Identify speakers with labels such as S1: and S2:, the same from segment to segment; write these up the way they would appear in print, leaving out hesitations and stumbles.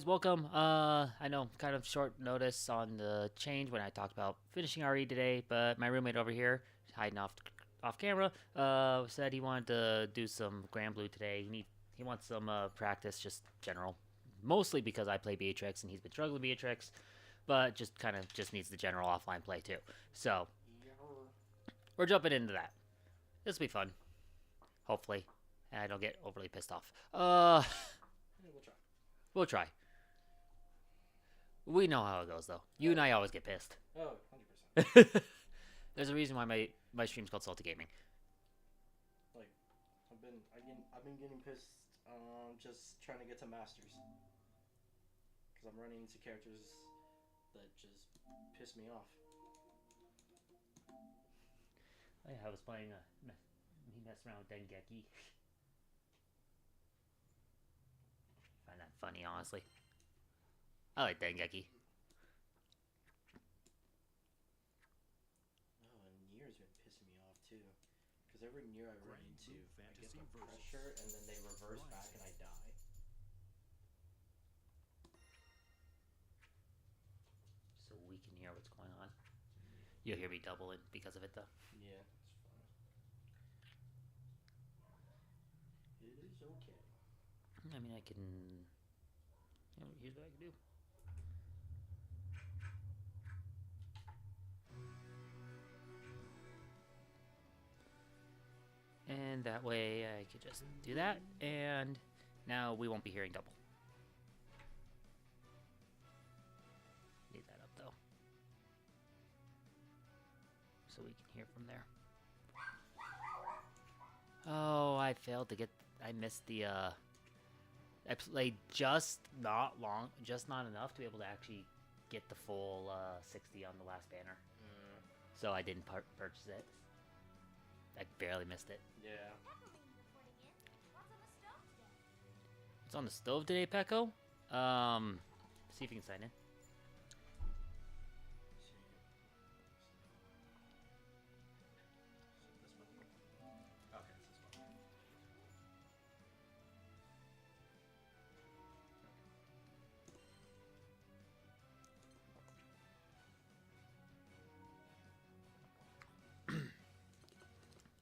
S1: welcome. I know kind of short notice on the change when I talked about finishing RE today, but my roommate over here, hiding off camera, said he wanted to do some Grand Blue today. He wants some practice, just general, mostly because I play Beatrix and he's been struggling with Beatrix, but just kind of just needs the general offline play too. So we're jumping into that. This will be fun, hopefully, and I don't get overly pissed off.
S2: Yeah, we'll try.
S1: We'll try. We know how it goes, though. You and I always get pissed.
S2: Oh, 100%.
S1: There's a reason why my stream's called Salty Gaming.
S2: Like, I've been getting pissed just trying to get to masters. Because I'm running into characters that just piss me off.
S1: Oh, yeah, I was playing, he messed around with Dengeki. Find that funny, honestly. I like Dengeki.
S2: Oh, and Nier's been pissing me off too. Because every Nier I run into, I get the pressure and then they reverse back and I die.
S1: So we can hear what's going on. You'll hear me doubling because of it, though.
S2: Yeah, it's fine. It is okay.
S1: I mean, I can... here's what I can do. And that way I could just do that, and now we won't be hearing double. Leave that up, though. So we can hear from there. Oh, I failed to get... I missed the, I played just not enough to be able to actually get the full 60 on the last banner. So I didn't purchase it. I barely missed it.
S2: Yeah.
S1: What's on the stove today, Pecco? See if you can sign in.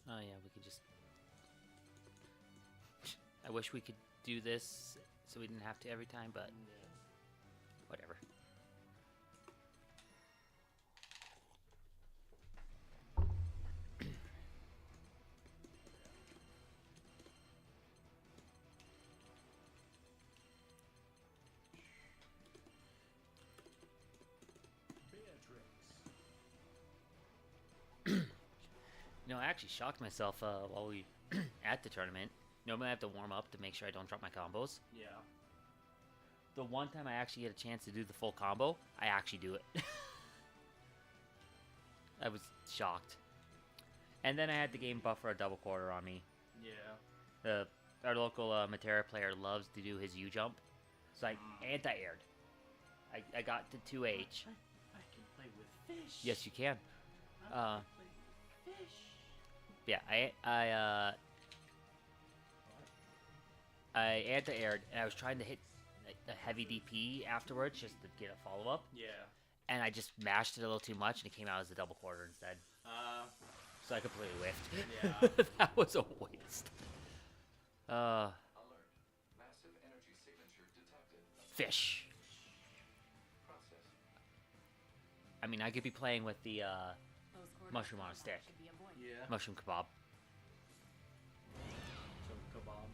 S1: Oh yeah, we could just... I wish we could do this so we didn't have to every time, but whatever. You know, I actually shocked myself while we at the tournament. Normally I have to warm up to make sure I don't drop my combos.
S2: Yeah.
S1: The one time I actually get a chance to do the full combo, I actually do it. I was shocked. And then I had the game buffer a double quarter on me.
S2: Yeah.
S1: Our local Matera player loves to do his U-jump. So I anti-aired. I got to 2H.
S2: I can play with fish.
S1: Yes, you can.
S2: I can play with fish.
S1: Yeah, I anti-aired, and I was trying to hit a heavy DP afterwards just to get a follow-up.
S2: Yeah.
S1: And I just mashed it a little too much, and it came out as a double quarter instead. So I completely whiffed.
S2: Yeah.
S1: That was a waste.
S3: Alert. Massive energy signature detected.
S1: Fish.
S3: Process.
S1: I mean, I could be playing with the mushroom on a stick.
S2: Yeah.
S1: Mushroom kebab.
S2: Some kebab.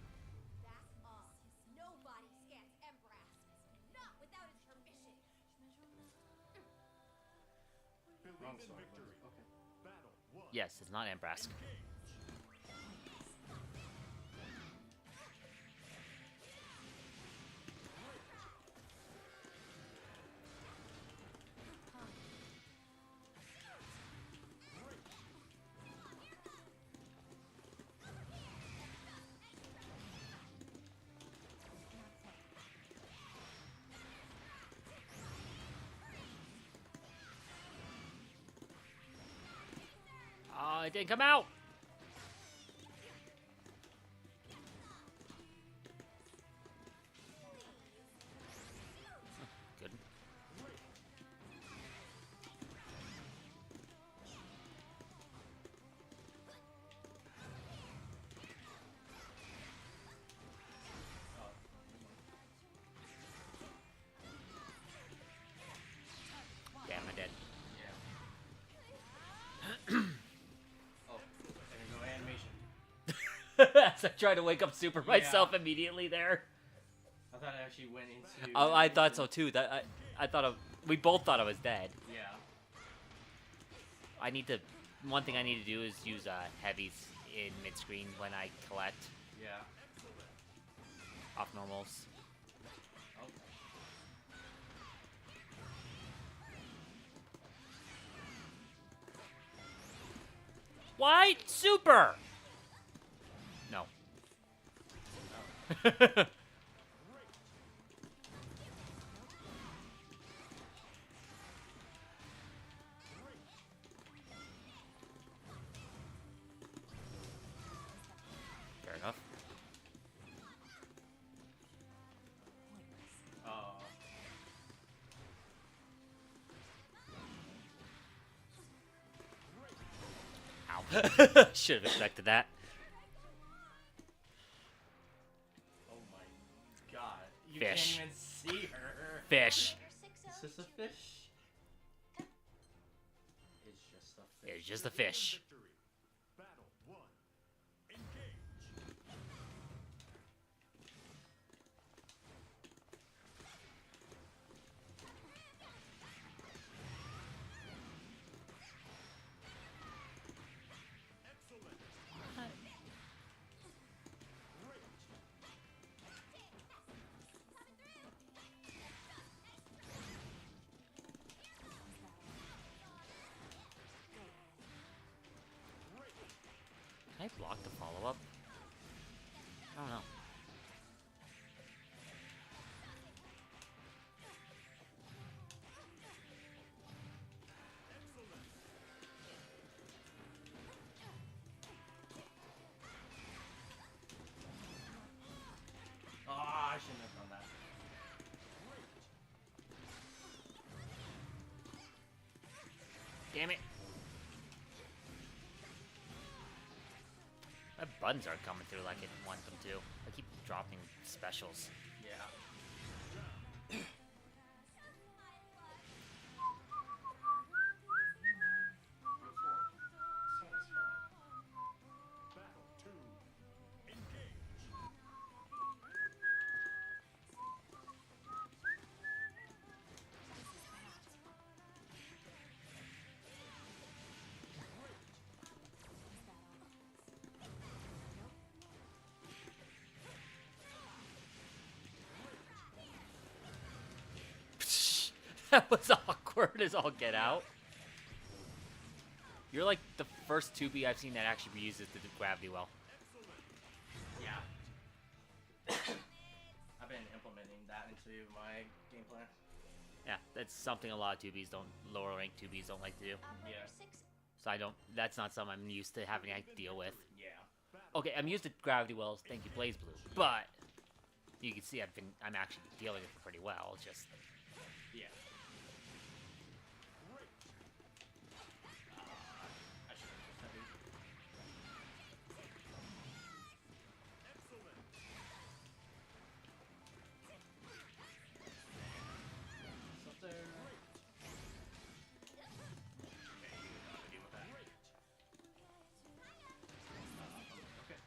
S4: That's us. Nobody scans Embrass. Not without his permission.
S2: Wrong song. Okay.
S1: Yes, it's not Embrask. Oh, it didn't come out! I tried to wake up Super myself immediately there.
S2: I thought it actually went into.
S1: Oh, I thought so too. I thought we both thought I was dead.
S2: Yeah.
S1: I need to. One thing I need to do is use heavies in mid screen when I collect
S2: Yeah.
S1: off normals.
S2: Okay.
S1: White super. No. Fair enough. Ow. Should have expected that.
S2: Oh my god. You
S1: Fish.
S2: can't even see her.
S1: Fish.
S2: Is this a fish? It's just a fish.
S1: It's just a fish.
S5: Battle 1. Engage. Excellent. Great.
S1: Can I block the follow-up? I don't know.
S2: Oh, I shouldn't have done that.
S1: Damn it. My buttons aren't coming through like I want them to. I keep dropping specials.
S2: Yeah.
S3: Report. Satisfied.
S5: Battle 2. Engage.
S1: That was awkward as all get out. You're like the first 2B I've seen that actually reuses the gravity well.
S2: Yeah. I've been implementing that into my game plan.
S1: Yeah, that's something a lot of 2Bs don't, lower ranked 2Bs don't like to do.
S2: Yeah.
S1: So I don't, that's not something I'm used to having to deal with.
S2: Yeah.
S1: Okay, I'm used to gravity wells, thank you Blaze Blue, but you can see I'm actually dealing with it pretty well, it's just...
S2: Yeah. I should have just heavy.
S5: Excellent.
S2: Up there. Okay, you know how to deal with that. Okay.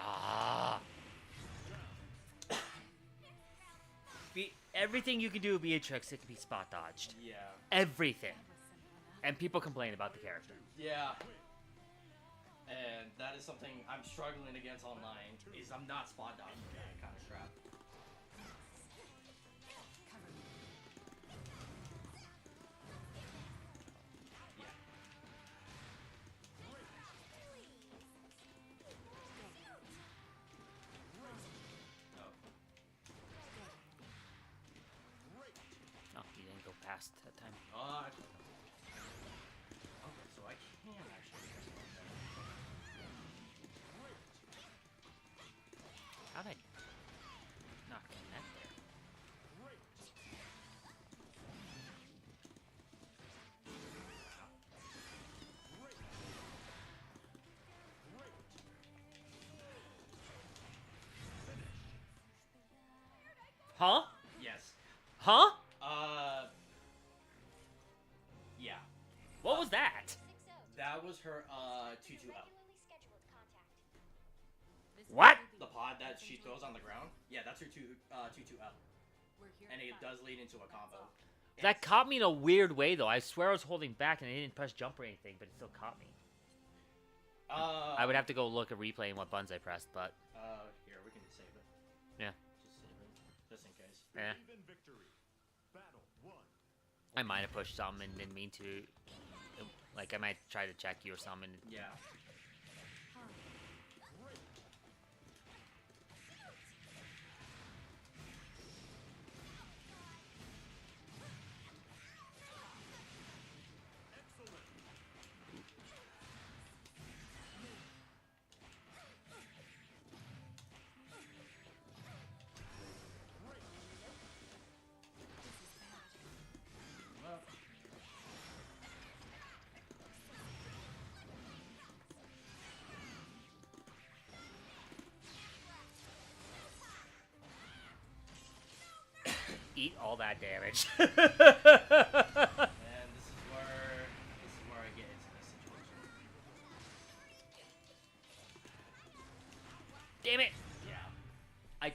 S1: Ah. Everything you can do with Beatrix, it can be spot dodged.
S2: Yeah.
S1: Everything. And people complain about the character.
S2: Yeah. And that is something I'm struggling against online, is I'm not spot dodging that kind of crap. Yeah. Oh.
S1: Oh, you didn't go past that time.
S2: Okay, so I can actually press one there.
S1: Huh?
S2: Yes.
S1: Huh?
S2: Yeah.
S1: What was that?
S2: That was her 2-2 L.
S1: What?
S2: The pod that she throws on the ground. Yeah, that's her 2-2 L. And it does lead into a combo.
S1: That caught me in a weird way, though. I swear I was holding back and I didn't press jump or anything, but it still caught me. I would have to go look at replay and what buttons I pressed, but
S2: Here, we can save it.
S1: yeah.
S2: Just save it. Just in case.
S1: Yeah.
S5: Believe in victory. Battle 1.
S1: I might have pushed something and didn't mean to. Like, I might try to check you or something.
S2: Yeah.
S1: Eat all that damage.
S2: And this is where I get into this situation.
S1: Damn it!
S2: Yeah.
S1: I
S2: In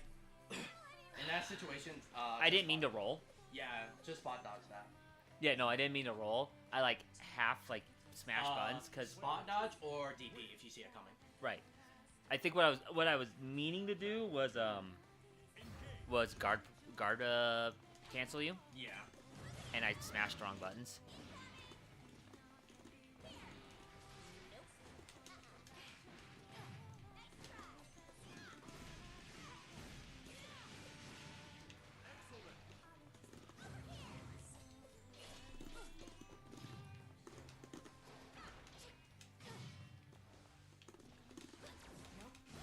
S2: that situation,
S1: I didn't mean to roll.
S2: Yeah, just spot dodge that.
S1: Yeah, no, I didn't mean to roll. I like half like smash buttons because
S2: spot dodge or DP if you see it coming.
S1: right. I think what I was meaning to do was guard cancel you,
S2: Yeah.
S1: and I smashed the wrong buttons.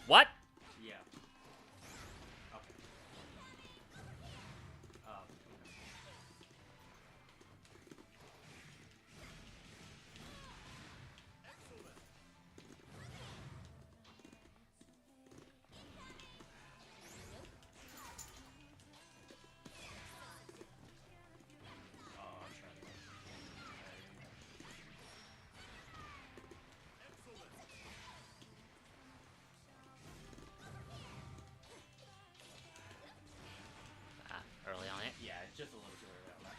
S1: What?
S2: Yeah. Okay. I'm trying to.
S1: Early on it.
S2: Yeah, it's just a little too early on that.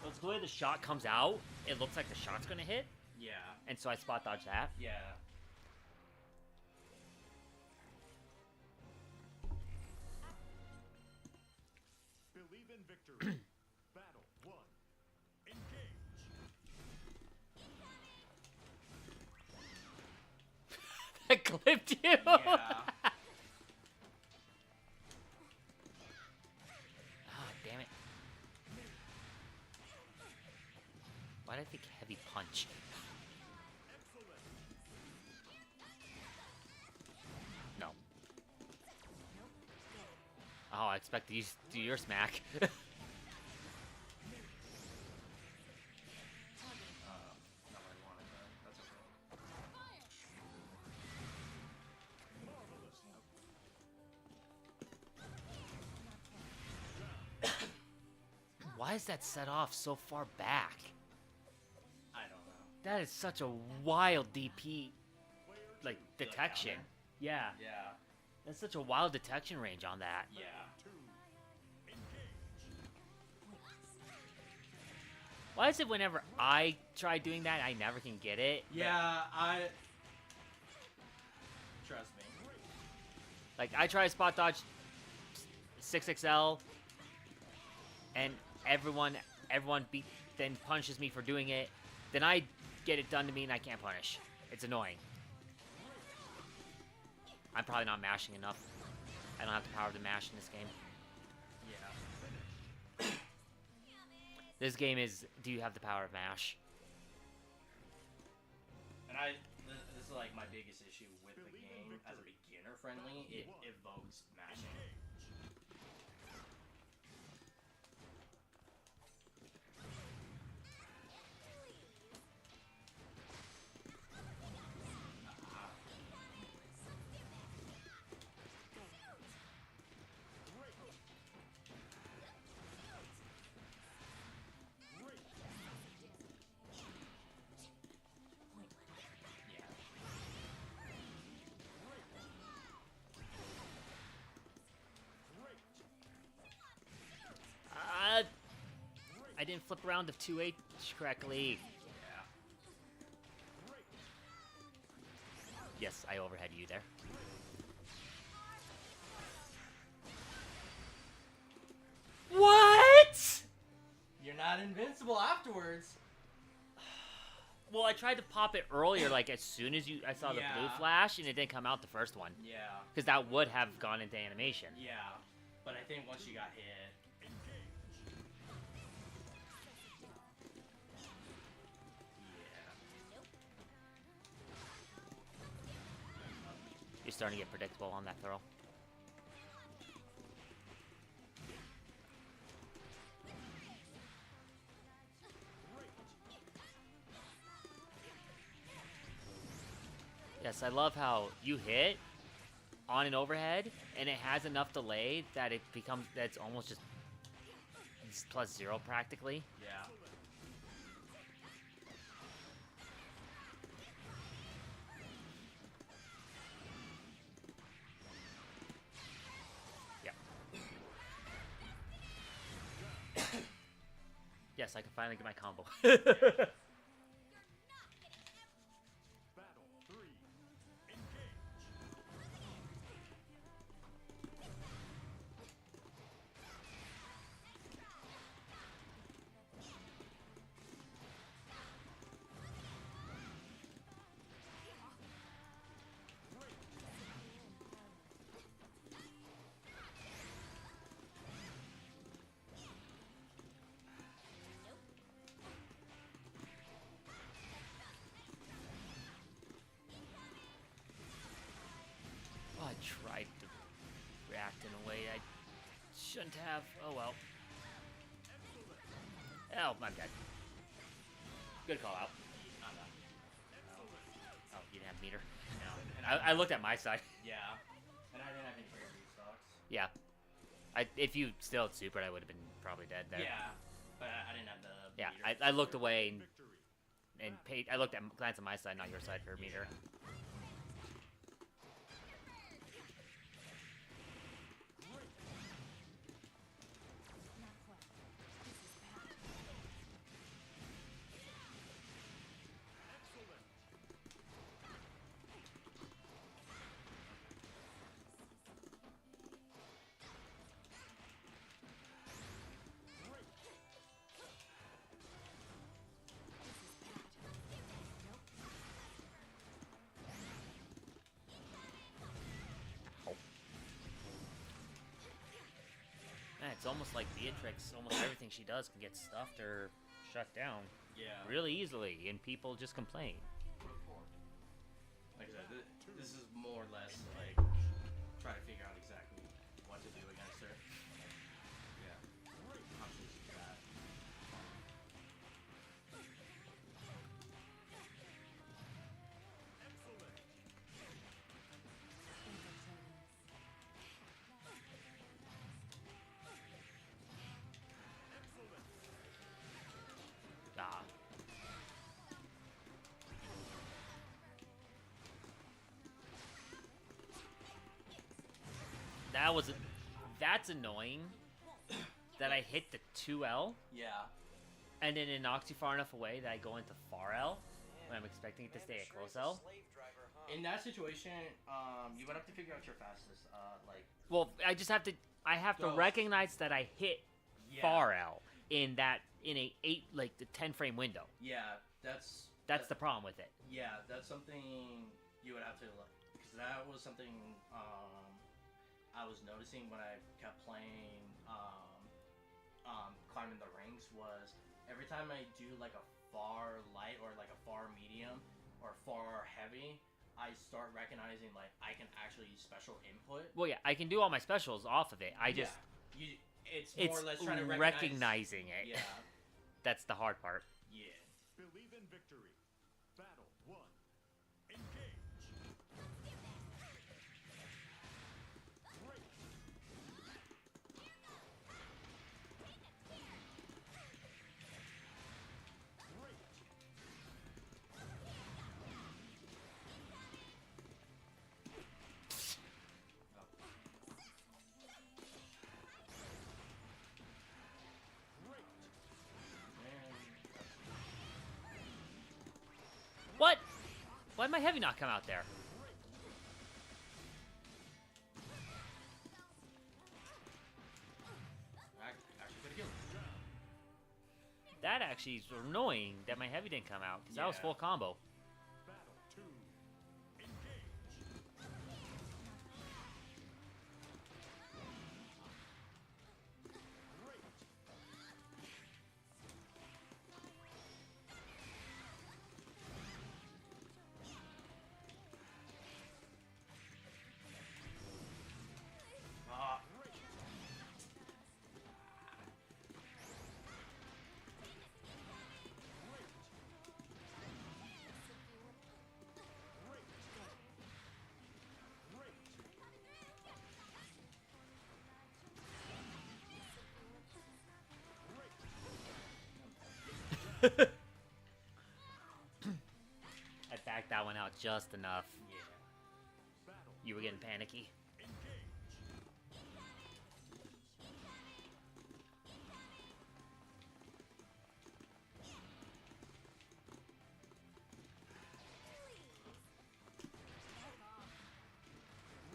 S1: Well, it's the way the shot comes out. It looks like the shot's gonna hit,
S2: Yeah.
S1: and so I spot dodge that.
S2: Yeah.
S5: Believe in victory. Battle 1. Engage.
S1: I clipped you.
S2: Yeah.
S1: Ah, damn it. Why did I think heavy punch? No. Oh, I expected you to do your smack.
S2: Not what I wanted, but that's okay.
S1: Why is that set off so far back?
S2: I don't know.
S1: That is such a wild DP, like, detection.
S2: counter?
S1: Yeah,
S2: Yeah.
S1: that's such a wild detection range on that.
S2: Yeah.
S5: 2. Engage.
S1: Why is it whenever I try doing that, I never can get it?
S2: Yeah, trust me.
S1: Like, I try to spot dodge 6XL, and everyone then punishes me for doing it. Then I get it done to me and I can't punish. It's annoying. I'm probably not mashing enough. I don't have the power to mash in this game.
S2: Yeah.
S1: This game is, do you have the power of mash?
S2: And this is like my biggest issue with the game as a beginner friendly. It evokes mashing.
S1: didn't flip around to 2H correctly.
S2: Yeah.
S1: Yes, I overhead you there. What?
S2: You're not invincible afterwards.
S1: Well, I tried to pop it earlier, like as soon as I saw the blue
S2: Yeah.
S1: flash, and it didn't come out the first one.
S2: Yeah.
S1: Because that would have gone into animation.
S2: Yeah. But I think once you got hit.
S1: You're starting to get predictable on that throw. Yes, I love how you hit on an overhead, and it has enough delay that it becomes, that's almost just it's +0 practically.
S2: Yeah.
S1: Yes, I can finally get my combo.
S5: Battle 3. Engage.
S1: Oh, I tried to react in a way I shouldn't have. Oh well. Oh, my bad. Good call out. Oh, you didn't have meter.
S2: No. And
S1: I looked at my side.
S2: Yeah. And I didn't have any fair restocks.
S1: Yeah. If you still had supered, I would have been probably dead there.
S2: Yeah. But I didn't have the.
S1: Yeah,
S2: meter.
S1: I looked away
S5: Victory.
S1: and paid. I glanced at my side, not your side for a meter. Man, it's almost like Beatrix. Almost everything she does can get stuffed or shut down
S2: Yeah.
S1: really easily, and people just complain.
S2: Like I said, this is more or less like try to figure out exactly what to do against her. Yeah. Options you got.
S1: Ah. That's annoying. That I hit the 2L,
S2: Yeah.
S1: and then it knocks you far enough away that I go into far L when I'm expecting it to stay at close L.
S2: In that situation, you would have to figure out your fastest.
S1: Well, I have to
S2: Go.
S1: recognize that I hit
S2: Yeah.
S1: far L in a 10 frame window.
S2: Yeah,
S1: That's the problem with it.
S2: Yeah, that's something you would have to look, because that was something I was noticing when I kept playing climbing the ranks, was every time I do like a far light or like a far medium or far heavy, I start recognizing like I can actually use special input.
S1: Well, yeah, I can do all my specials off of it.
S2: It's
S1: It's
S2: more or less trying to
S1: recognizing it.
S2: Yeah,
S1: That's the hard part.
S2: yeah.
S5: Believe in victory. Battle 1. Engage. Great. Great. Great.
S1: What? Why'd my heavy not come out there?
S3: Actually could have killed him.
S1: That actually is annoying that my heavy didn't come out, because that was
S3: Yeah.
S1: full combo.
S5: Battle 2. Engage. Great.
S3: Ah.
S1: I backed that one out just enough.
S3: Yeah.
S5: Battle.
S1: You were getting panicky.
S5: Engage.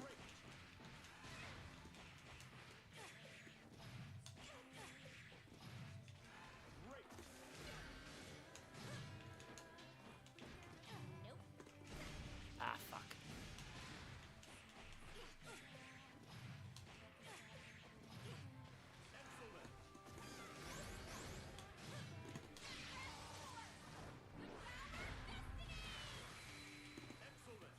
S5: Great. Great.
S1: Ah, fuck.
S5: Excellent. Excellent.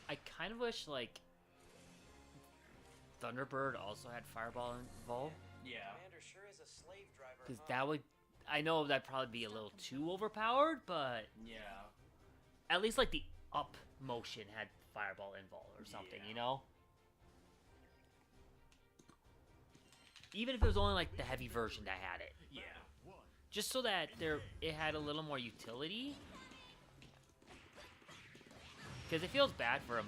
S1: I kind of wish, like, Thunderbird also had Fireball involved.
S3: Yeah.
S2: Commander sure is a slave driver.
S1: Because that would... I know that'd probably be a little too overpowered, but
S3: Yeah.
S1: at least, like, the up motion had Fireball involved or something,
S3: Yeah.
S1: you know? Even if it was only, like, the heavy version that had it.
S3: Yeah.
S5: One.
S1: Just so that it had a little more utility. Because it feels bad for a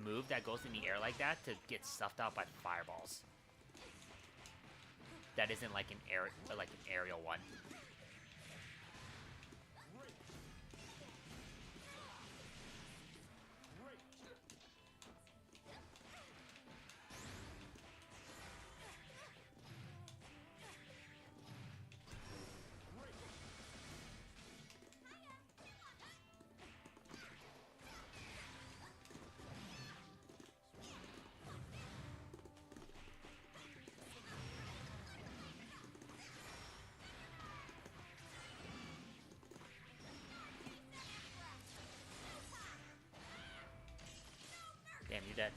S1: move that goes in the air like that to get stuffed out by fireballs. That isn't like an aerial one.
S5: Great. Great. Great.
S1: Damn, you dead.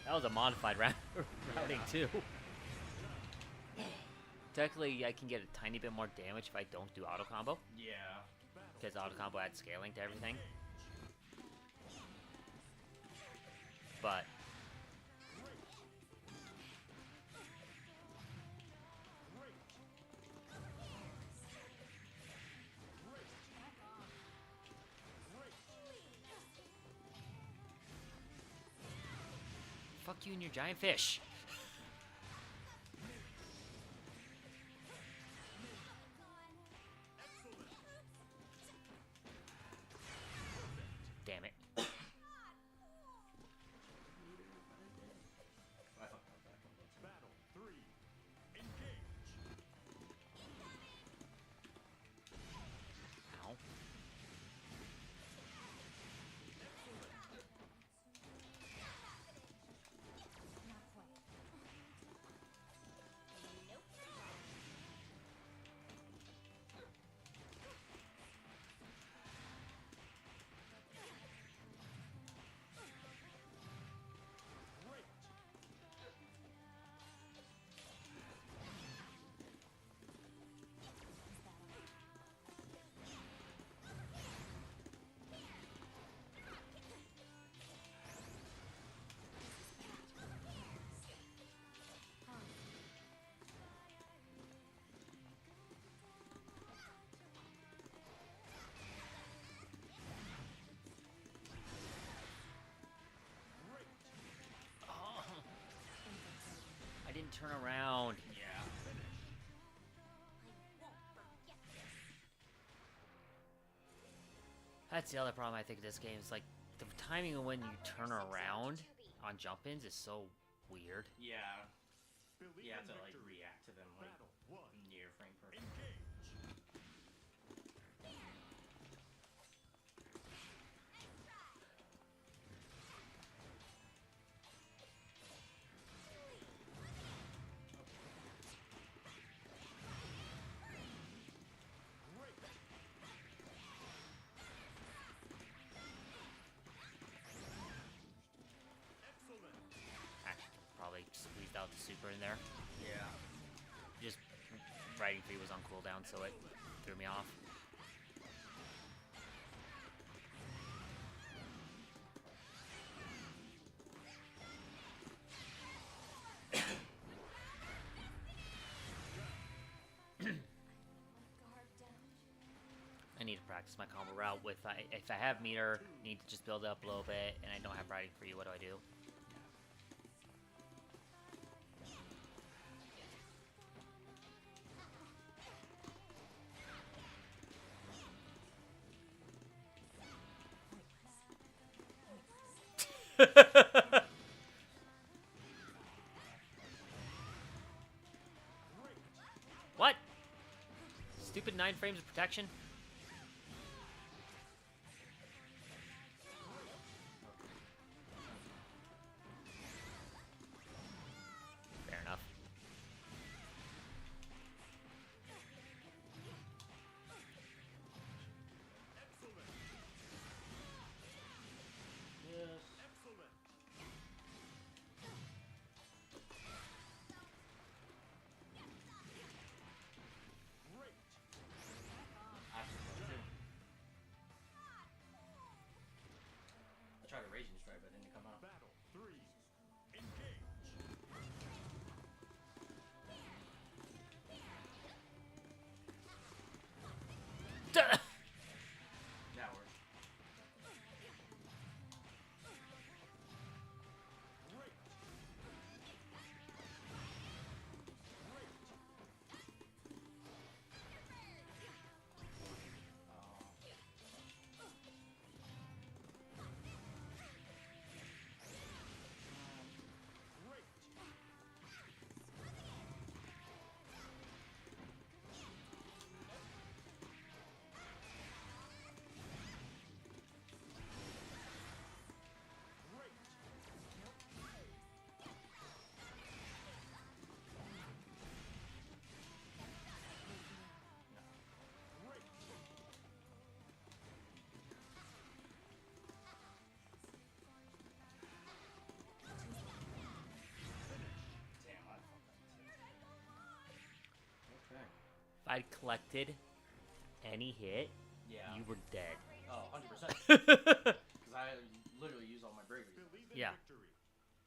S1: That was a modified routing too. Technically, I can get a tiny bit more damage if I don't do auto combo,
S3: Yeah.
S1: because auto combo adds scaling to everything. But fuck you and your giant fish. Damn it.
S3: I fucked up that combo too.
S5: Battle 3. Engage.
S1: Ow. turn around.
S3: Yeah.
S4: I won't forget this.
S1: That's the other problem I think of this game is like the timing of when you turn around on jump-ins is so weird.
S3: Yeah.
S5: Believe
S3: You have
S5: in
S3: to like
S5: victory.
S3: react to them like
S5: Battle 1.
S3: near frame perfect.
S5: Engage. Great. Excellent.
S1: Actually, probably squeezed out the super in there.
S3: Yeah.
S1: Just riding free was on cooldown, so it threw me off.
S4: Guard down.
S1: I need to practice my combo route with if I have meter, need to just build up a little bit, and I don't have riding free. What do I do? What? Stupid 9 frames of protection? Fair enough.
S5: Excellent.
S2: Yes.
S5: Excellent. Great.
S3: I tried a raging strike, but it didn't come out.
S5: Battle 3. Engage.
S1: Duh!
S3: That works.
S5: Great. Great. Great. Great. Great.
S3: Damn, I fucked up. Okay.
S1: If I'd collected any hit,
S3: Yeah.
S1: you were dead.
S3: Oh, 100%. Because I literally used all my bravery.
S5: Believe in
S1: Yeah.
S5: victory.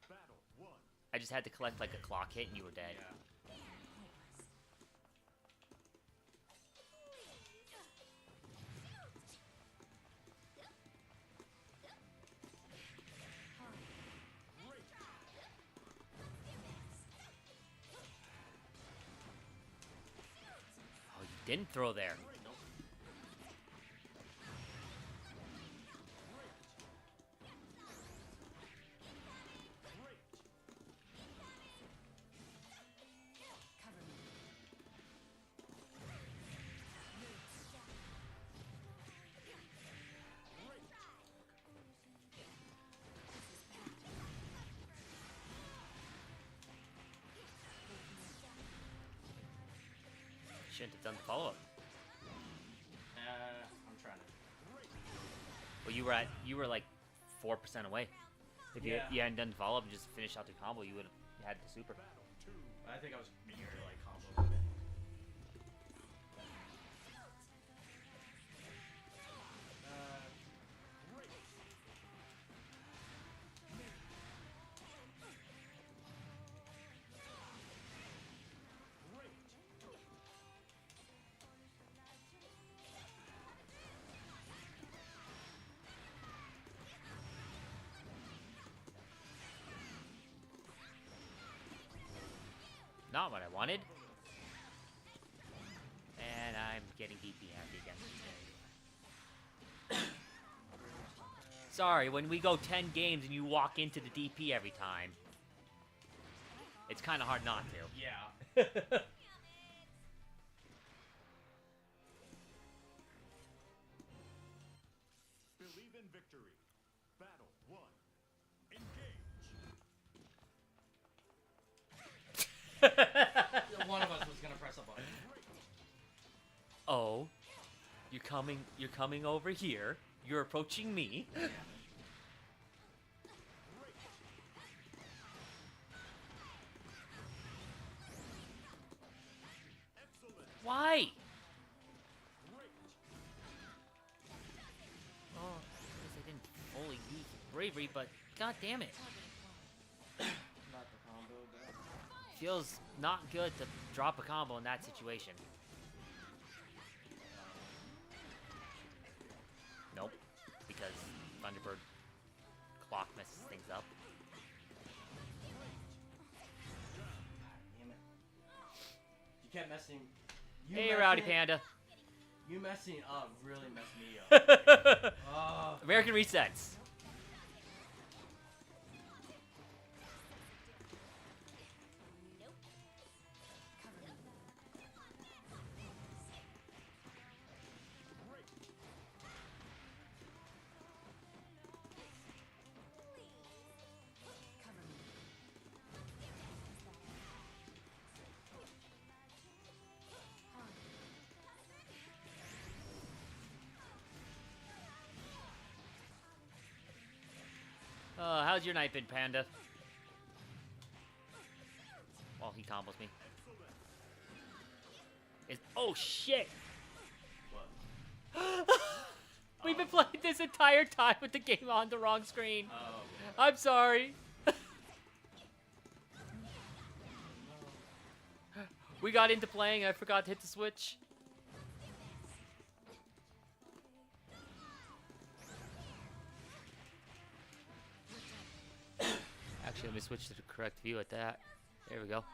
S5: Battle 1.
S1: I just had to collect like a clock hit and you were dead.
S3: Yeah.
S5: Great.
S1: Oh, you didn't throw there.
S3: Nope.
S5: Great.
S4: Cover me.
S5: Great.
S1: Shouldn't have done the follow up.
S3: I'm trying to.
S5: Great.
S1: Well, you were like 4% away. If
S3: Yeah.
S1: you hadn't done the follow up and just finished out the combo, you would have had the super.
S5: Battle 2.
S3: I think I was near like combo limit.
S5: Great. Great.
S1: not what I wanted. And I'm getting DP happy again. Sorry, when we go 10 games and you walk into the DP every time, it's kind of hard not to.
S3: Yeah.
S5: Believe in victory. Battle 1. Engage.
S3: One of us was gonna press a button.
S1: Oh, you're coming over here. You're approaching me.
S5: Excellent.
S1: Why?
S5: Great.
S1: Oh, I guess I didn't fully use bravery, but god damn it.
S2: Not the combo, but
S1: Feels not good to drop a combo in that situation. Nope, because Thunderbird clock messes things up.
S2: damn it. You kept messing. You
S1: Hey,
S2: messing-
S1: Rowdy Panda.
S2: You messing up really messed me up. Oh.
S1: American resets. How's your night been, Panda? Well, he combos me. Oh shit!
S3: What?
S1: We've been playing this entire time with the game on the wrong screen.
S3: Oh.
S1: I'm sorry. We got into playing, I forgot to hit the switch. Actually, let me switch to the correct view at that. There we go.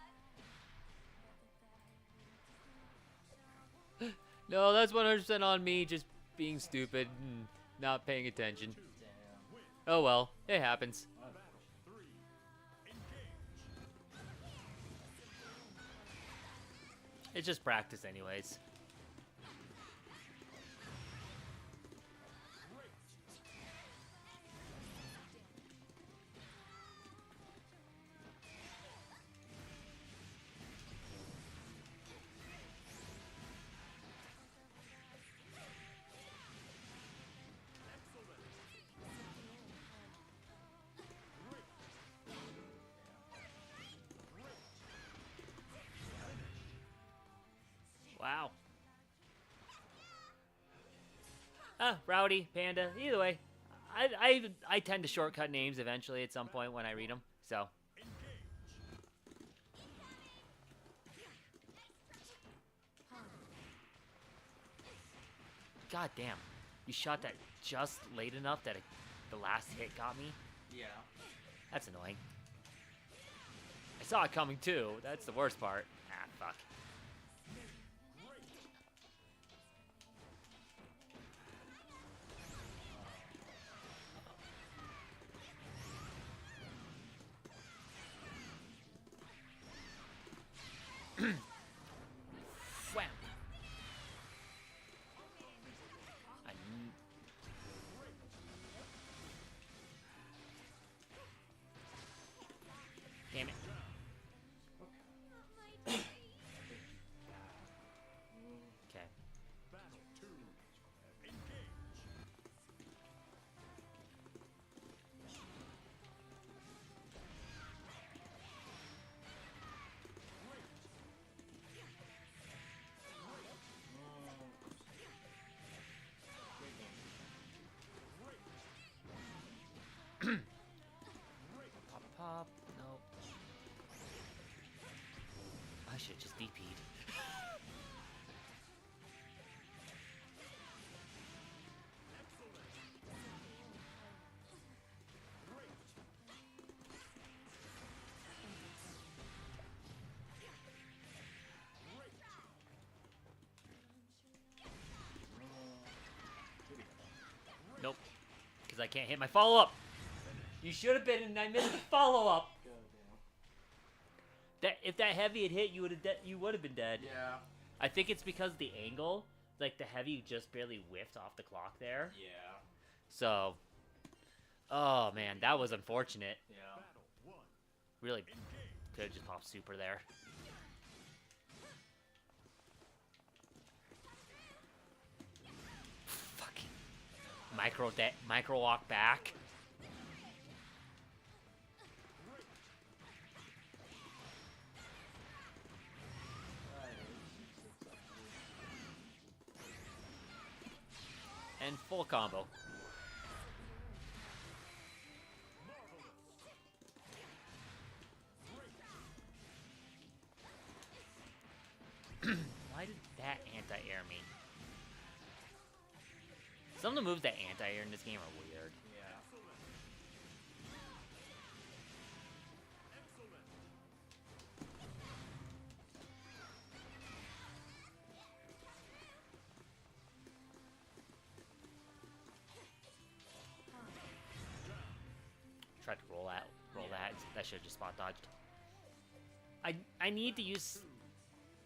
S1: No, that's 100% on me just being stupid and not paying attention.
S2: Damn.
S1: Oh well, it happens.
S5: Battle 3. Engage.
S1: It's just practice anyways. Wow. Rowdy, Panda, either way. I tend to shortcut names eventually at some point when I read them, so. God damn. You shot that just late enough that the last hit got me?
S3: Yeah.
S1: That's annoying. I saw it coming too. That's the worst part. Ah, fuck. Wham. Damn it. Okay.
S5: Battle 2. Engage.
S1: Pop, pop. Nope. I should just DP'd. Nope. Because I can't hit my follow-up. You should have been, and I missed the follow-up.
S2: Goddamn.
S1: That if that heavy had hit, you would have been dead.
S3: Yeah.
S1: I think it's because the angle, like the heavy just barely whiffed off the clock there.
S3: Yeah.
S1: So, oh man, that was unfortunate.
S3: Yeah.
S5: Battle 1.
S1: Really
S5: Engage.
S1: could have just popped super there. Fucking micro walk back. And full combo. Why did that anti-air me? Some of the moves that anti-air in this game are weird.
S3: Yeah.
S1: Tried to roll that. That should have just spot dodged. I need to use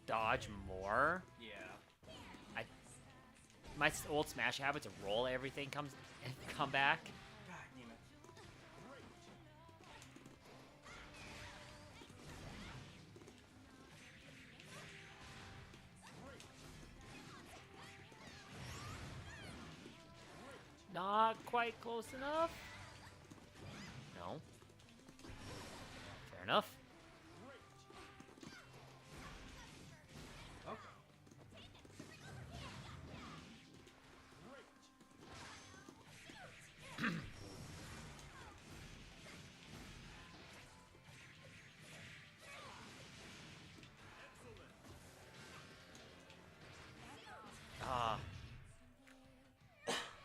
S1: dodge more.
S3: Yeah.
S1: My old Smash habit to roll everything come back.
S3: God damn it.
S1: Not quite close enough. No. Fair enough.
S3: Okay.
S1: Ah.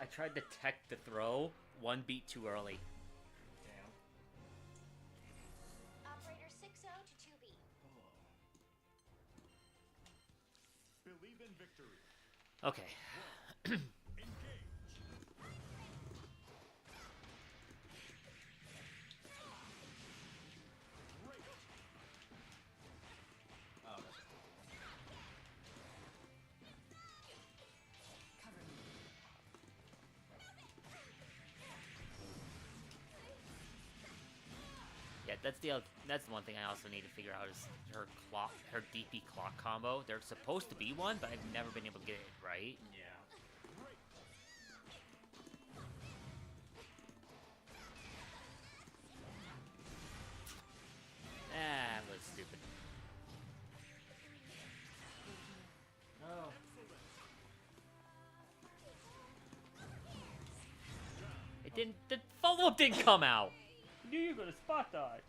S1: I tried to tech the throw one beat too early.
S3: Damn.
S4: Operator 60 to 2B.
S5: Believe in victory.
S1: Okay.
S5: Engage. Great.
S3: Oh, that's
S1: Yeah, that's the one thing I also need to figure out is her DP clock combo. There's supposed to be one, but I've never been able to get it right.
S3: yeah.
S1: That was stupid.
S3: Oh.
S1: It didn't. The follow-up didn't come out. I knew you were gonna spot dodge.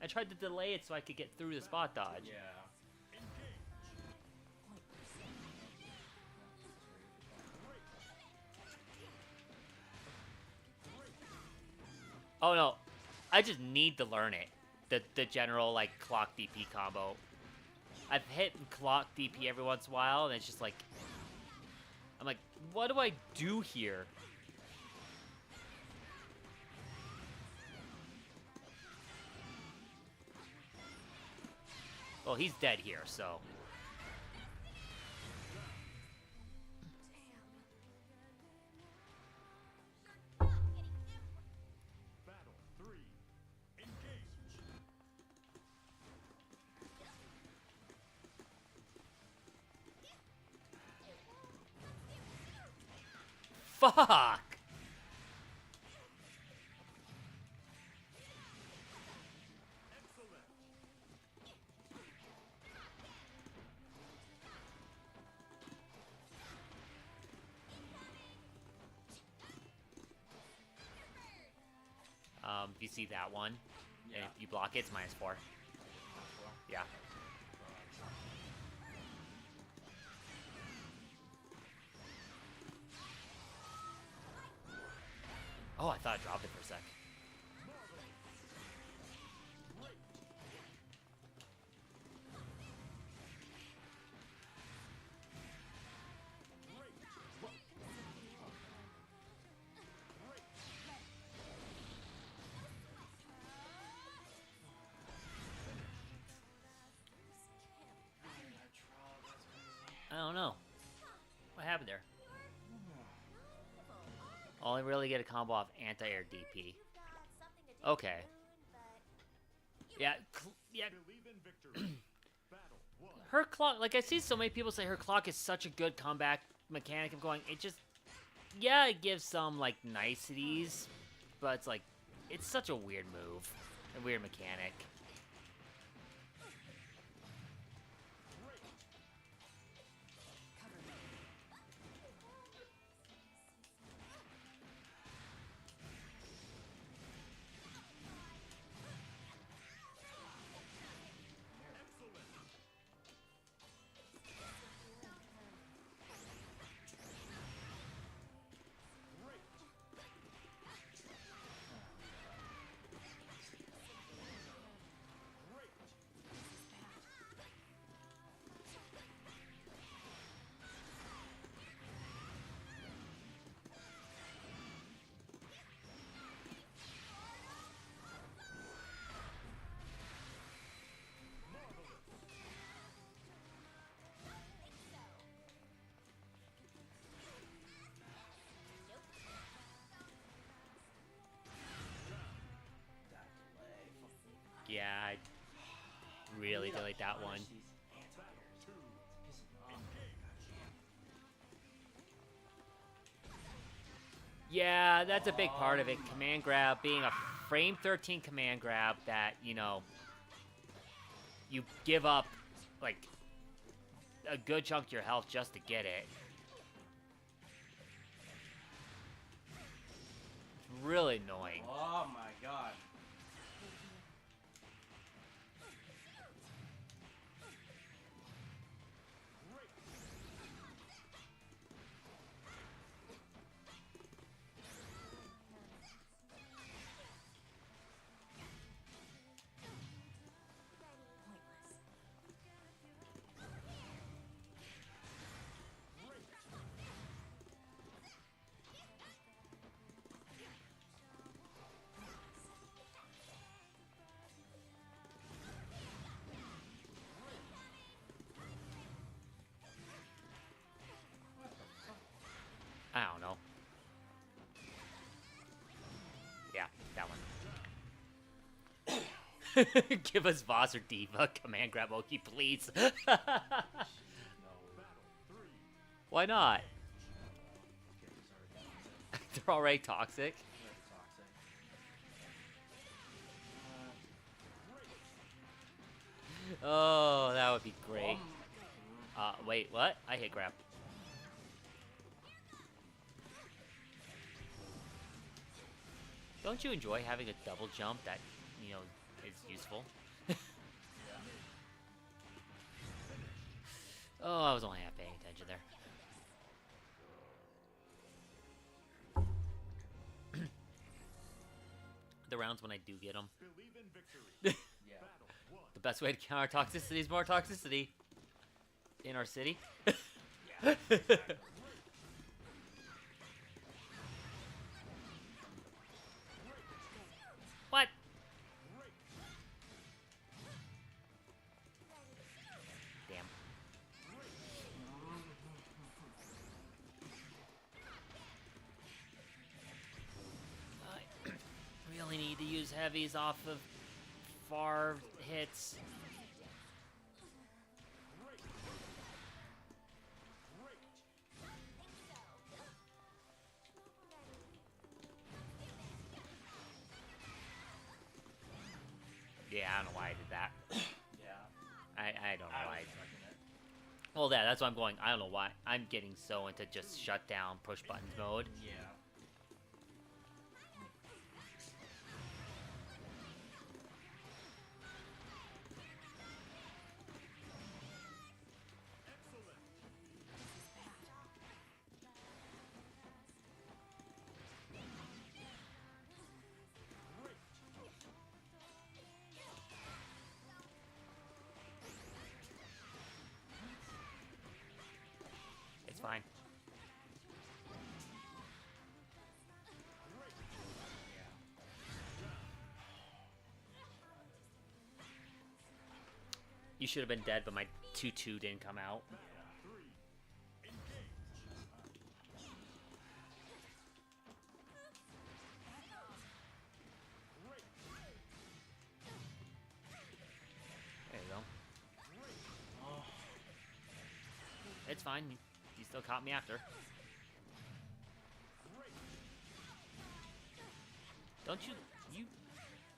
S1: I tried to delay it so I could get through the spot dodge.
S3: Yeah.
S1: Oh no, I just need to learn it. The general like clock DP combo. I've hit clock DP every once in a while, and it's just like I'm like, what do I do here? Well, he's dead here, so.
S5: Battle 3. Engage.
S1: Fuck!
S5: Excellent.
S1: If you see that one,
S3: Yeah.
S1: and if you block it, it's -4. Yeah. Oh, I thought I dropped it for a sec. don't know. What happened there? Only really get a combo off anti-air DP. Okay. Yeah, yeah.
S5: Believe in victory. Battle 1.
S1: Her clock, like I see so many people say her clock is such a good comeback mechanic. I'm going, it just, yeah, it gives some like niceties, but it's like, it's such a weird move, a weird mechanic. Yeah, I really did like that one. Yeah, that's a big part of it. Command grab being a frame 13 command grab that, you know, you give up like a good chunk of your health just to get it. It's really annoying.
S3: Oh my god.
S1: I don't know. Yeah, that one. Give us Voss or Diva command grab Oki, please.
S3: No.
S1: Why not?
S3: Okay, he's
S1: They're already toxic.
S3: toxic.
S1: Oh, that would be great. Wait, what? I hit grab. Don't you enjoy having a double jump that, you know, is useful? Oh, I was only half paying attention there. The rounds when I do get them.
S5: Believe in victory.
S3: Yeah.
S5: Battle 1.
S1: The best way to counter toxicity is more toxicity. In our city. What? Damn. I really need to use heavies off of far hits. Yeah, I don't know why I did that.
S3: Yeah.
S1: I don't know
S3: I
S1: why.
S3: was expecting it.
S1: Well, that's why I'm going. I don't know why. I'm getting so into just shut down, push buttons mode.
S3: Yeah.
S5: Excellent.
S1: It's fine. You should have been dead, but my 2-2 didn't come out. fine. You still caught me after. Don't you? You?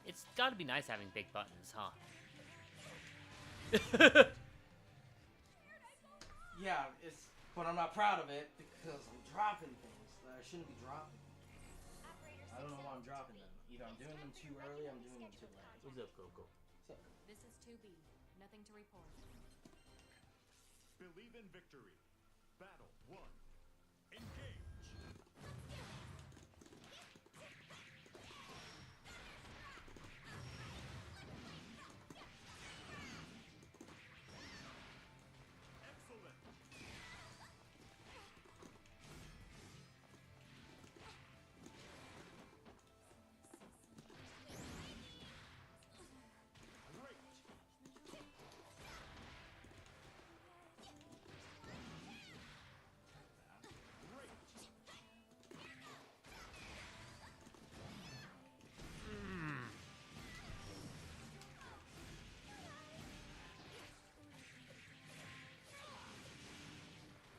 S1: It's got to be nice having big buttons, huh?
S2: Yeah, it's. But I'm not proud of it because I'm dropping things that I shouldn't be dropping. I don't know why I'm dropping them. Either I'm doing them too early, or I'm doing them too late.
S1: What's up, Coco?
S2: So,
S6: This is 2B. Nothing to report.
S5: Believe in victory. Battle 1. Engage. Excellent. Great. Great.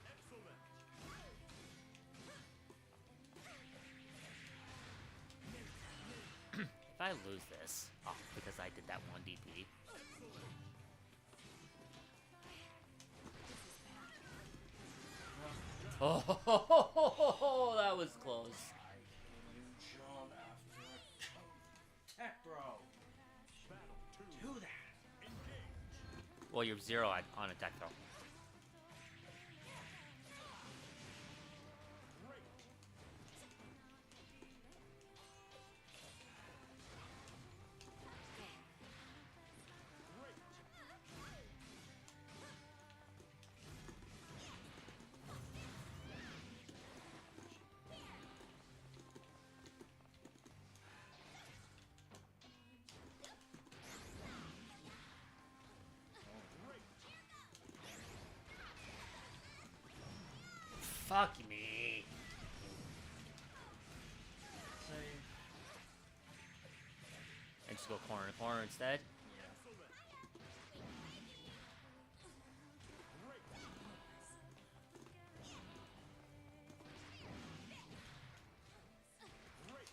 S5: Excellent.
S1: If I lose this, oh, because I did that one DP. Oh, that was close.
S2: I can't even jump after a tech bro.
S5: Battle 2.
S2: Do that.
S5: Engage.
S1: Well, you're 0 on attack throw.
S5: Great. Great. Great.
S1: Fuck me. I just go corner to corner instead.
S5: Excellent. Great. Great.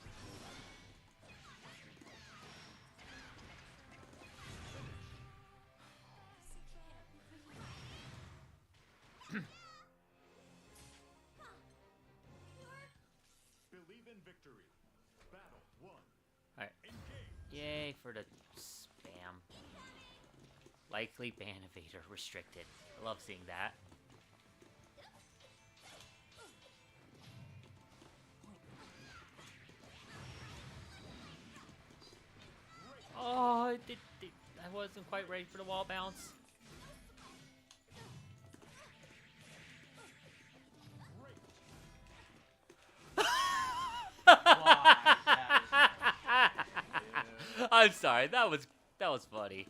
S5: Believe in victory. Battle 1.
S1: Alright.
S5: Engage.
S1: Yay for the spam. Likely ban evader restricted. I love seeing that. Oh, I wasn't quite ready for the wall bounce.
S2: Why? That is-
S1: I'm sorry. That was funny.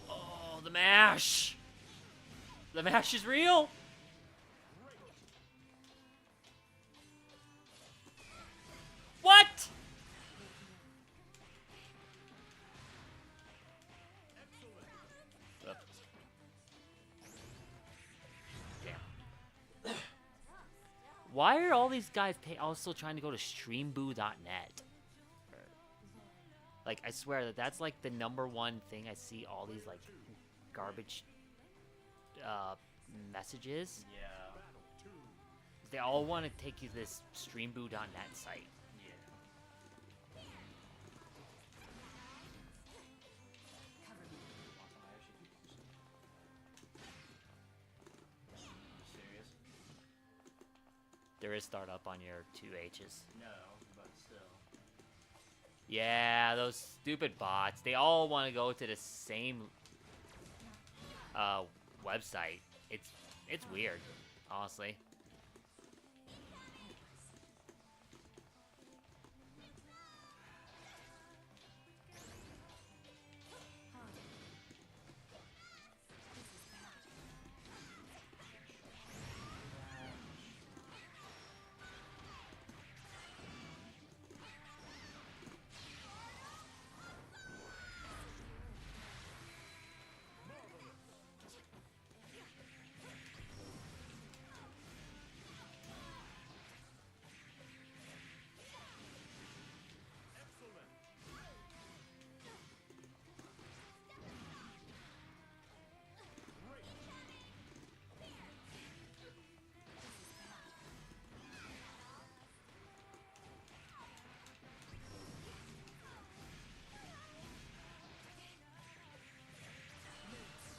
S1: Oh, the mash. The mash is real. What? Damn. Why are all these guys also trying to go to streamboo.net? Like, I swear that's like the #1 thing I see all these like garbage messages.
S2: Yeah.
S1: They all want to take you to this streamboo.net site.
S2: Yeah. Serious?
S1: There is startup on your 2H's.
S2: No, but still.
S1: Yeah, those stupid bots. They all want to go to the same website. It's weird, honestly.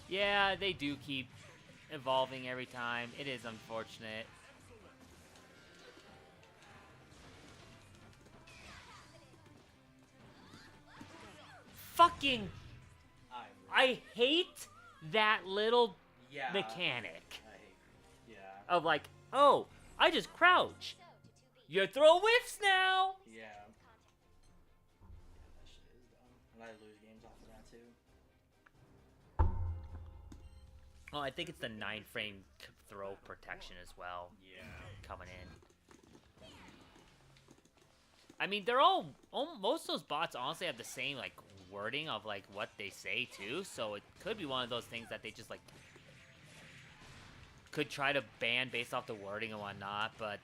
S1: Yeah, they do keep evolving every time. It is unfortunate. Fucking, I hate that little
S2: Yeah.
S1: mechanic
S2: I hate. Yeah.
S1: of like, oh, I just crouch. You throw whiffs now.
S2: Yeah. Yeah, that shit is dumb. And I lose games off of that too.
S1: Oh, I think it's the 9-frame throw protection as well
S2: Yeah.
S1: coming in. I mean, they're all most of those bots honestly have the same like wording of like what they say too, so it could be one of those things that they just like could try to ban based off the wording and whatnot, but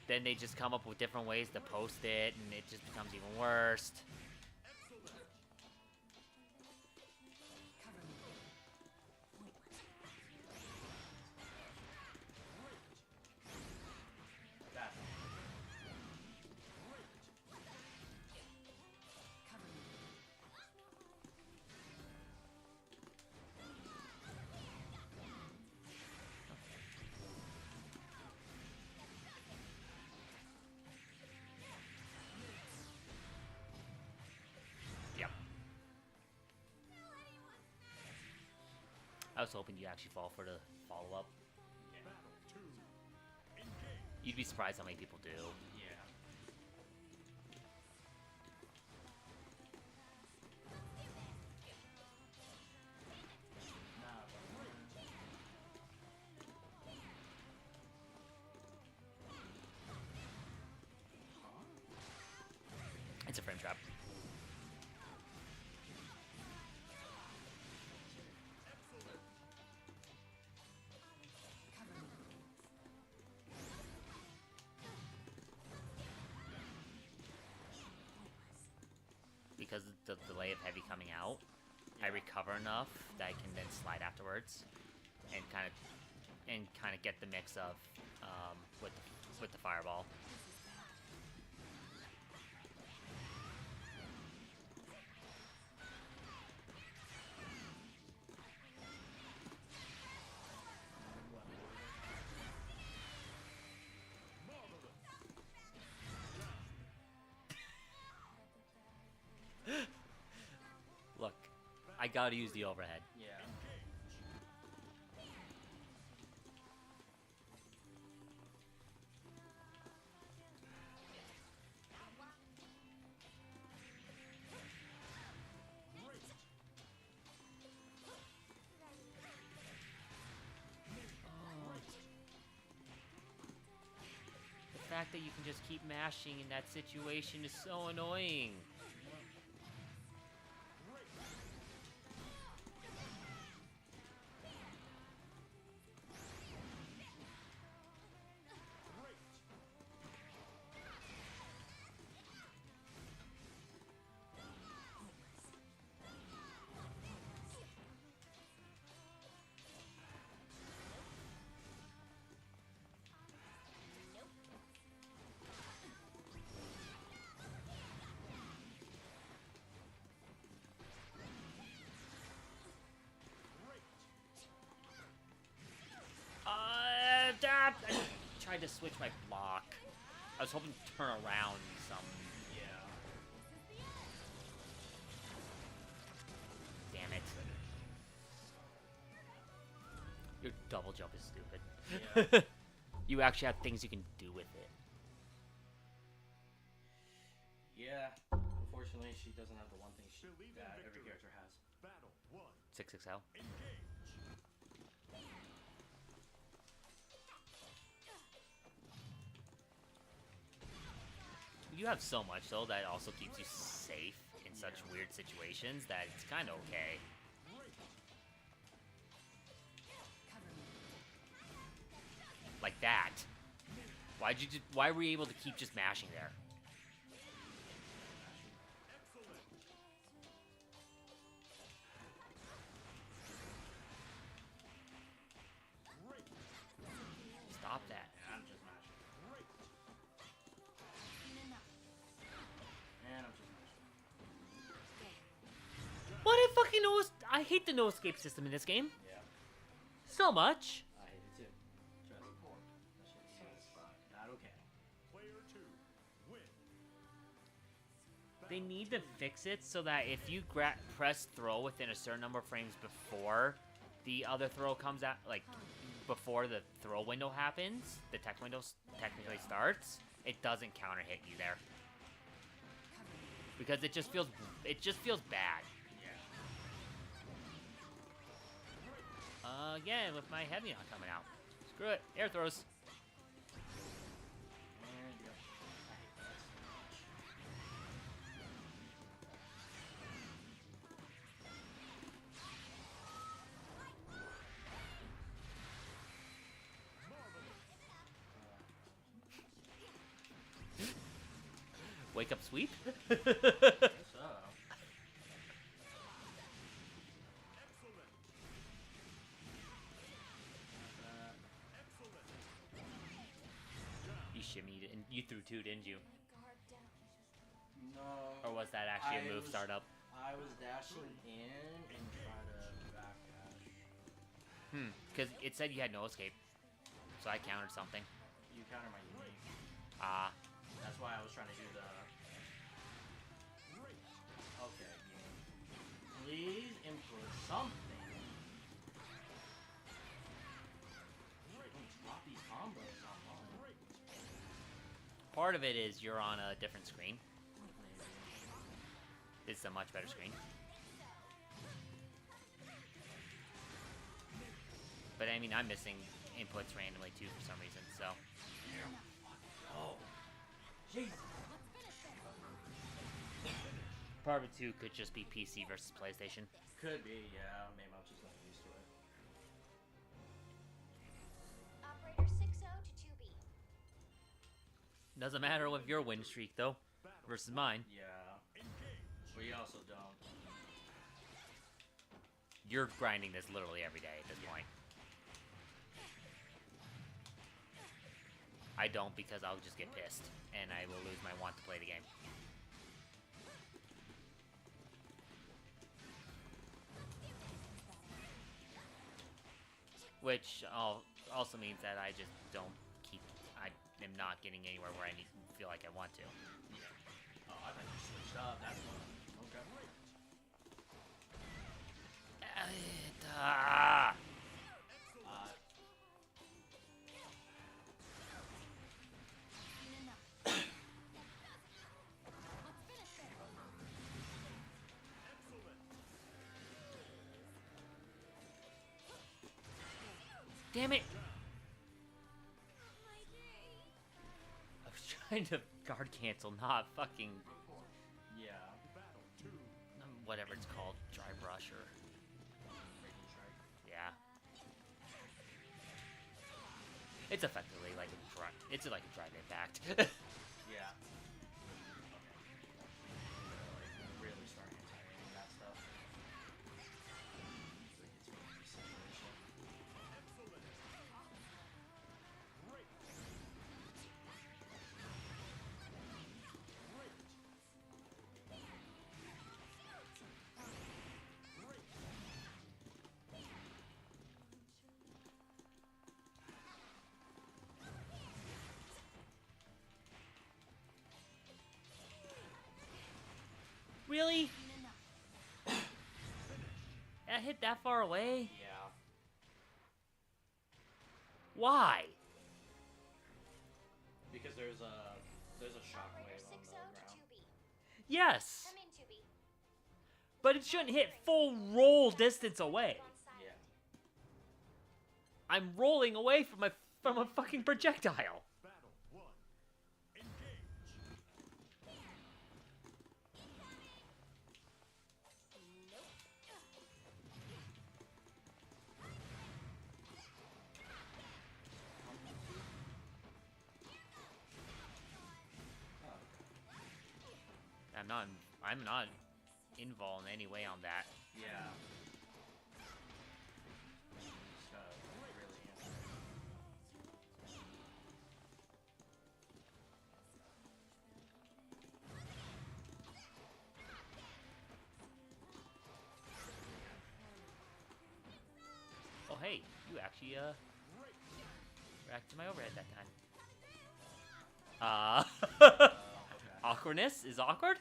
S1: then they just come up with different ways to post it, and it just becomes even worse. Yep. I was hoping you actually fall for the follow-up.
S5: Battle 2. Engage.
S1: You'd be surprised how many people do.
S2: Yeah.
S1: It's a frame trap. Because of the delay of heavy coming out, I recover enough that I can then slide afterwards, and kind of get the mix of with the fireball. Look, I gotta use the overhead.
S2: Yeah.
S1: The fact that you can just keep mashing in that situation is so annoying. I tried to switch my block. I was hoping to turn around some.
S2: Yeah.
S1: Damn it. Your double jump is stupid.
S2: Yeah.
S1: You actually have things you can do with it.
S2: Yeah. Unfortunately, she doesn't have the one thing
S5: Believe in
S2: that every
S5: victory.
S2: character has.
S5: Battle 1.
S1: 6XL.
S5: Engage.
S1: You have so much though that also keeps you safe in such weird situations that it's kind of okay. Like that. Why were you able to keep just mashing there? Stop that.
S2: Yeah, I'm just mashing. And I'm just mashing.
S1: What a fucking I hate the no escape system in this game
S2: Yeah,
S1: so much.
S2: I hate it too. Trust me. That shit sucks, but not okay.
S5: Player 2, win.
S1: They need to fix it so that if you press throw within a certain number of frames before the other throw comes out, like before the throw window happens, the tech window technically starts, it doesn't counter hit you there. Because it just feels bad.
S2: Yeah.
S1: Again, with my heavy not coming out. Screw it. Air throws.
S2: And yep. I hate that so much.
S1: Wake up sweep?
S2: Guess so.
S5: Excellent. Excellent.
S1: You shimmied and you threw two, didn't you?
S4: Guard down.
S2: No.
S1: Or was that actually a move startup?
S2: I was dashing in and trying to backdash.
S1: Because it said you had no escape. So I countered something.
S2: You counter my unique.
S1: Ah.
S2: That's why I was trying to do the. Okay, game. Please input something. Don't drop these combos online.
S1: Part of it is you're on a different screen. This is a much better screen. But I mean, I'm missing inputs randomly too for some reason, so.
S2: Oh. Jesus.
S1: Part of it too could just be PC versus PlayStation.
S2: Could be, yeah. Maybe I'm just not used to it.
S4: Operator 60 to 2B.
S1: Doesn't matter with your win streak though, versus mine.
S2: Yeah. We also don't.
S1: You're grinding this literally every day at this point. I don't because I'll just get pissed and I will lose my want to play the game. Which also means that I just don't I am not getting anywhere where I feel like I want to.
S2: Oh, I thought you switched up. That's what. Okay.
S1: Ah! Damn it! I was trying to guard cancel, not fucking
S2: Yeah.
S1: whatever it's called, dry brush or yeah. It's effectively like a dry. It's like a drive impact.
S2: Yeah. Really start anti-aiming that stuff. Like it's really situation.
S1: Really? That hit that far away?
S2: Yeah.
S1: Why?
S2: Because there's a shockwave
S4: Operator
S2: on
S4: 60
S2: the ground.
S4: to 2B.
S1: Yes,
S4: Come in 2B.
S1: but it shouldn't hit full roll distance away.
S4: On silent.
S2: Yeah.
S1: I'm rolling away from a fucking projectile.
S5: Battle 1. Engage.
S2: Oh,
S1: I'm not involved in any way on that.
S2: yeah. Just gotta really answer.
S1: hey, you actually reacted to my overhead that time.
S3: Okay.
S1: Awkwardness is awkward.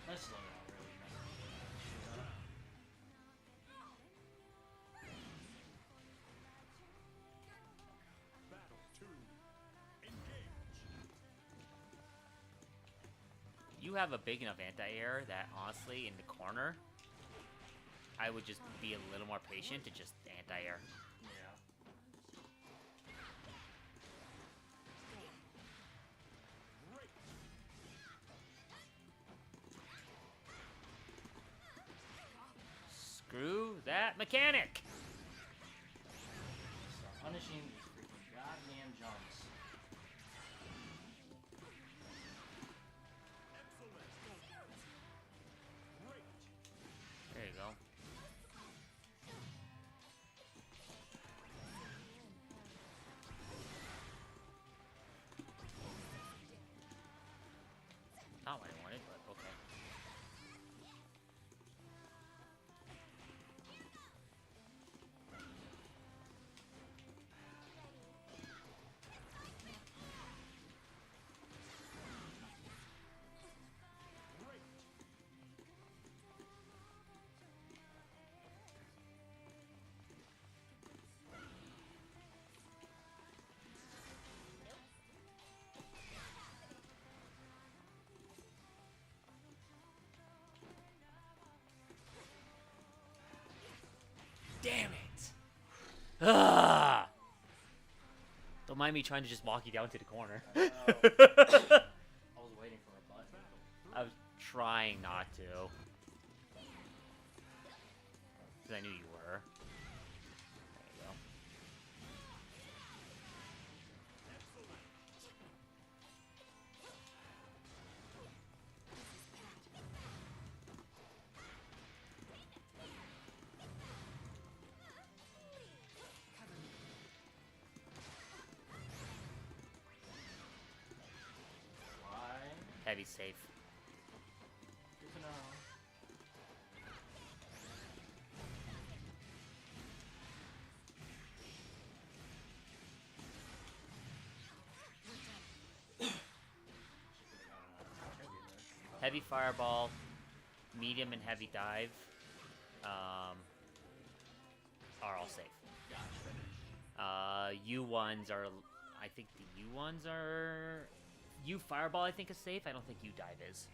S2: Let's slow down, really.
S5: Battle 2. Engage.
S1: You have a big enough anti-air that honestly, in the corner, I would just be a little more patient to just anti-air.
S2: Yeah.
S1: Screw that mechanic!
S2: Start punishing these freaking goddamn jumps.
S5: Excellent. Great.
S1: There you go. Not what I wanted, but okay.
S5: Great.
S1: Damn it! Ah! Don't mind me trying to just walk you down to the corner.
S2: I was waiting for a button.
S1: I was trying not to. Because I knew you were. There you go.
S2: Why?
S1: Heavy safe.
S2: Good to know.
S1: Heavy fireball, medium and heavy dive are all safe. U1s are, I think the U1s are, U fireball I think is safe. I don't think U dive is.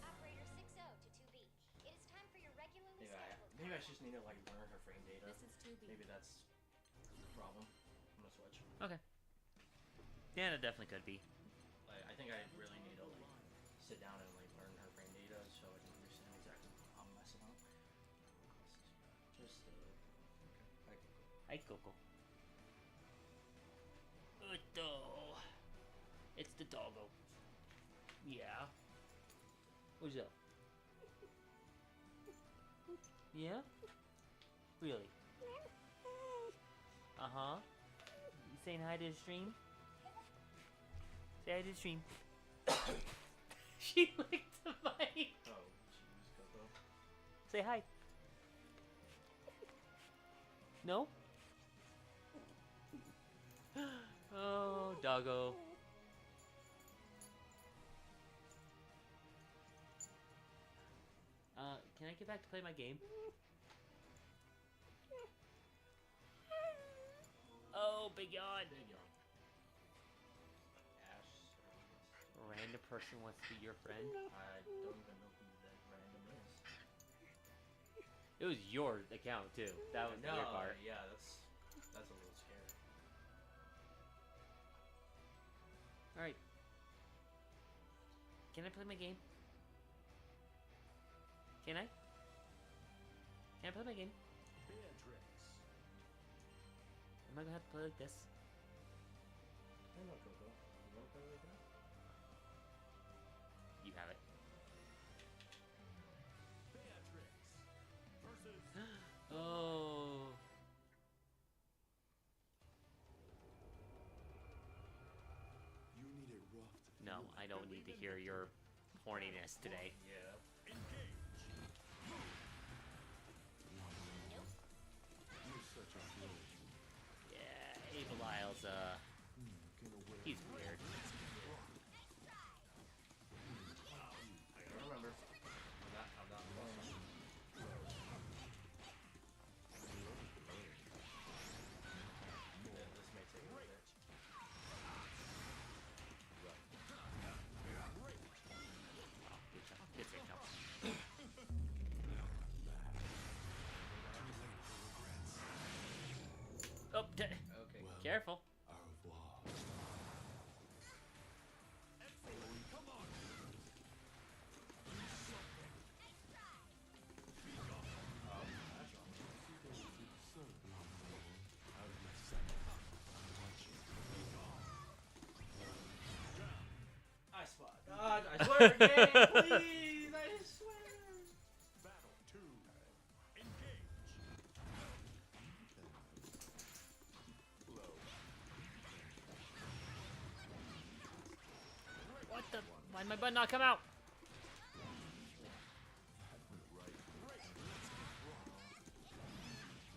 S4: Operator 60 to 2B. It is time for your regularly scheduled.
S2: Maybe I just need to like learn her frame data.
S6: This is 2B.
S2: Maybe that's the problem. I'm gonna switch.
S1: Okay. Yeah, that definitely could be.
S2: Like, I think I really need to like sit down and like learn her frame data so I can understand exactly what I'm messing up. Just okay.
S1: Hi, Coco. Uto. It's the doggo. Yeah. What's up? Yeah? Really? Uh-huh. You saying hi to the stream? Say hi to the stream. She licked the mic.
S2: Oh, jeez, Coco.
S1: Say hi. No? Oh, doggo. Can I get back to play my game? Oh, big yawn.
S2: Big yawn. Ash.
S1: Random person wants to be your friend.
S2: I don't even know who that random is.
S1: It was your account too. That was the weird part.
S2: Yeah, that's a little scary.
S1: All right. Can I play my game? Can I? Can I play my game?
S5: Beatrix.
S1: Am I gonna have to play like this?
S2: I know Coco. What are we looking at?
S1: You have it.
S5: Beatrix versus
S1: Oh.
S7: You need it rough to
S1: No,
S7: feel
S1: I don't need to hear your horniness today.
S2: Yeah.
S5: engage.
S7: You're such a good.
S1: Yeah, Abel Isles, he's weird.
S2: I gotta remember. I'm not playing. Yeah, this may take a bit.
S1: Good job. Good save, no. Oh,
S2: Okay.
S1: careful.
S7: Au revoir.
S5: Come on.
S7: Out of my sight. Watch it.
S2: I swear. God, I swear again, please. I swear.
S5: Battle 2. Engage.
S1: What the? Why did my button not come out?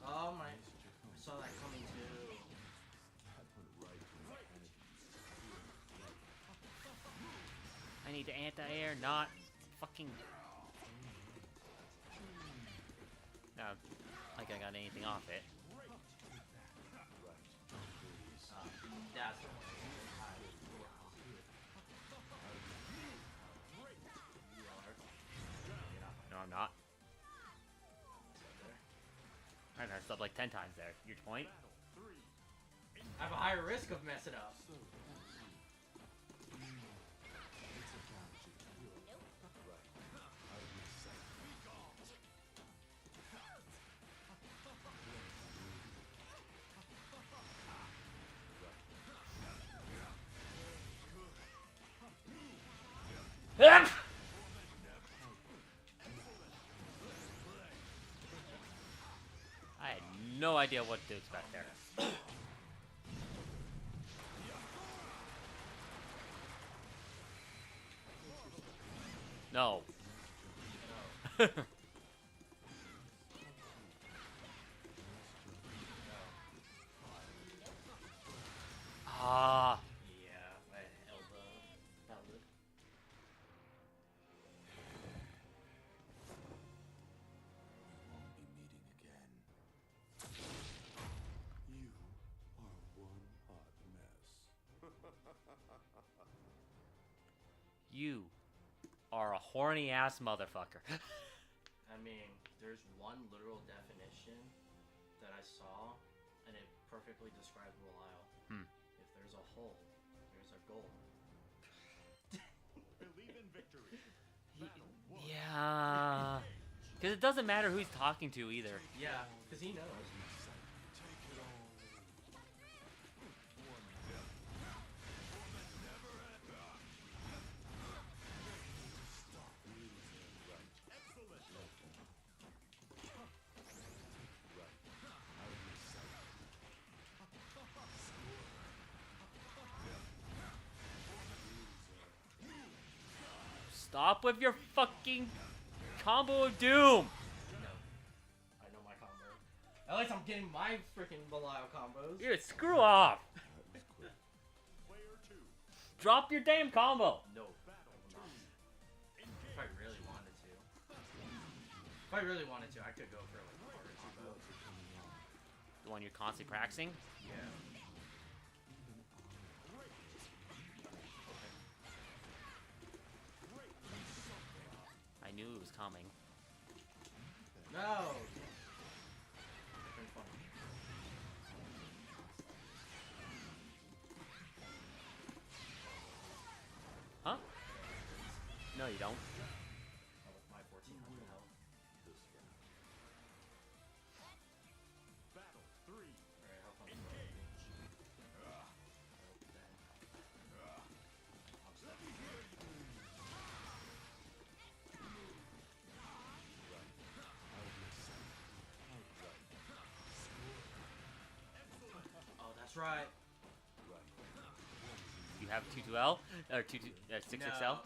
S2: Oh my! I saw that coming too.
S1: I need to anti-air, not fucking... No, like I got anything off it.
S2: That's
S1: No, I'm not. I messed up like 10 times there. Your point?
S2: I have a higher risk of messing up.
S1: I had no idea what to expect there. No. Ah.
S2: Yeah, my elbow. Valid.
S7: Won't be meeting again. You are one hot mess.
S1: You are a horny ass motherfucker.
S2: I mean, there's one literal definition that I saw, and it perfectly describes Belial. If there's a hole, there's a goal.
S5: Believe in victory. Battle 1.
S1: Yeah. Because it doesn't matter who he's talking to either.
S2: Yeah, because he knows.
S1: Stop with your fucking combo of doom.
S2: No. I know my combo. At least I'm getting my freaking Belial combos.
S1: Dude, screw off.
S5: Player 2.
S1: Drop your damn combo.
S2: No.
S5: Battle
S2: I'm
S5: 2.
S2: not.
S5: Engage.
S2: If I really wanted to. If I really wanted to, I could go for like a harder combo.
S1: The one you're constantly practicing?
S2: Yeah.
S1: I knew it was coming.
S2: No! It's been fun.
S1: Huh? No, you don't.
S2: Oh, with my 1400 health.
S5: Battle 3.
S2: Alright, how fun is
S5: Engage.
S2: that?
S3: right.
S1: You have 22L or 6XL.
S3: No.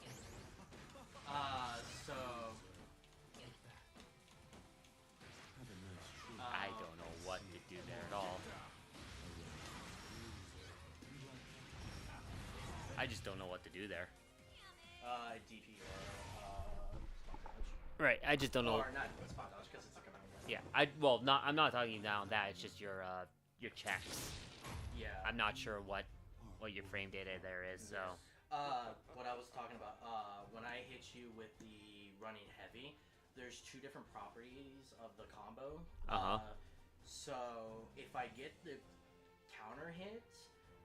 S3: So.
S1: I don't know what to do there at all. I just don't know what to do there.
S2: DP or spot dodge.
S1: Right, I just don't know.
S2: Or not spot dodge because it's a command grab.
S1: Yeah, I'm not talking down that. It's just your checks.
S2: Yeah.
S1: I'm not sure what your frame data there is. So
S2: What I was talking about, when I hit you with the running heavy, there's two different properties of the combo. So if I get the counter hit,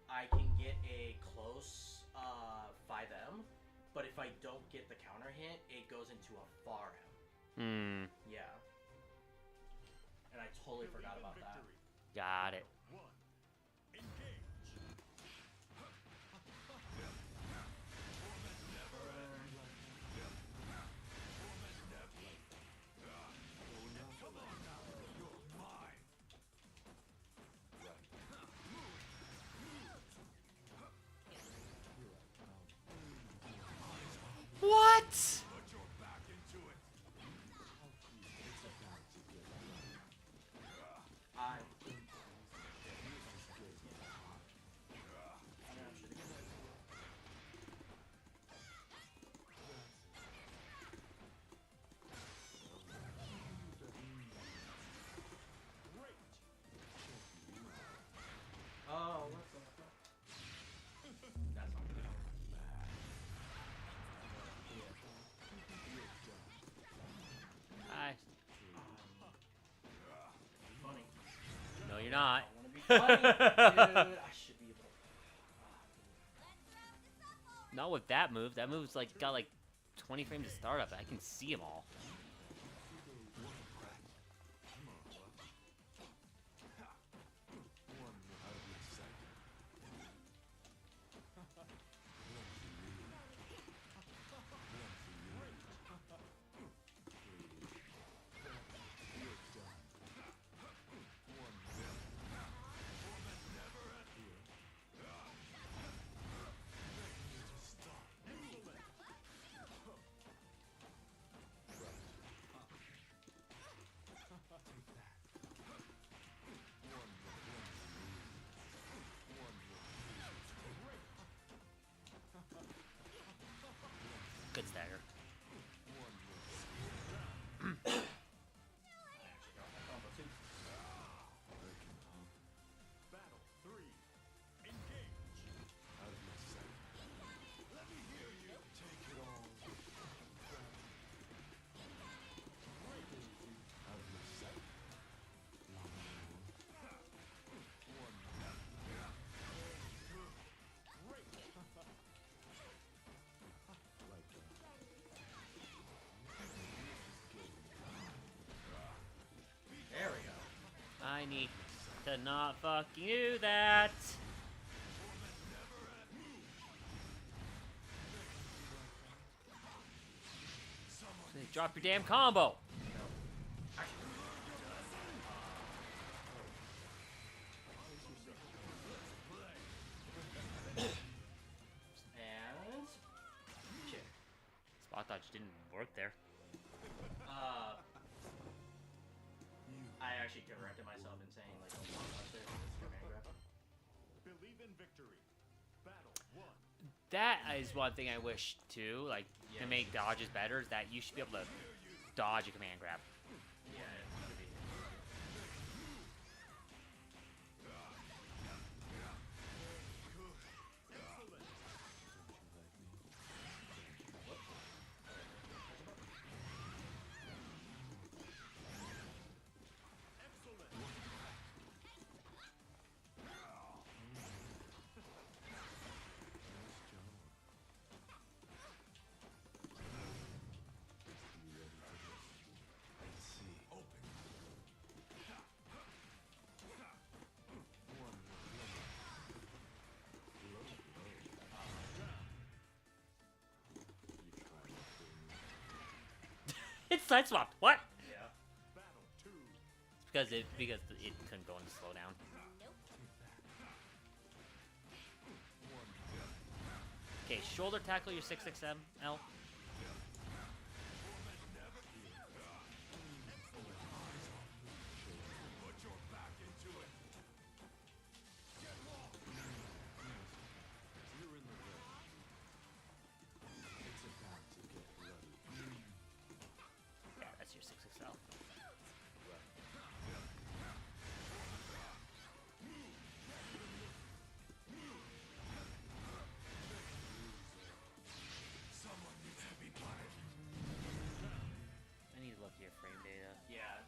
S2: I can get a close 5M, but if I don't get the counter hit, it goes into a far M. Yeah. And I totally forgot about that.
S1: got it.
S5: One. Engage.
S1: What?
S2: I Oh, what the fuck? That's not good. Funny.
S1: No, you're not.
S2: I wanna be funny, dude. I should be able to.
S1: Not with that move. That move's got 20 frames to start up. I can see them all. Good stagger.
S5: Battle 3. Engage.
S2: There we go.
S1: I need to not fucking do that. Drop your damn combo.
S2: And kick.
S1: Spot dodge didn't work there.
S2: I actually corrected myself in saying don't spot dodge there. It's command grab.
S5: Believe in victory. Battle 1.
S1: That is one thing I wish too, to make dodges better, is that you should be able to dodge a command grab.
S2: Yeah, it should be.
S1: It's side swapped. What?
S2: Yeah.
S5: Battle 2.
S1: Because it couldn't go into slowdown. Okay, shoulder tackle your 6XML.
S7: You're in the way. It's about to get bloody.
S1: Yeah, that's your 6XL.
S7: Someone needs to be punished.
S1: I need to look at your frame data.
S3: Yeah.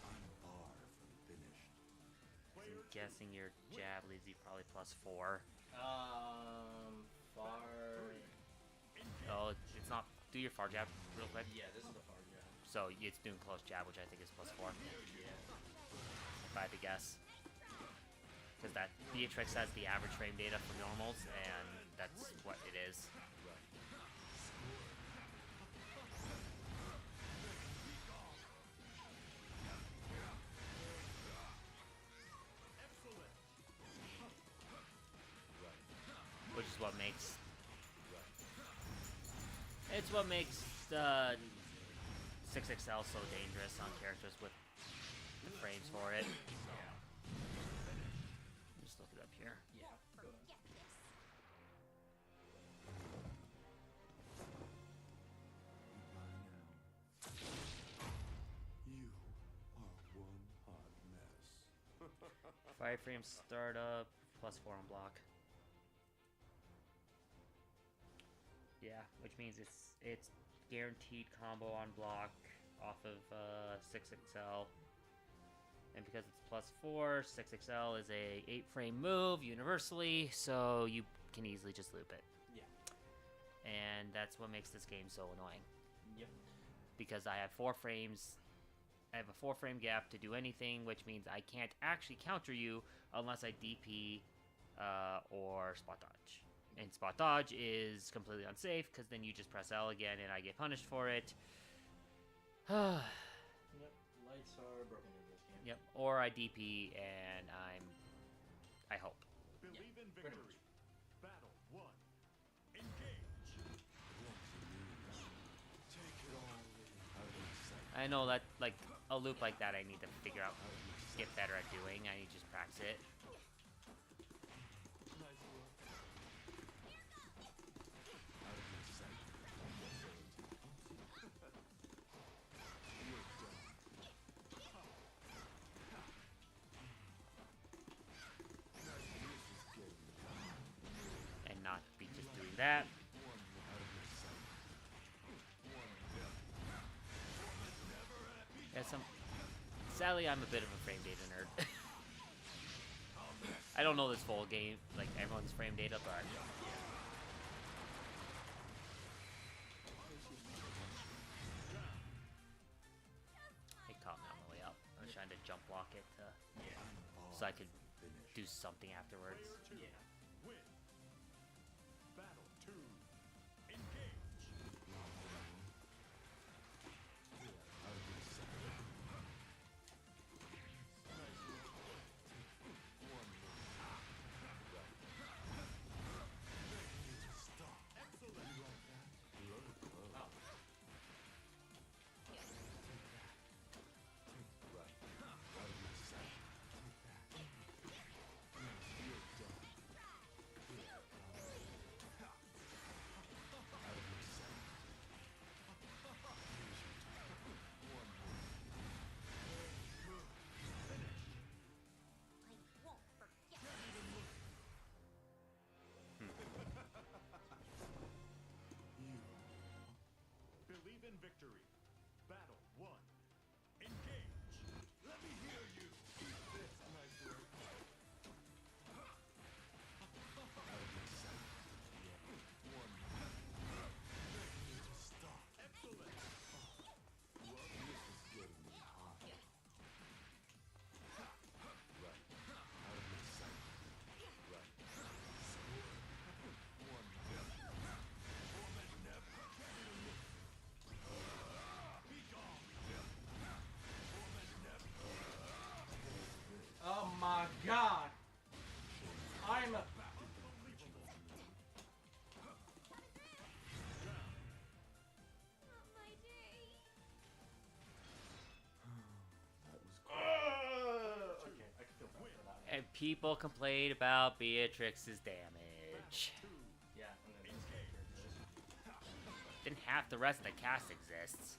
S7: I'm far from finished.
S1: I'm guessing your jab leaves you probably +4.
S3: Far.
S1: Oh, it's not. Do your far jab real quick.
S3: Yeah, this is the far jab.
S1: So it's doing close jab, which I think is +4.
S3: Yeah.
S1: If I had to guess. Because that Beatrix has the average frame data for normals, and that's what it is. Which is what makes... It's what makes the 6XL so dangerous on characters with the frames for it. Just look it up here.
S3: Yeah. Go ahead.
S4: Forget this.
S7: You are one hot mess.
S1: 5 frames startup, +4 on block. Yeah, which means it's guaranteed combo on block off of 6XL. And because it's +4, 6XL is a 8-frame move universally, so you can easily just loop it.
S3: Yeah.
S1: And that's what makes this game so annoying.
S3: Yep.
S1: Because I have 4 frames. I have a 4-frame gap to do anything, which means I can't actually counter you unless I DP or spot dodge. And spot dodge is completely unsafe because then you just press L again and I get punished for it.
S3: Yep. Lights are broken in this game.
S1: Yep. Or I DP and I hope.
S5: Believe in
S3: pretty
S5: victory. Battle 1. Engage.
S7: Take it all in. Out of my sight.
S1: I know that like a loop like that I need to figure out, get better at doing. I need to just practice it.
S7: Nice work. Out of my sight. You're done. This is getting
S1: And not be just doing that.
S7: out of my sight.
S1: Yeah, sadly, I'm a bit of a frame data nerd. I don't know this full game, like everyone's frame data, but it caught me on the way up. I was trying to jump block it so I could do something afterwards.
S5: Player 2.
S3: Yeah.
S5: Win. Battle 2. Engage.
S7: Out of my sight. Stop.
S5: Excellent.
S7: You like that? Really close.
S3: Oh.
S7: Right. Out of my sight. Take that. You're done.
S1: And people complain about Beatrix's damage.
S2: Yeah, and then this character exists.
S1: Then half the rest of the cast exists.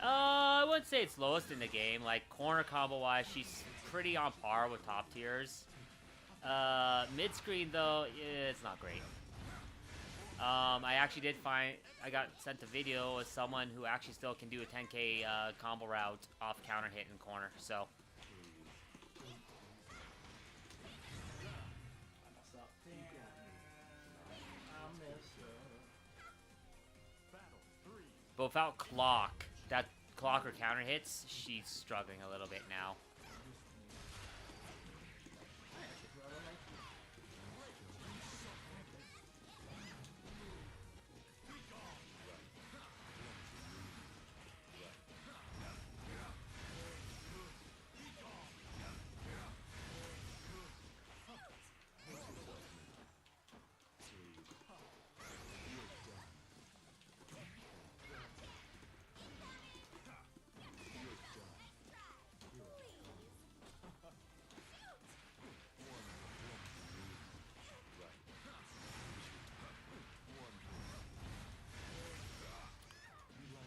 S1: I wouldn't say it's lowest in the game. Like, corner combo-wise, she's pretty on par with top tiers. Mid-screen, though, it's not great. I actually did find... I got sent a video of someone who actually still can do a 10k combo route off counter hit in corner, so...
S2: I messed up. I messed up.
S5: Battle 3.
S1: But without clock, that clock or counter hits, she's struggling a little bit now.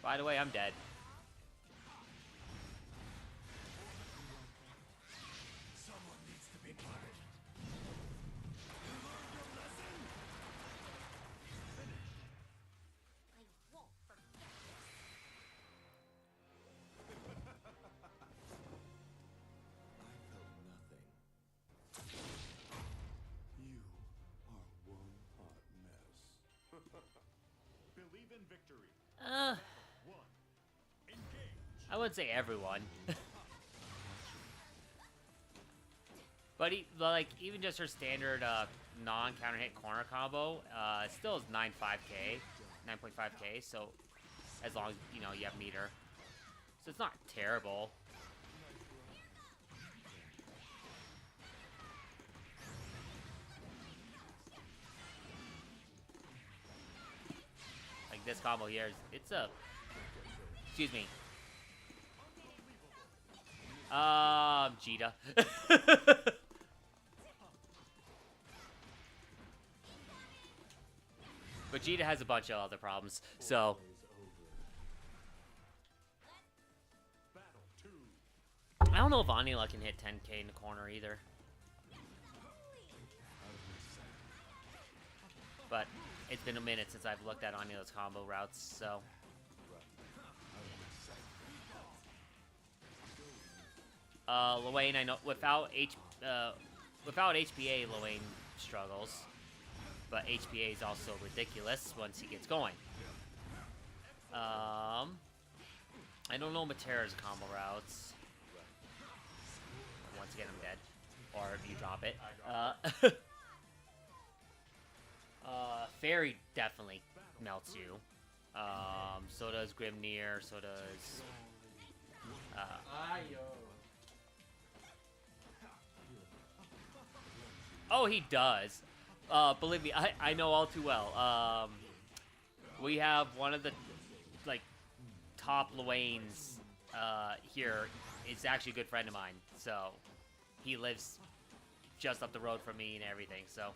S1: By the way, I'm dead.
S7: Someone needs to be punished.
S4: I won't forget this.
S7: I felt nothing. You are one hot mess.
S5: Believe in victory. 1. Engage.
S1: I wouldn't say everyone. But like even just her standard non-counter hit corner combo, still is 9.5k, 9.5k. So as long as you know you have meter, so it's not terrible. Like this combo here, it's a. Excuse me. Vegeta. Vegeta has a bunch of other problems, so.
S5: Battle 2.
S1: I don't know if Anila can hit 10k in the corner either. But it's been a minute since I've looked at Anila's combo routes, so. Luane, I know without HPA, Luane struggles, but HPA is also ridiculous once he gets going. I don't know Matera's combo routes. Once again, I'm dead, or if you drop it. Fairy definitely melts you. So does Grimnir. So does.
S2: Ayo.
S1: Oh, he does. Believe me, I know all too well. We have one of the like top Luanes here is actually a good friend of mine. So he lives just up the road from me and everything. So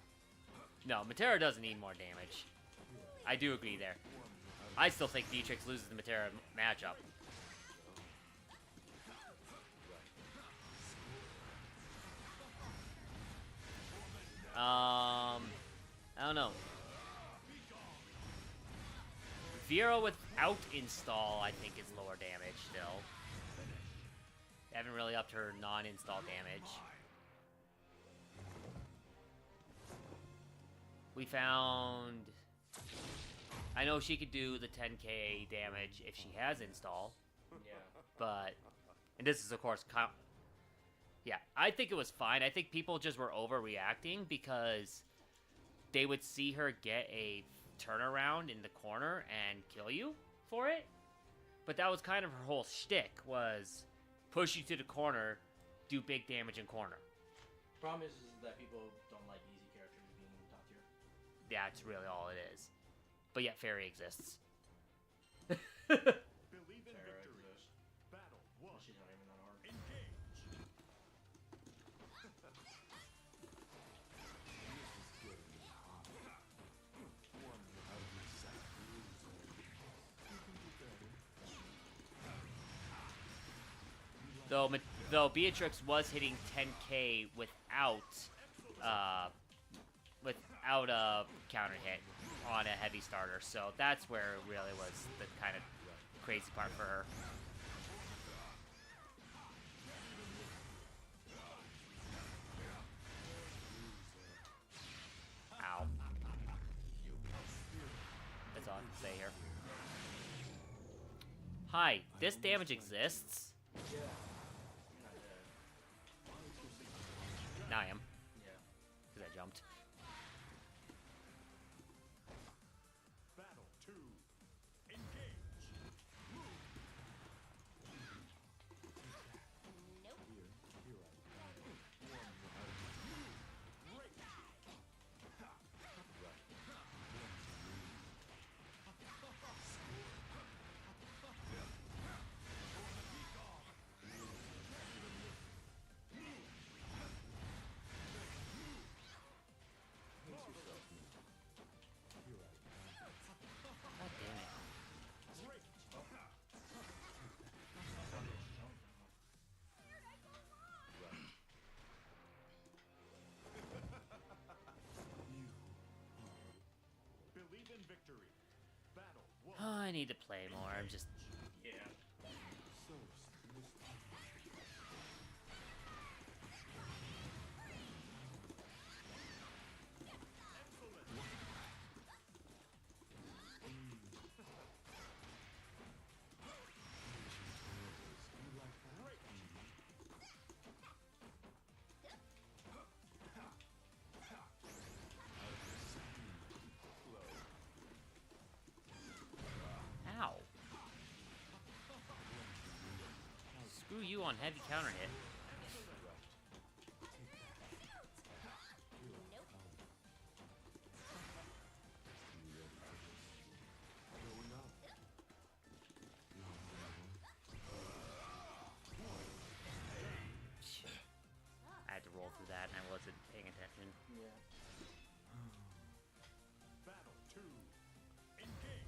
S1: no, Matera doesn't need more damage. I do agree there. I still think Beatrix loses the Matera matchup. I don't know. Vera without install, I think, is lower damage still. They haven't really upped her non-install damage. We found... I know she could do the 10k damage if she has install.
S2: Yeah.
S1: But... And this is, of course, Yeah, I think it was fine. I think people just were overreacting because they would see her get a turnaround in the corner and kill you for it. But that was kind of her whole shtick, was push you to the corner, do big damage in corner.
S2: Problem is that people don't like easy characters being top tier.
S1: That's really all it is. But yet Fairy exists.
S5: Believe in
S2: Terra
S5: victory.
S2: exists.
S5: Battle 1.
S2: She's not even that hard.
S5: Engage.
S1: Though Beatrix was hitting 10k without a counter hit on a heavy starter, so that's where it really was the kind of crazy part for her. Ow. That's all I can say here. Hi, this damage exists.
S2: Yeah. You're not dead.
S1: Now I am,
S2: Yeah.
S1: because I jumped.
S5: Battle 2. Engage.
S1: God damn it.
S5: Believe in victory. Battle 1.
S1: I need to play more. I'm just
S2: Yeah.
S1: ow. Screw you on heavy counter hit. I had to roll through that and I wasn't paying attention.
S2: Yeah.
S5: Battle 2. Engage.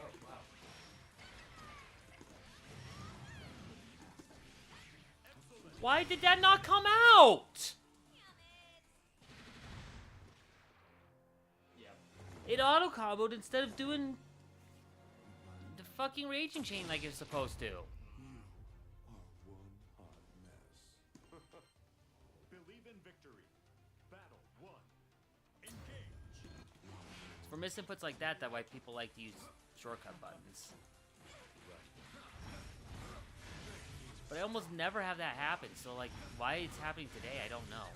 S2: Oh, wow.
S1: Why did that not come out?
S2: Yeah.
S1: It auto comboed instead of doing the fucking raging chain like it's supposed to.
S7: You are one hot mess.
S5: Believe in victory. Battle 1. Engage.
S1: It's for misinputs like that why people like to use shortcut buttons. But I almost never have that happen, so like why it's happening today, I don't know.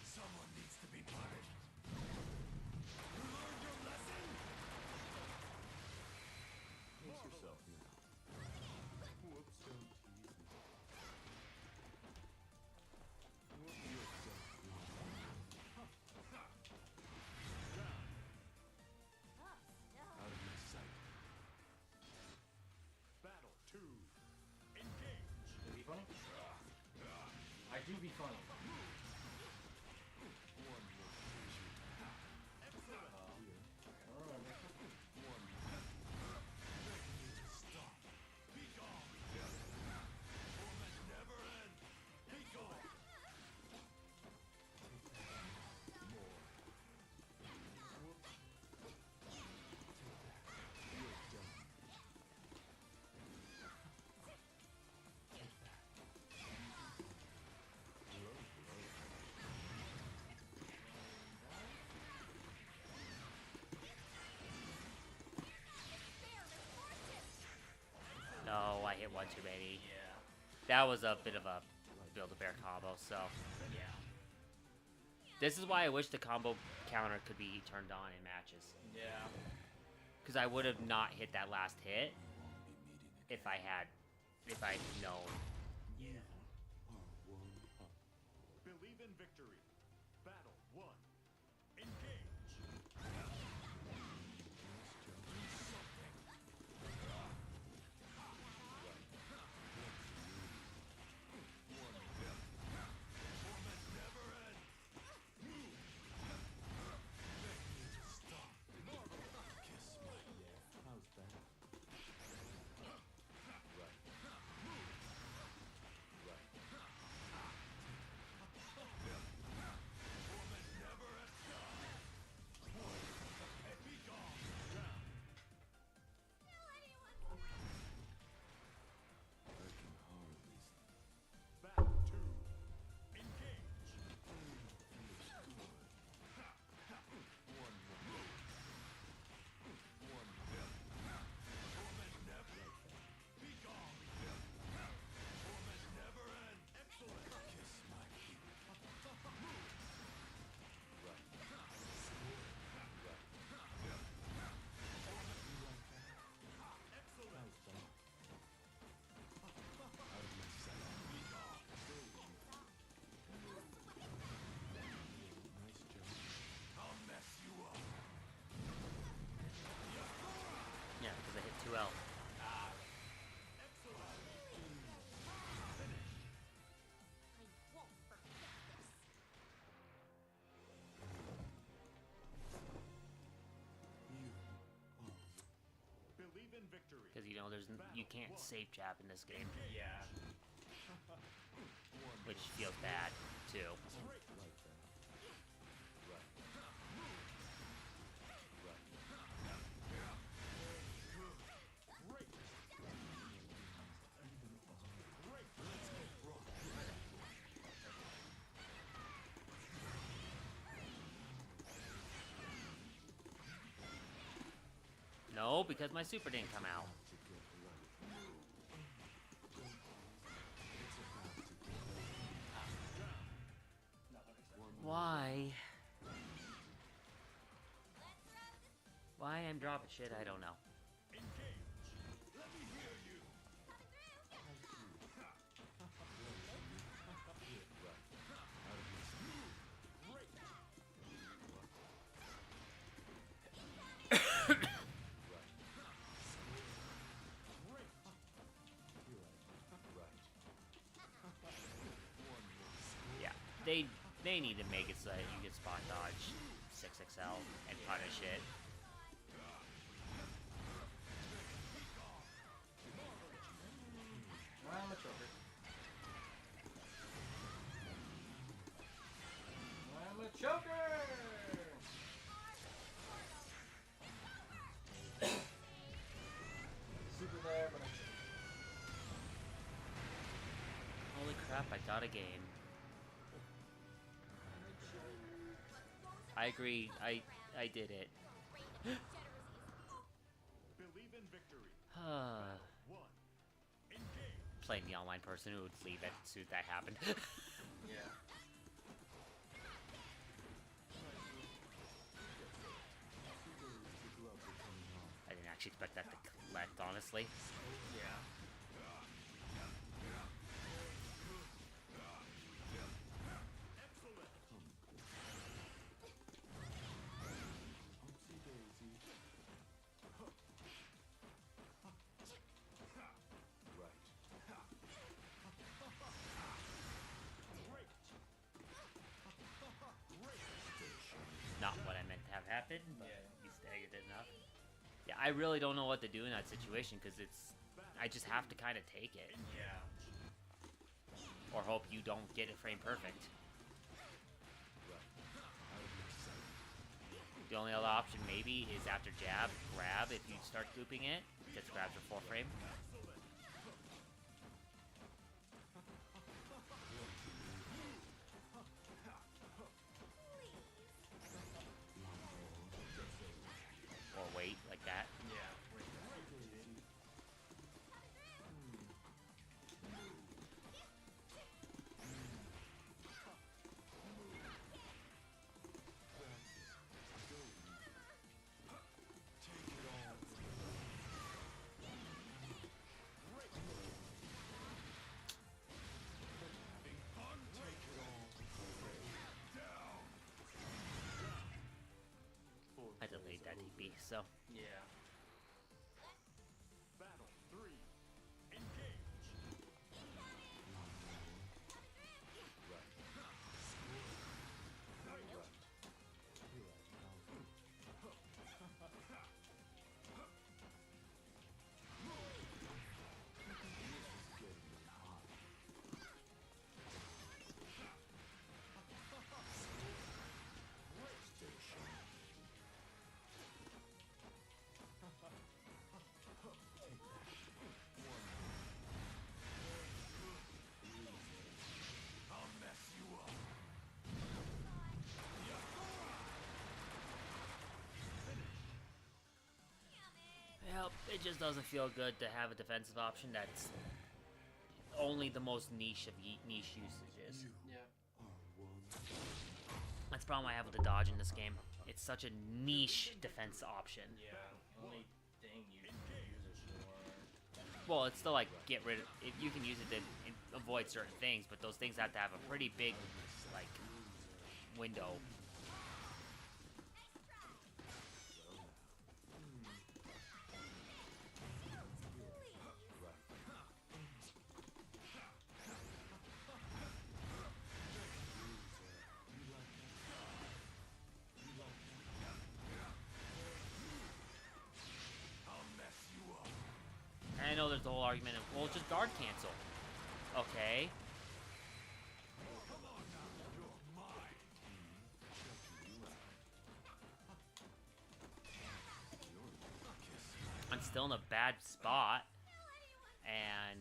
S7: Someone needs to be punished. You learned your lesson? Pace yourself now. Whoops, don't tease me. Whoop yourself.
S1: hit one too many.
S2: Yeah.
S1: That was a bit of a Build-A-Bear combo, so.
S2: Yeah.
S1: This is why I wish the combo counter could be turned on in matches.
S2: Yeah.
S1: Because I would have not hit that last hit if I'd known.
S2: Yeah.
S5: Believe in victory. Battle 1. Engage.
S7: How's that?
S5: Battle 2. Engage.
S1: Yeah, because I hit 2L.
S4: I won't forget this.
S5: Believe in victory.
S1: Because you can't safe jab in this game,
S2: Yeah.
S1: which feels bad too. No, because my super didn't come out. Why? Why I'm dropping shit, I don't know. Yeah, they need to make it so that you can spot dodge 6XL and punish it.
S2: I'm a choker. I'm a choker! Super there, but I'm choker.
S1: Holy crap, I got a game. I agree, I did it.
S5: Believe in victory.
S1: Uh,
S5: 1. Engage.
S1: playing the online person who would leave as soon as that happened.
S2: Yeah.
S1: I didn't actually expect that to collect, honestly.
S2: Yeah.
S1: Not what I meant to have happen, but
S2: Yeah.
S1: you staggered it enough. Yeah, I really don't know what to do in that situation because I just have to kind of take it
S2: Yeah.
S1: or hope you don't get it frame perfect. The only other option maybe is after jab, grab if you start looping it, because grabs are 4 frame. Or wait, like that.
S2: Yeah.
S1: So
S2: Yeah.
S5: Battle 3. Engage. I'll mess you up.
S1: yep, it just doesn't feel good to have a defensive option that's only the most niche of niche usages.
S2: Yeah.
S1: That's the problem I have with the dodge in this game. It's such a niche defense option.
S2: Yeah. Only thing you can use it for.
S1: Well, it's still like get rid of. You can use it to avoid certain things, but those things have to have a pretty big like window.
S5: I'll mess you up.
S1: And I know there's the whole argument of, well, just guard cancel. Okay. I'm still in a bad spot, and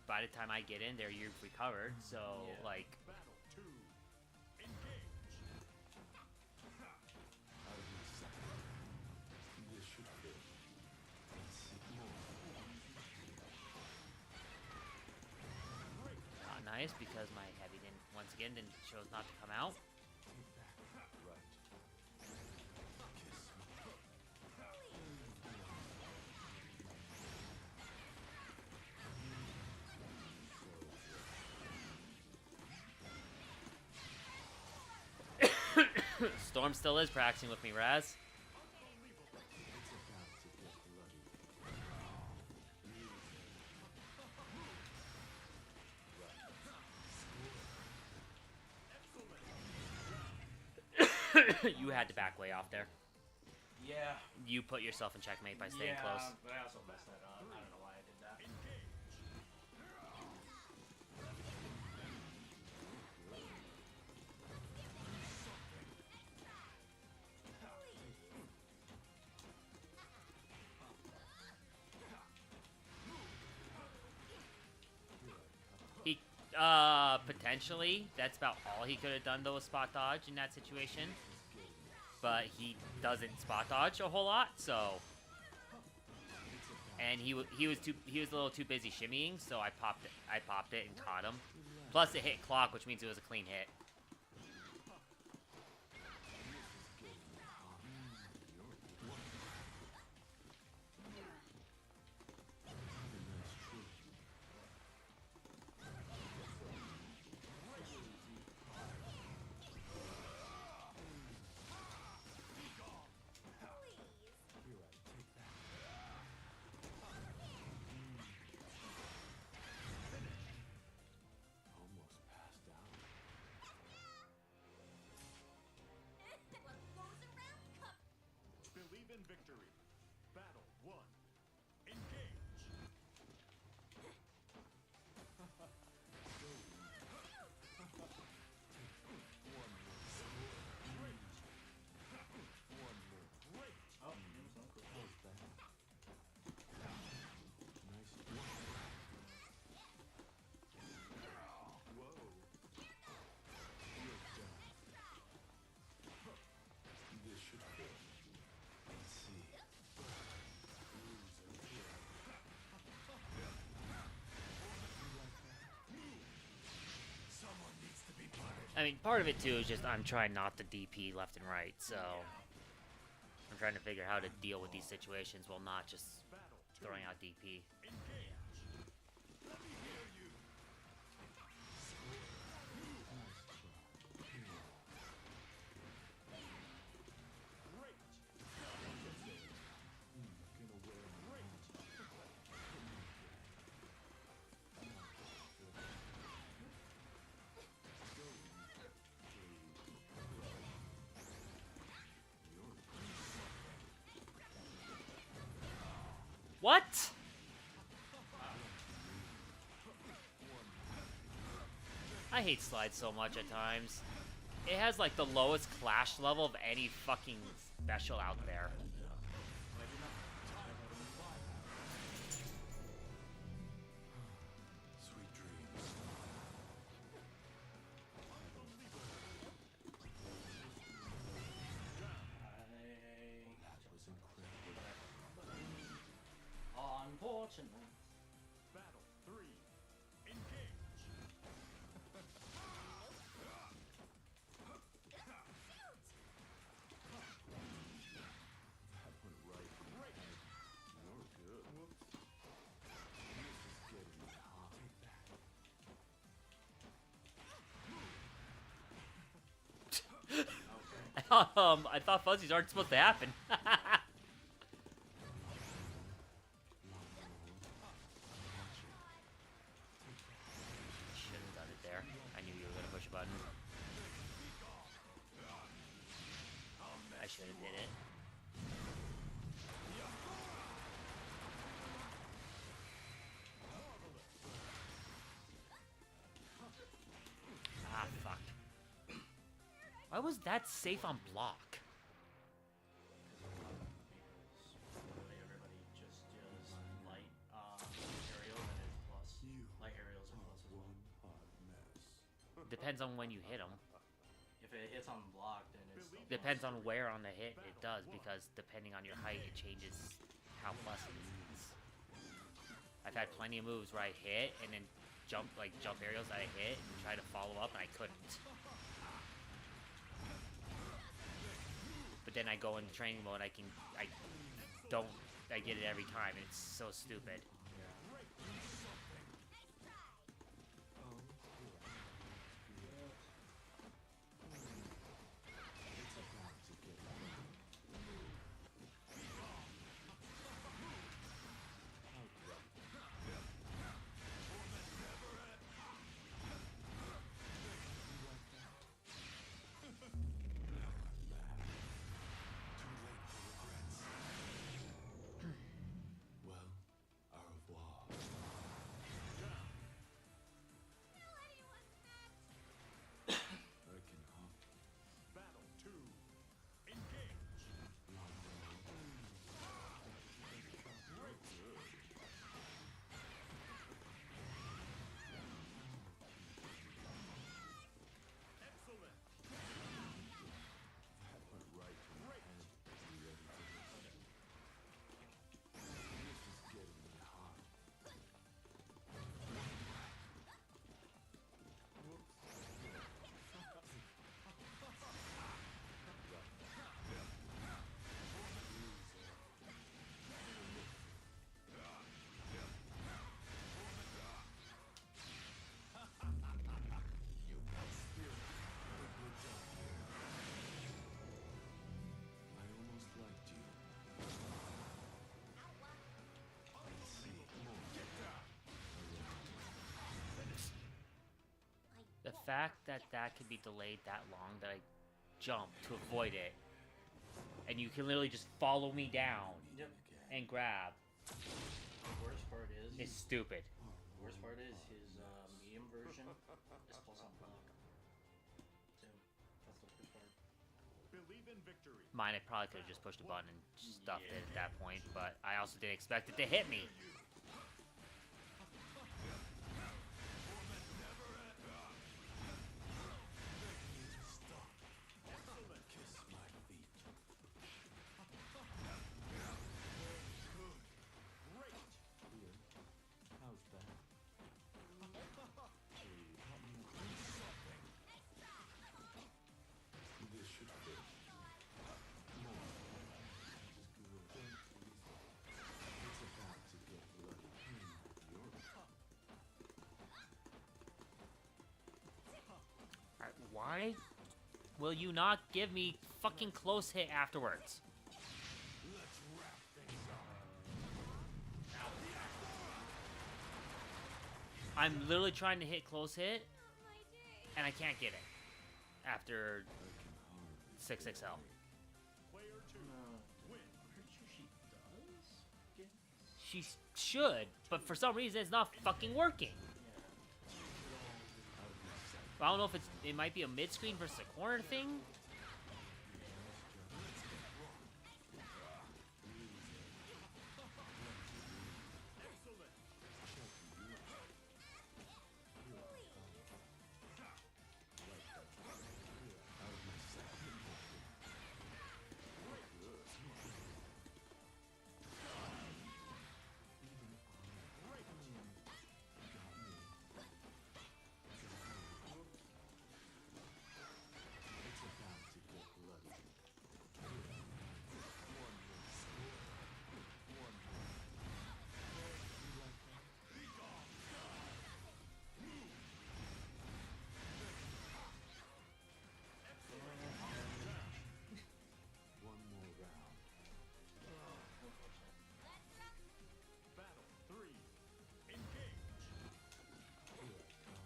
S1: by the time I get in there, you've recovered. So,
S2: Yeah.
S1: like,
S5: Battle 2. Engage.
S7: This should fit. Let's see more.
S1: not nice because my heavy once again chose not to come out.
S7: Right.
S1: Storm still is practicing with me, Raz.
S7: It's about to get bloody.
S1: You had to back way off there.
S2: Yeah.
S1: You put yourself in checkmate by staying
S2: Yeah,
S1: close.
S2: but I also messed that up. I don't know why I did that.
S1: He, potentially, that's about all he could have done though, was spot dodge in that situation. But he doesn't spot dodge a whole lot, so. And he was a little too busy shimmying, so I popped it and caught him. Plus it hit clock, which means it was a clean hit.
S7: Almost passed out.
S4: What goes around comes.
S5: Believe in victory. Battle 1. Engage.
S2: Oh, that was cool.
S7: How's that? Nice one. Whoa. You're done. This should fit. Let's see. Loser here.
S5: Someone needs to be punished.
S1: I mean, part of it too is just I'm trying not to DP left and right, so I'm trying to figure how to deal with these situations while not just
S5: Battle 2.
S1: throwing out DP.
S5: Engage. Let me hear you.
S7: Nice try.
S5: Great.
S1: What? I hate slides so much at times. It has like the lowest clash level of any fucking special out there.
S7: Sweet dreams. That was incredible.
S2: Unfortunate.
S5: Battle 3. Engage.
S7: That went right in my head. You're good. This is getting me hot. Take that.
S1: I thought fuzzies aren't supposed to happen. Shouldn't have done it there. I knew you were gonna push a button. I should have did it. Ah, fuck. Why was that safe on block?
S2: Like everybody just does light aerial and it's plus. Light aerials are plus as well.
S7: One hot mess.
S1: Depends on when you hit them.
S2: If it hits on block, then it's still
S1: Depends on where on the hit it does, because depending on your height, it changes how plus it is. I've had plenty of moves where I hit and then jump aerials that I hit and try to follow up and I couldn't. But then I go into training mode, I get it every time, and it's so stupid.
S7: Well, au revoir. I can hop.
S5: Battle 2. Engage. Excellent.
S7: That went right in my head. You ready for this? This is getting me hot. You got spirit. Did a good job here. I almost liked you. Let's see. Come on, get down.
S1: The fact that that could be delayed that long that I jump to avoid it, and you can literally just follow me down
S2: Yep.
S1: and grab,
S2: The worst part
S1: is stupid.
S2: the worst part is his medium version is plus on block. Too. That's the worst part.
S5: Believe in victory.
S1: Mine, I probably could have just pushed a button and stuffed it at that point, but I also didn't expect it to hit me.
S7: Kiss my feet. Here. How's that? Gee, help me out with something. This should fit. Come on. Just good. It's about to get bloody. You're up.
S1: Alright, why will you not give me fucking close hit afterwards?
S7: Let's wrap things up.
S1: I'm literally trying to hit close hit, and I can't get it after
S7: I can hardly
S1: 6XL.
S5: Player 2. Win.
S2: Pretty sure she does. Get
S1: should, but for some reason it's not fucking working. I don't know if it might be a mid-screen versus a corner thing.
S7: One more round.
S5: Battle 3. Engage.
S7: Here it comes.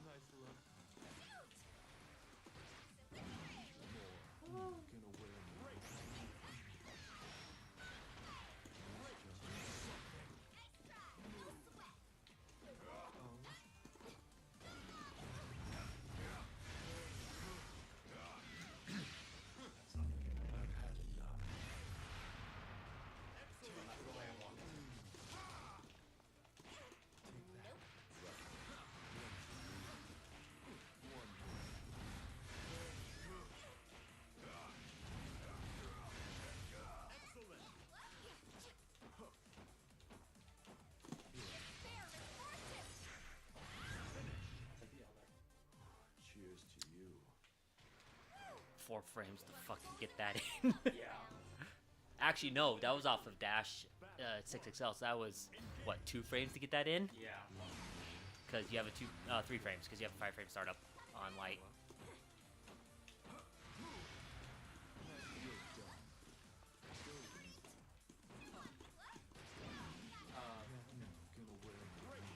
S7: Nice luck. More. Gonna wear me. I've had enough.
S2: Take the L there.
S7: Cheers to you.
S1: 4 frames to fucking get that in.
S2: Yeah.
S1: Actually, no, that was off of Dash 6XL, so that was, what, 2 frames to get that in?
S2: Yeah.
S1: Because you have a 3 frames, because you have a 5 frame startup on light.
S7: Gonna wear me.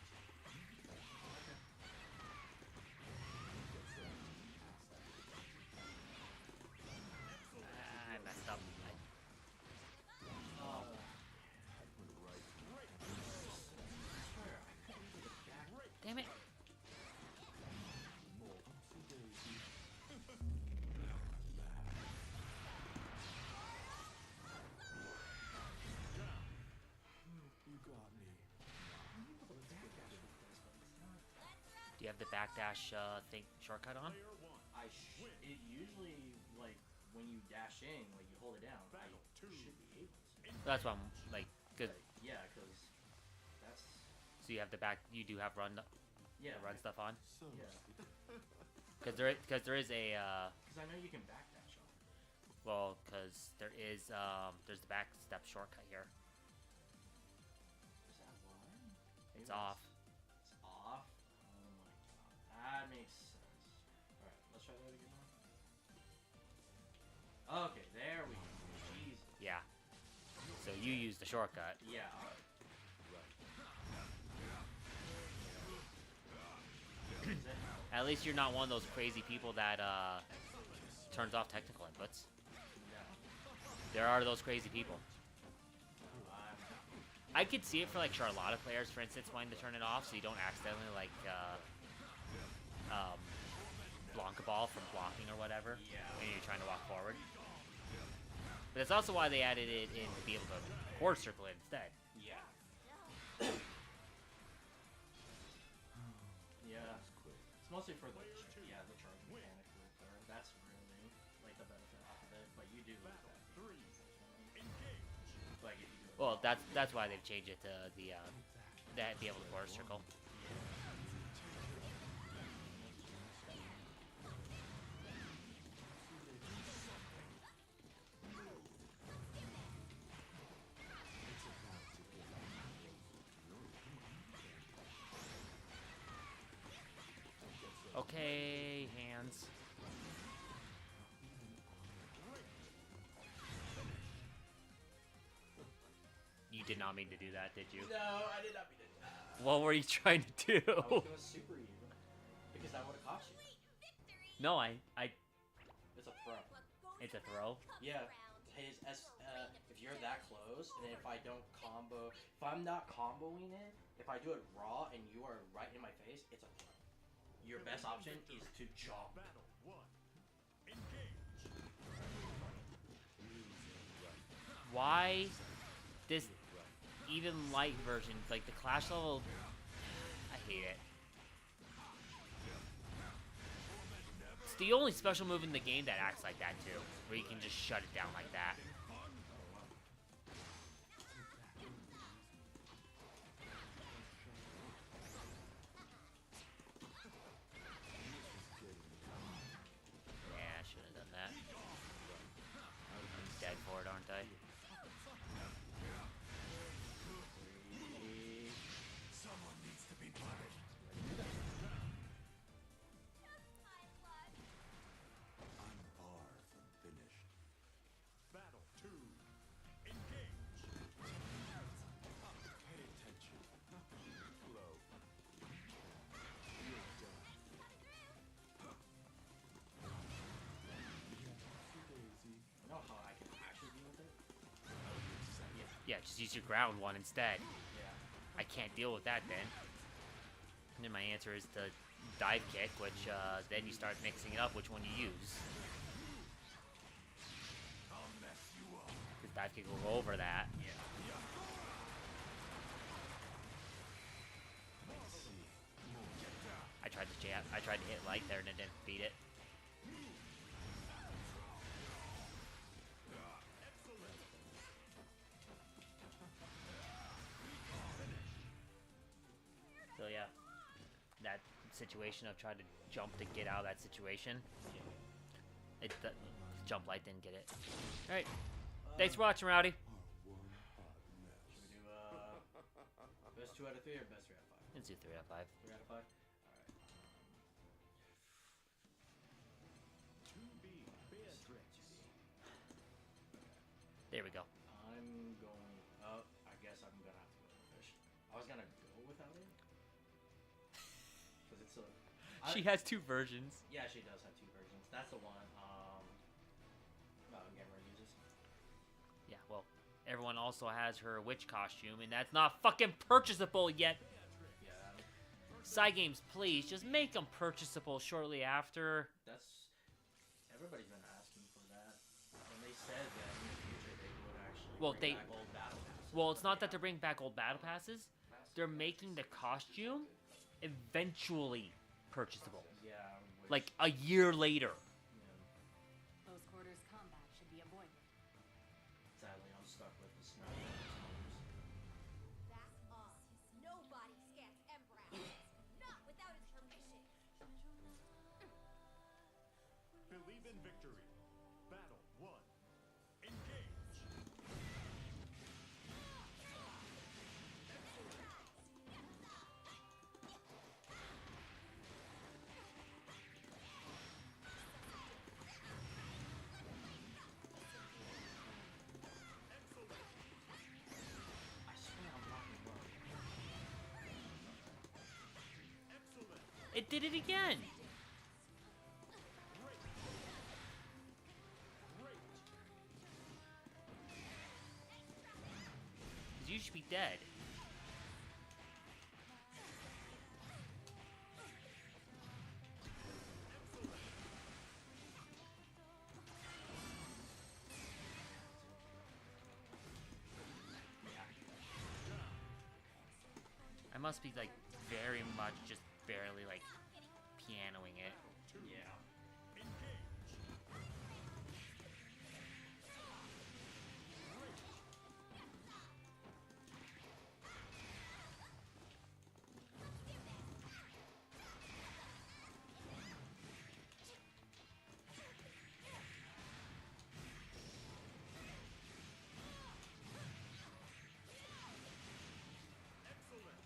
S1: I messed up. Damn it.
S7: You got me.
S1: Do you have the backdash thing shortcut on?
S2: It usually, like, when you dash in, like, you hold it down. I should be able to.
S1: That's what I'm like, good.
S2: Yeah, because that's.
S1: So you have the back, you do have run
S2: Yeah.
S1: run stuff on,
S7: So
S2: Yeah.
S1: because there is a
S2: Because I know you can backdash on.
S1: well, because there's the back step shortcut here.
S2: Is that why? Maybe
S1: It's
S2: that's-
S1: off.
S2: It's off? Oh my god. That makes sense. Alright, let's try that again now. Okay, there we go. Jesus.
S1: Yeah. So you use the shortcut.
S2: Yeah.
S1: At least you're not one of those crazy people that turns off technical inputs. There are those crazy people. I could see it for like Charlotta players, for instance, wanting to turn it off so you don't accidentally like Blanca ball from blocking or whatever when you're trying to walk forward. But that's also why they added it in to be able to quarter circle it instead.
S2: Yeah. Yeah. It's mostly for the the charge mechanic with her. That's really like the benefit off of it. But you do lose that. Like if you do it
S1: Well, that's why they've changed it to the that be able to quarter circle. Okay, hands. did not mean to do that, did you?
S2: No, I did not mean to do that.
S1: What were you trying to do?
S2: I was gonna super you. Because that would have caught you.
S1: No,
S2: It's a throw.
S1: it's a throw.
S2: Yeah. If you're that close, and if I don't combo, if I'm not comboing it, if I do it raw and you are right in my face, it's a throw. Your best option is to jump.
S5: Battle 1. Engage.
S1: Why this even light version, like the Clash level, I hate it. It's the only special move in the game that acts like that too, where you can just shut it down like that. Yeah, I should have done that. I'm dead for it, aren't I?
S7: Someone needs to be punished. I'm far from finished.
S5: Battle 2. Engage.
S7: Pay attention. Flow. You're done. Daisy.
S2: You know how I can actually deal with it?
S1: Yeah, just use your ground one instead.
S2: Yeah.
S1: I can't deal with that then. And then my answer is the dive kick, which then you start mixing it up which one you use.
S7: I'll mess you up.
S1: Because dive kick will go over that.
S7: Let's see. Get down.
S1: I tried to hit light there and it didn't beat it. So yeah, that situation of trying to jump to get out of that situation, it the jump light didn't get it. All right, thanks for watching, Rowdy.
S7: Our one hot mess.
S2: Should we do best 2 out of 3 or best 3 out of 5?
S1: Let's do 3 out of 5.
S2: 3 out of 5? Alright.
S5: 2B. Beatrix.
S1: There we go.
S2: I'm going up. I guess I'm gonna have to go with fish. I was gonna go without it. Because it's a.
S1: She has 2 versions.
S2: Yeah, she does have 2 versions. That's the one. Gamer uses.
S1: Yeah, well, everyone also has her witch costume, and that's not fucking purchasable yet.
S2: Yeah,
S1: Side games, please, just make them purchasable shortly after.
S2: that's. Everybody's been asking for that, and they said that in the future they would actually
S1: Well,
S2: bring
S1: they-
S2: back old battle passes.
S1: Well, it's not that they're bringing back old battle passes. They're making the costume eventually purchasable.
S2: Yeah. Which,
S1: Like a year later.
S2: yeah,
S6: Close quarters combat should be avoided.
S2: sadly, I'm stuck with the snow.
S4: Back off. Nobody scans Embrass. Not without his permission.
S5: Believe in victory. Battle 1. Engage.
S2: I swear I'm blocking low.
S5: Excellent.
S1: It did it again.
S5: Great. Great.
S1: 'Cause you should be dead. I must be like very much just barely like pianoing it.
S2: Yeah.
S5: Engage. Excellent.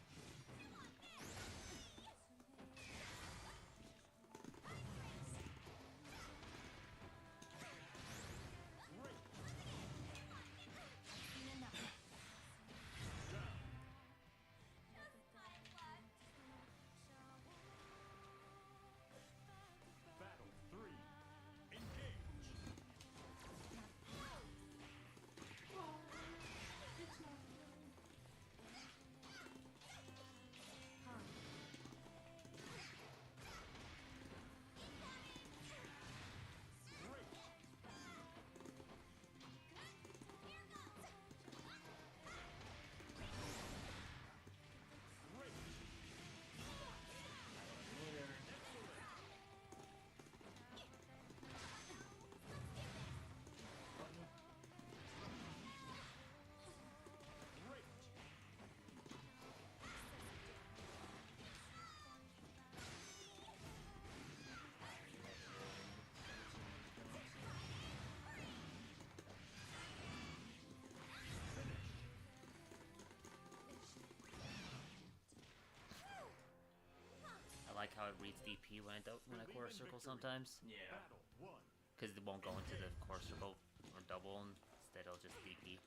S1: how it reads DP when when I quarter circle sometimes,
S2: Yeah.
S5: Battle 1.
S1: because it won't go into the quarter circle or double, and instead it'll just DP.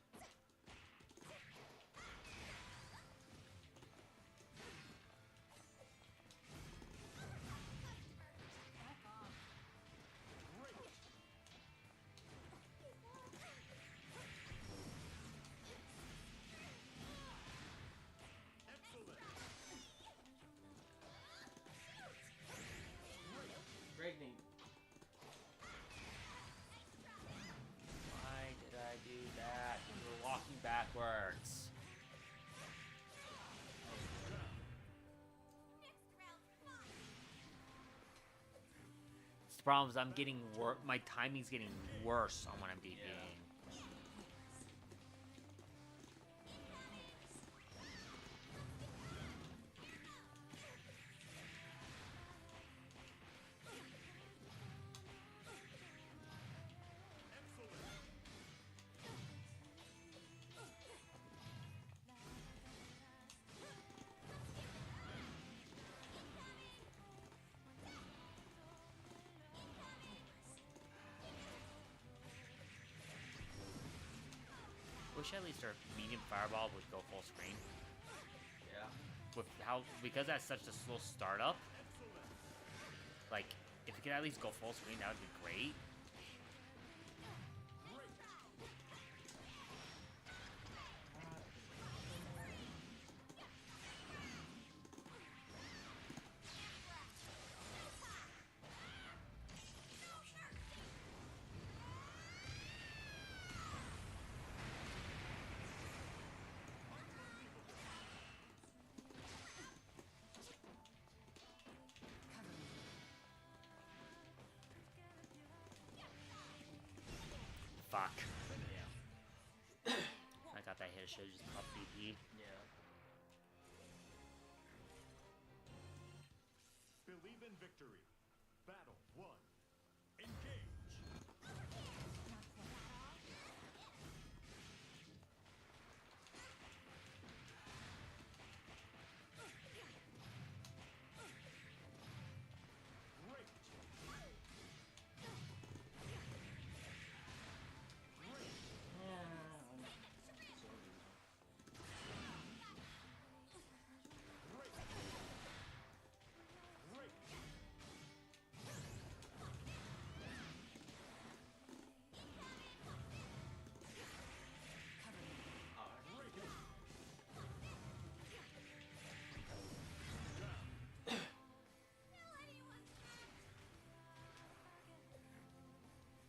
S6: Back off.
S5: Great. Excellent.
S2: Great knee.
S1: Why did I do that? We were walking backwards.
S4: Next round, fight.
S1: The problem is I'm getting my timing's getting worse on when I'm DPing. Wish at least our medium fireball would go full screen.
S2: Yeah.
S1: Because that's such a slow startup. Like, if it could at least go full screen, that would be great. Fuck.
S2: Yeah.
S1: I got that hit. Should have just up DP.
S2: Yeah.
S5: Believe in victory. Battle 1. Engage. Great. Great. Great.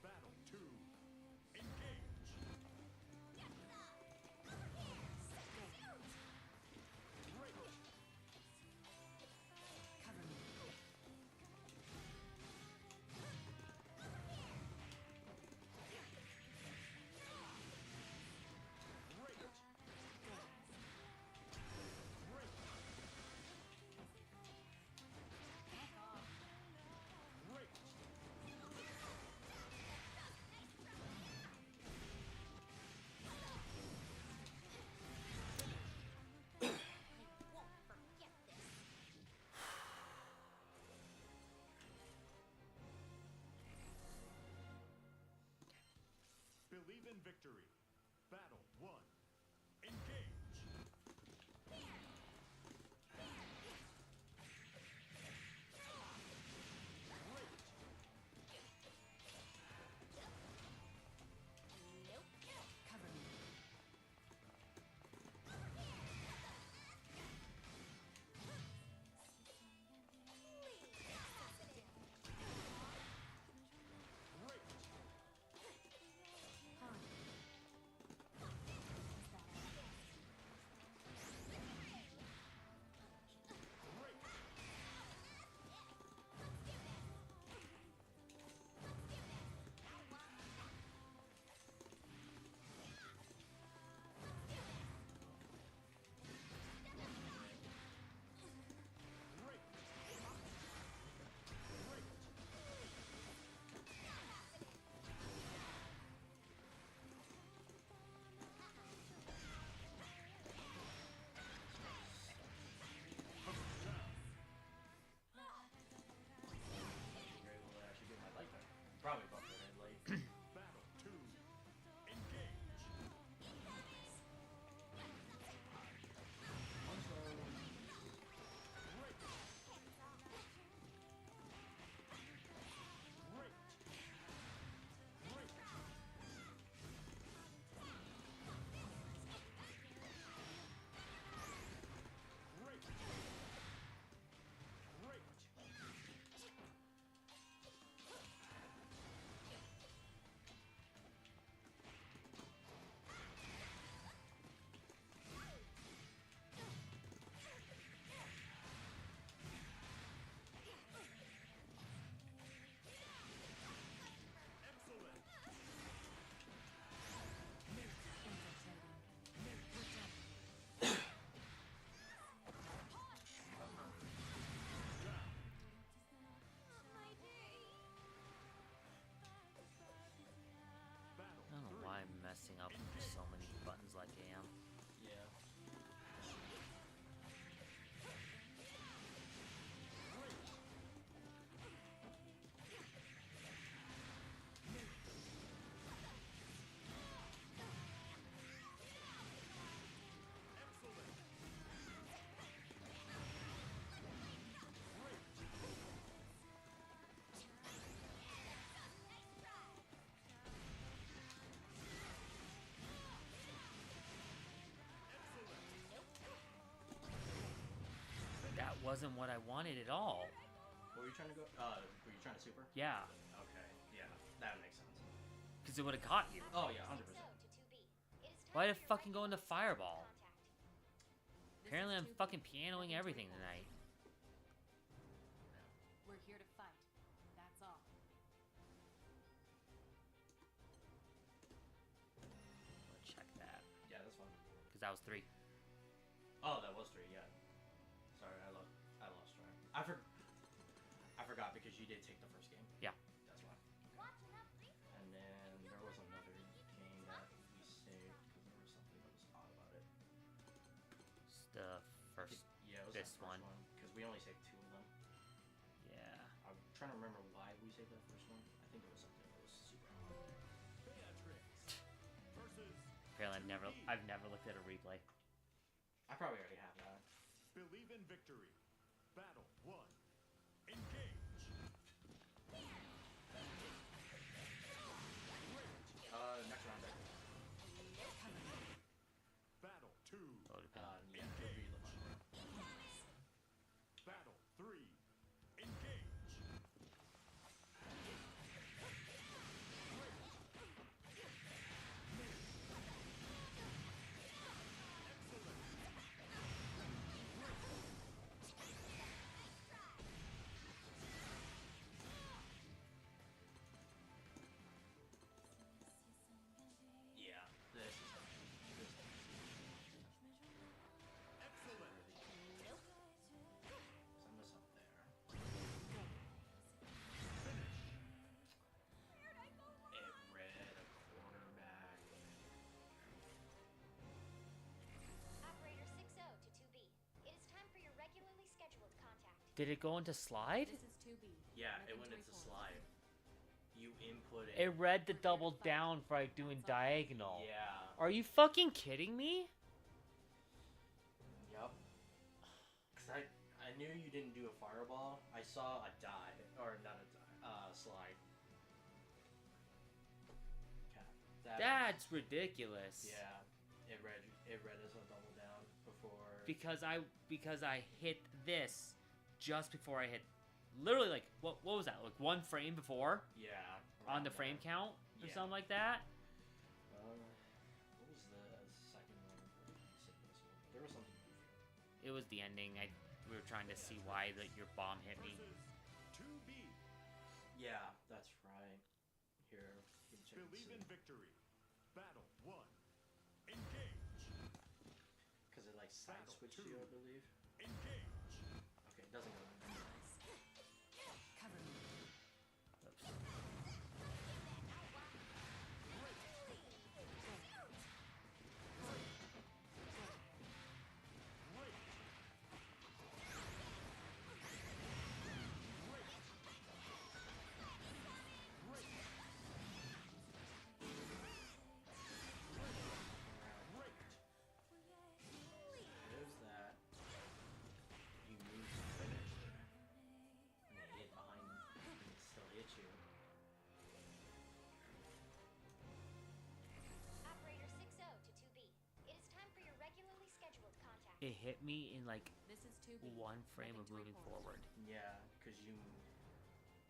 S5: Battle 2. Engage. Great.
S6: Cover me.
S5: Great. Great.
S6: Back off.
S5: Great.
S4: You won't forget this.
S5: Believe in victory. Battle 1. Engage. Great.
S4: Nope.
S6: Cover me.
S5: Great.
S6: Huh.
S1: wasn't what I wanted at all.
S2: Were you trying to go? Were you trying to super?
S1: Yeah,
S2: Okay, yeah, that makes sense.
S1: because it would have caught you.
S2: Oh yeah, 100%.
S1: Why did it fucking go into fireball?
S6: This
S1: Apparently
S6: is
S1: I'm
S6: 2B.
S1: fucking pianoing everything tonight.
S6: We're here to fight. That's all.
S1: Let's check that.
S2: Yeah, that's fine.
S1: Because that was 3.
S2: Oh, that was 3. Yeah. Sorry, I lost track. I forgot because you did take the first game.
S1: Yeah.
S2: That's why. And then there was another game that we saved because there was something that was odd about it.
S1: It's the first.
S2: Yeah, it was
S1: this
S2: that first
S1: one.
S2: because we only saved 2 of them.
S1: Yeah.
S2: I'm trying to remember why we saved that first one. I think it was something that was super odd.
S5: Beatrix versus
S1: Apparently I've never looked at a replay.
S2: I probably already have that.
S5: Believe in Victory. Battle 1. Engage.
S2: Next round.
S6: Cover me.
S5: Battle 2.
S1: Oh, depends.
S2: Yeah, it would be the final round.
S5: Battle 3. Engage.
S2: Yeah, this is
S5: Excellent.
S2: I mess up there. It read a quarterback.
S4: Operator 60 to 2B. It is time for your regularly scheduled contact.
S1: Did it go into slide?
S6: This is 2B.
S2: Yeah, it
S6: Nothing
S2: went
S6: to
S2: into
S6: report.
S2: slide. You input it.
S1: It read the double down for like doing diagonal.
S2: Yeah.
S1: Are you fucking kidding me?
S2: Yup. Cause I knew you didn't do a fireball. I saw a die, or not a die, slide. Okay.
S1: That's ridiculous.
S2: Yeah. It read as a double down before.
S1: Because I hit this just before I hit, literally like what was that, like 1 frame before
S2: Yeah.
S1: on the
S2: around
S1: frame
S2: there.
S1: count or
S2: Yeah.
S1: something like that.
S2: What was the second one? There was something goofy.
S1: It was the ending. We were trying to see why your bomb hit me.
S5: Versus 2B.
S2: Yeah, that's right. Here, you can check and
S5: Believe
S2: see.
S5: in Victory. Battle 1. Engage.
S2: Cause it like side
S5: Battle
S2: switched
S5: 2.
S2: you, I believe.
S5: Engage.
S2: Okay, it doesn't go in.
S6: Cover me.
S1: Oops.
S2: There's that. You move to finish it. And it hit behind you. And it still hit you.
S4: Operator 60 to 2B. It is time for your regularly scheduled contact.
S1: It hit me in like
S6: This is 2B.
S1: 1 frame
S6: Nothing
S1: of
S6: to
S1: moving
S6: report.
S1: forward.
S2: Yeah, cause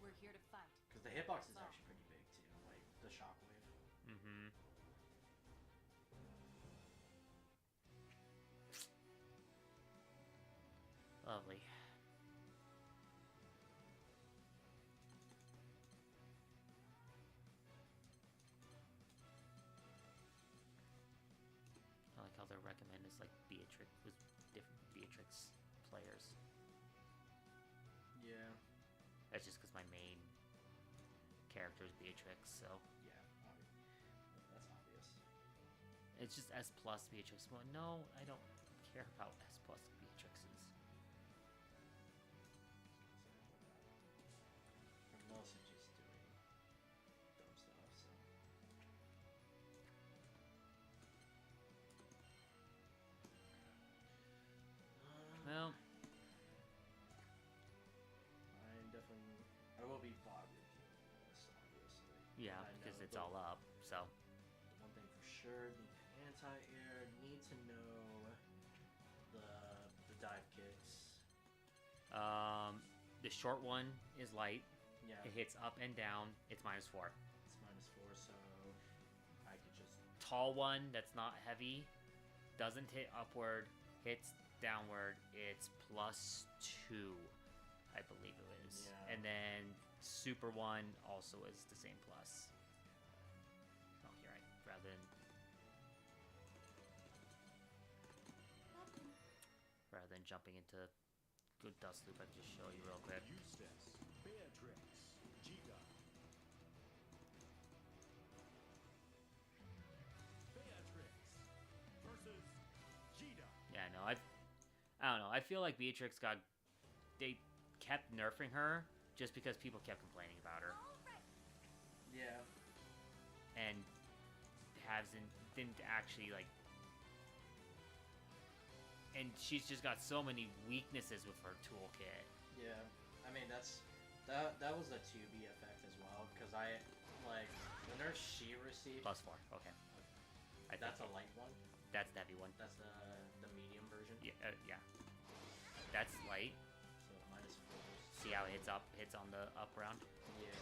S6: We're here to fight.
S2: the hitbox is
S6: That's all.
S2: actually pretty big too. Like the shockwave.
S1: Mm-hmm. Lovely. I like how their recommend is like Beatrix with different Beatrix players.
S2: Yeah.
S1: That's just because my main character is Beatrix, so
S2: Yeah. That's obvious.
S1: it's just S plus Beatrix. Well, no, I don't care about S plus Beatrixes.
S2: I'm mostly just doing dumb stuff, so.
S1: Well,
S2: I will be bot reviewing this, obviously.
S1: yeah,
S2: I
S1: because
S2: know
S1: it's
S2: the-
S1: all up. So
S2: The one thing for sure, the anti-air need to know the dive kicks.
S1: The short one is light.
S2: Yeah.
S1: It hits up and down. It's -4.
S2: It's -4, so I could just.
S1: Tall one that's not heavy, doesn't hit upward, hits downward. It's +2, I believe it is.
S2: Yeah.
S1: And then super one also is the same plus. Oh, you're right. Rather than jumping into good dust loop, I can just show you real quick.
S5: Eustace, Beatrix, Gita. Beatrix versus Gita.
S1: Yeah, I know. I don't know. I feel like Beatrix they kept nerfing her just because people kept complaining about her
S2: Yeah.
S1: and didn't actually like. And she's just got so many weaknesses with her toolkit.
S2: Yeah. I mean that was a 2B effect as well because I like the nerf she received.
S1: +4. Okay.
S2: That's a light one.
S1: That's the heavy one.
S2: That's the medium version.
S1: Yeah. Yeah. That's light.
S2: So -4.
S1: See how it hits on the up round.
S2: Yeah.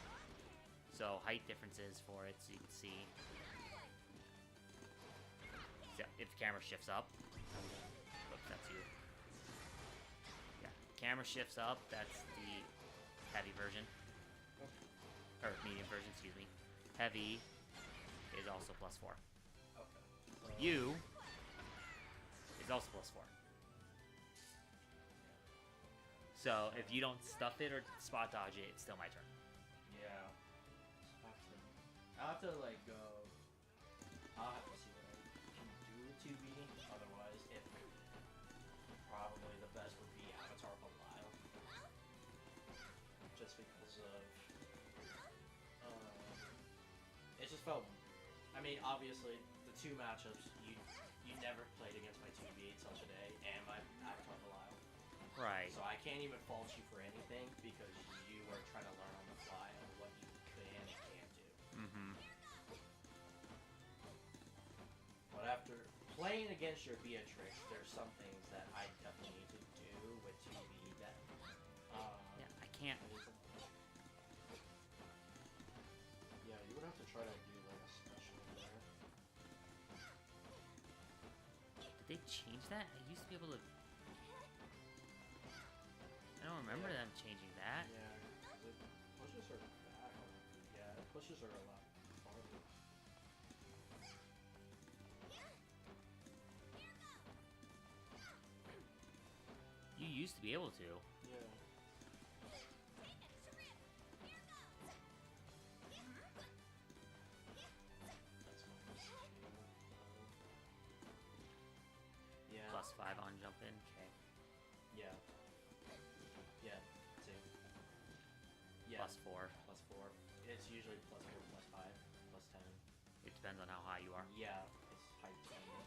S1: So height differences for it, so you can see. So if the camera shifts up, oops, that's you. Yeah, camera shifts up. That's the heavy version, or medium version. Excuse me. Heavy is also +4.
S2: Okay. So,
S1: You is also +4. So if you don't stuff it or spot dodge it, it's still my turn.
S2: Yeah. I'll have to like go. I'll have to see what I can do with 2B. Otherwise, if probably the best would be Avatar Belial. Just because of it just felt. I mean, obviously the two matchups you never played against my 2B until today and my Avatar Belial.
S1: Right.
S2: So I can't even fault you for anything because you were trying to learn on the fly on what you can and can't do.
S1: Mm-hmm.
S2: But after playing against your Beatrix, there's some things that I definitely need to do with 2B that
S1: Yeah, I can't.
S2: I need to learn. Yeah, you would have to try to do like a special there.
S1: Did they change that? I used to be able to. I don't remember them changing that.
S2: Yeah, 'cause it pushes her back. Yeah, it pushes her a lot farther.
S1: You used to be able to.
S2: Yeah. That's my mistake. Yeah.
S1: +5 on jump in. Okay.
S2: Yeah. Yeah. Same. Yeah.
S1: +4.
S2: +4. It's usually +4, +5, +10.
S1: It depends on how high you are.
S2: Yeah, it's height dependent.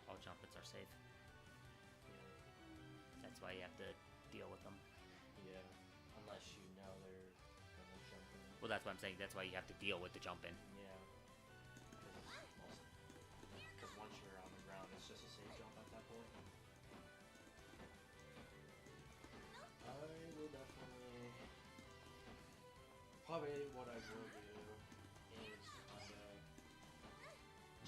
S1: All jump ins are safe.
S2: Yeah.
S1: That's why you have to deal with them.
S2: Yeah. Unless you know they're gonna jump in.
S1: Well, that's what I'm saying. That's why you have to deal with the jump in.
S2: Yeah. Because once you're on the ground, it's just a safe jump at that point. I will definitely. Probably what I will do is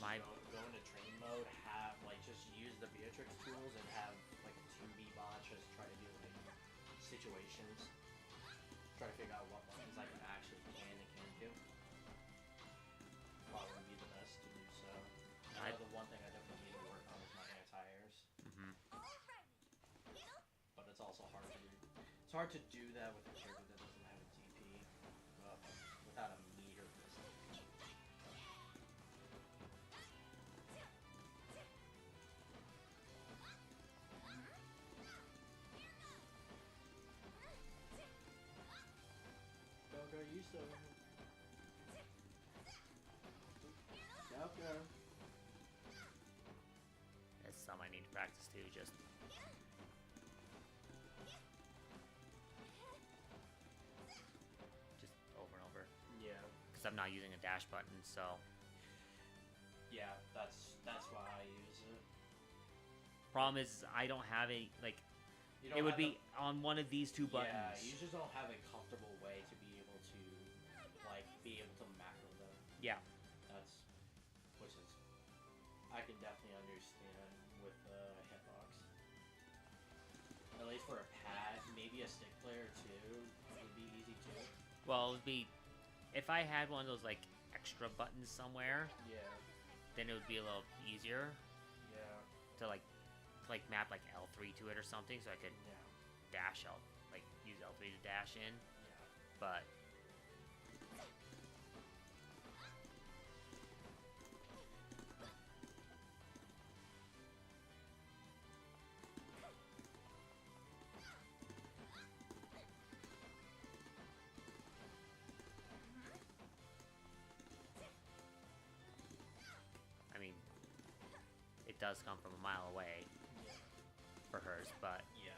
S1: My
S2: go into train mode, have like just use the Beatrix tools and have like a 2B bot just try to do like situations. Try to figure out what buttons I can actually can and can't do. Probably be the best to do so. I know the one thing I definitely need to work on is my anti-airs.
S1: Mhm.
S2: But it's also hard to do. It's hard to do that with a character that doesn't have a DP without a meter pistol. Go, you so. Go.
S1: That's something I need to practice too. Just over and over.
S2: Yeah.
S1: Because I'm not using a dash button, so
S2: Yeah, that's why I use it.
S1: Problem is, I don't have a like.
S2: You don't
S1: It would
S2: have
S1: be on one of these two buttons.
S2: Yeah, you just don't have a comfortable way to be able to macro them.
S1: Yeah.
S2: That's which is I can definitely understand with a hitbox. At least for a pad, maybe a stick player too would be easy too.
S1: Well, it would be if I had one of those like extra buttons somewhere,
S2: Yeah,
S1: then it would be a little easier
S2: yeah,
S1: to like map like L3 to it or something, so I could
S2: yeah,
S1: dash L like use L3 to dash in.
S2: yeah.
S1: But I mean, it does come from a mile away for hers, but
S2: Yeah.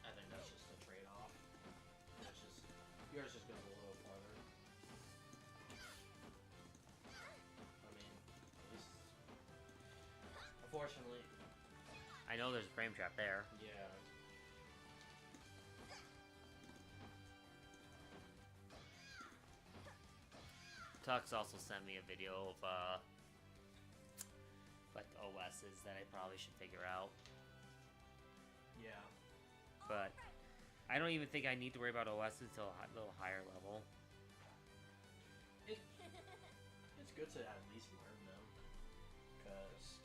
S2: I think that's just a trade-off. That's just yours just goes a little farther. I mean, this unfortunately,
S1: I know there's a frame trap there.
S2: yeah.
S1: Tux also sent me a video of like OSs that I probably should figure out.
S2: Yeah.
S1: But I don't even think I need to worry about OSs until a little higher level.
S2: It's good to at least learn them, because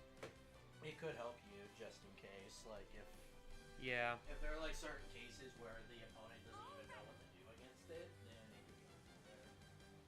S2: it could help you just in case. Like
S1: Yeah.
S2: if there are like certain cases where the opponent doesn't even know what to do against it, then it could go from there.
S4: I got this.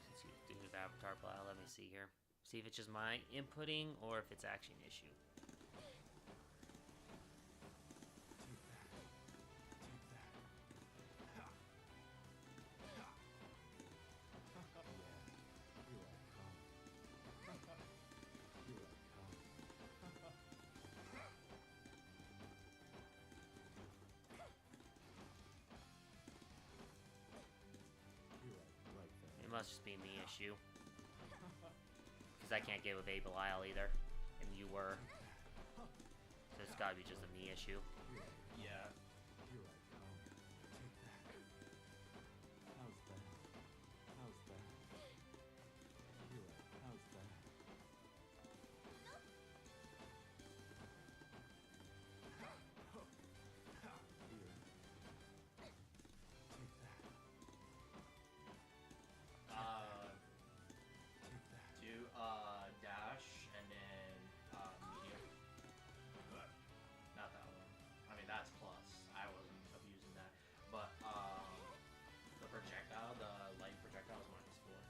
S1: Let's see, do the avatar pile. Let me see here. See if it's just my inputting or if it's actually an issue. It must just be me issue. Because I can't get with A Belial either. And you were. So it's gotta be just a me issue.
S2: Yeah. Dash and then medium. Not that one. I mean that's plus. I wasn't abusing that. But the projectile, the light projectile is -4.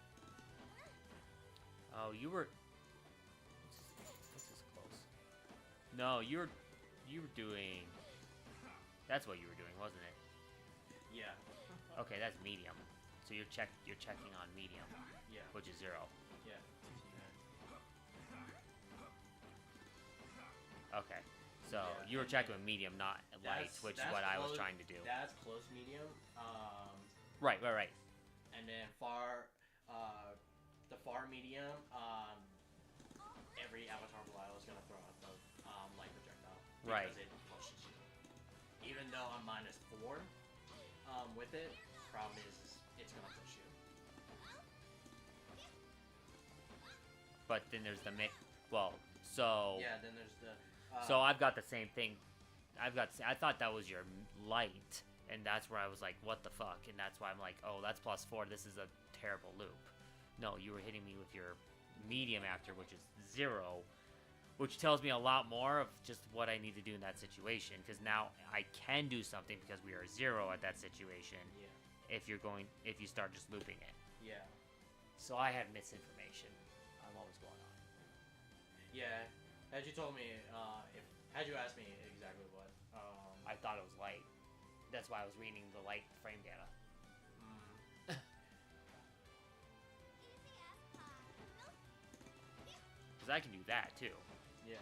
S1: Oh, you were. This is close. No, you were doing. That's what you were doing, wasn't it?
S2: Yeah.
S1: Okay, that's medium. So you're checking on medium,
S2: Yeah.
S1: which is 0.
S2: Yeah.
S1: Okay. So
S2: Yeah,
S1: you were
S2: and
S1: checking with medium, not light, which is what I was trying to do.
S2: That's close medium.
S1: Right.
S2: And then the far medium. Every avatar Belial is gonna throw out the light projectile because
S1: Right.
S2: it pushes you. Even though I'm -4, with it, problem is it's gonna push you.
S1: But then there's the mix. Well, so.
S2: Yeah. Then there's the.
S1: So I've got the same thing. I thought that was your light, and that's where I was like, what the fuck? And that's why I'm like, oh, that's +4. This is a terrible loop. No, you were hitting me with your medium after, which is 0, which tells me a lot more of just what I need to do in that situation. Because now I can do something because we are 0 at that situation.
S2: Yeah.
S1: If you start just looping it.
S2: Yeah.
S1: So I had misinformation on what was going on.
S2: Yeah. Had you told me, had you asked me exactly what,
S1: I thought it was light. That's why I was reading the light frame data. Because I can do that too.
S2: yeah.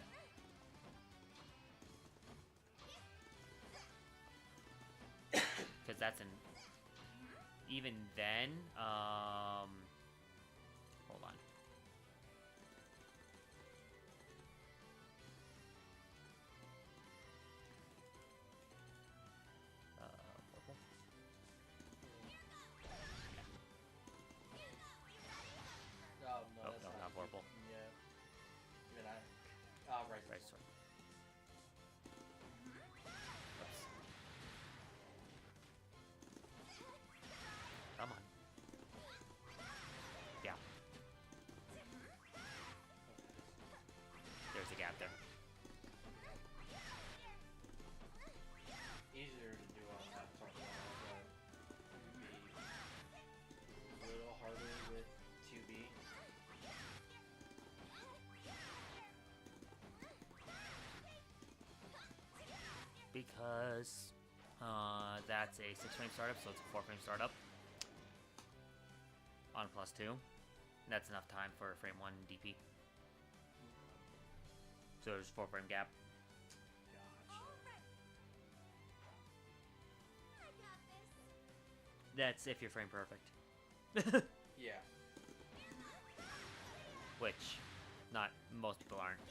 S1: Because that's an. Even then, hold on. Purple?
S2: Oh, no,
S1: Oh,
S2: that's
S1: no,
S2: not
S1: not purple.
S2: Yeah. Even I. Right.
S1: Right, sorry. Oops. Come on. Yeah. There's a gap there.
S2: Easier to do on that part, but be a little harder with 2B.
S1: Because that's a 6-frame startup, so it's a 4-frame startup on +2. That's enough time for a frame 1 DP. So there's a 4-frame gap.
S2: Gotcha.
S4: I got this.
S1: That's if you're frame perfect.
S2: Yeah.
S1: Which, not most people aren't.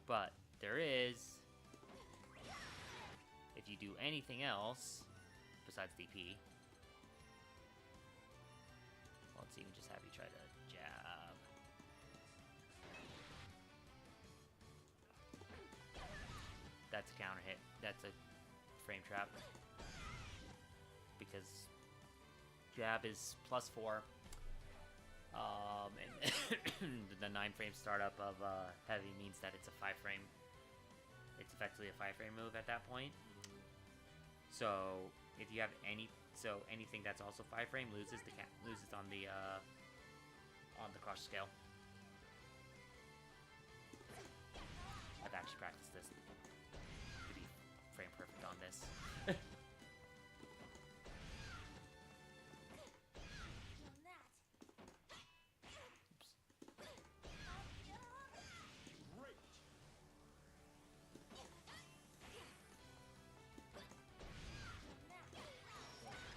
S1: But there is, if you do anything else besides DP. Well, let's even just have you try to jab. That's a counter hit. That's a frame trap. Because jab is +4. And the 9-frame startup of heavy means that it's a 5-frame. It's effectively a 5-frame move at that point. So if you have anything that's also 5-frame loses on the crush scale. I've actually practiced this to be frame perfect on this.
S5: Great.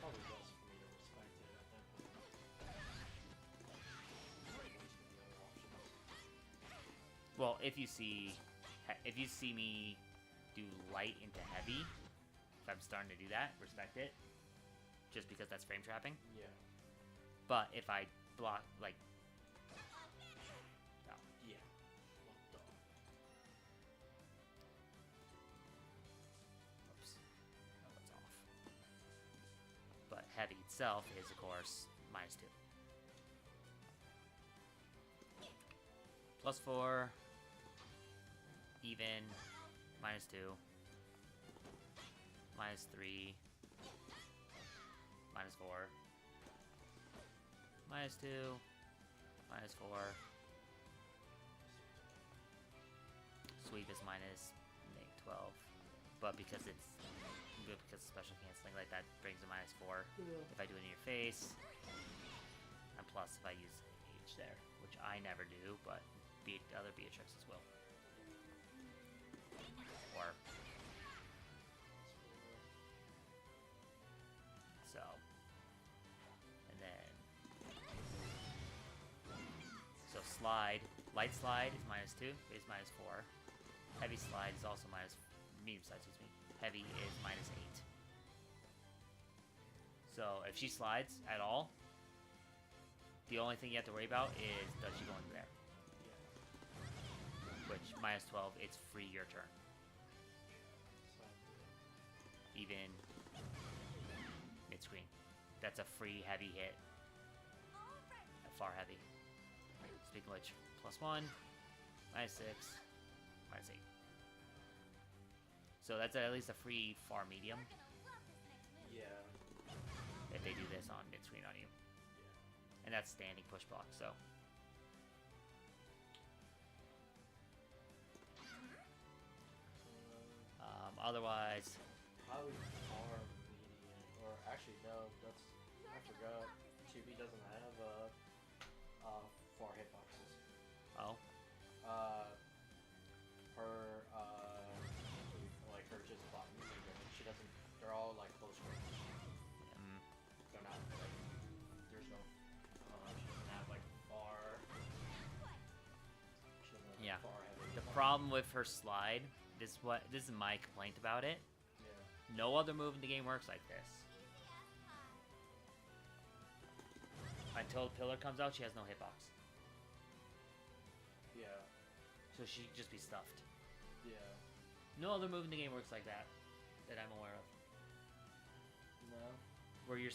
S2: Probably best for me to respect it at that point. Wasting the other options.
S1: Well, if you see me do light into heavy, if I'm starting to do that, respect it. Just because that's frame trapping.
S2: Yeah.
S1: But if I block like, oh,
S2: Yeah. What the?
S1: oops, oh, that's off. But heavy itself is of course -2. +4. Even. -2. -3. -4. -2. -4. Sweep is -12. But because of special canceling, like that brings a -4. If I do it in your face, and plus if I use H there, which I never do, but other Beatrixes will. Or so, and then slide, light slide is -2, is -4. Heavy slide is also medium slide, excuse me. Heavy is -8. So if she slides at all, the only thing you have to worry about is does she go into there? Which -12, it's free your turn. Even mid-screen. That's a free heavy hit. At far heavy. Speaking of which, +1, -6, -8. So that's at least a free far medium
S2: Yeah.
S1: if they do this on mid-screen on you. And that's standing push block, so. Otherwise,
S2: Probably far medium, or actually no, that's I forgot. 2B doesn't have far hitboxes.
S1: oh,
S2: Her like her just buttons and range, she doesn't. They're all like close range.
S1: mm,
S2: They're not like there's no. She doesn't have like far. She doesn't have
S1: Yeah.
S2: far heavy.
S1: the
S2: buttons.
S1: problem with her slide. This is my complaint about it.
S2: Yeah.
S1: No other move in the game works like this. Until Pillar comes out, she has no hitbox,
S2: Yeah.
S1: so she'd just be stuffed.
S2: Yeah.
S1: No other move in the game works like that I'm aware of.
S2: No.
S1: Where you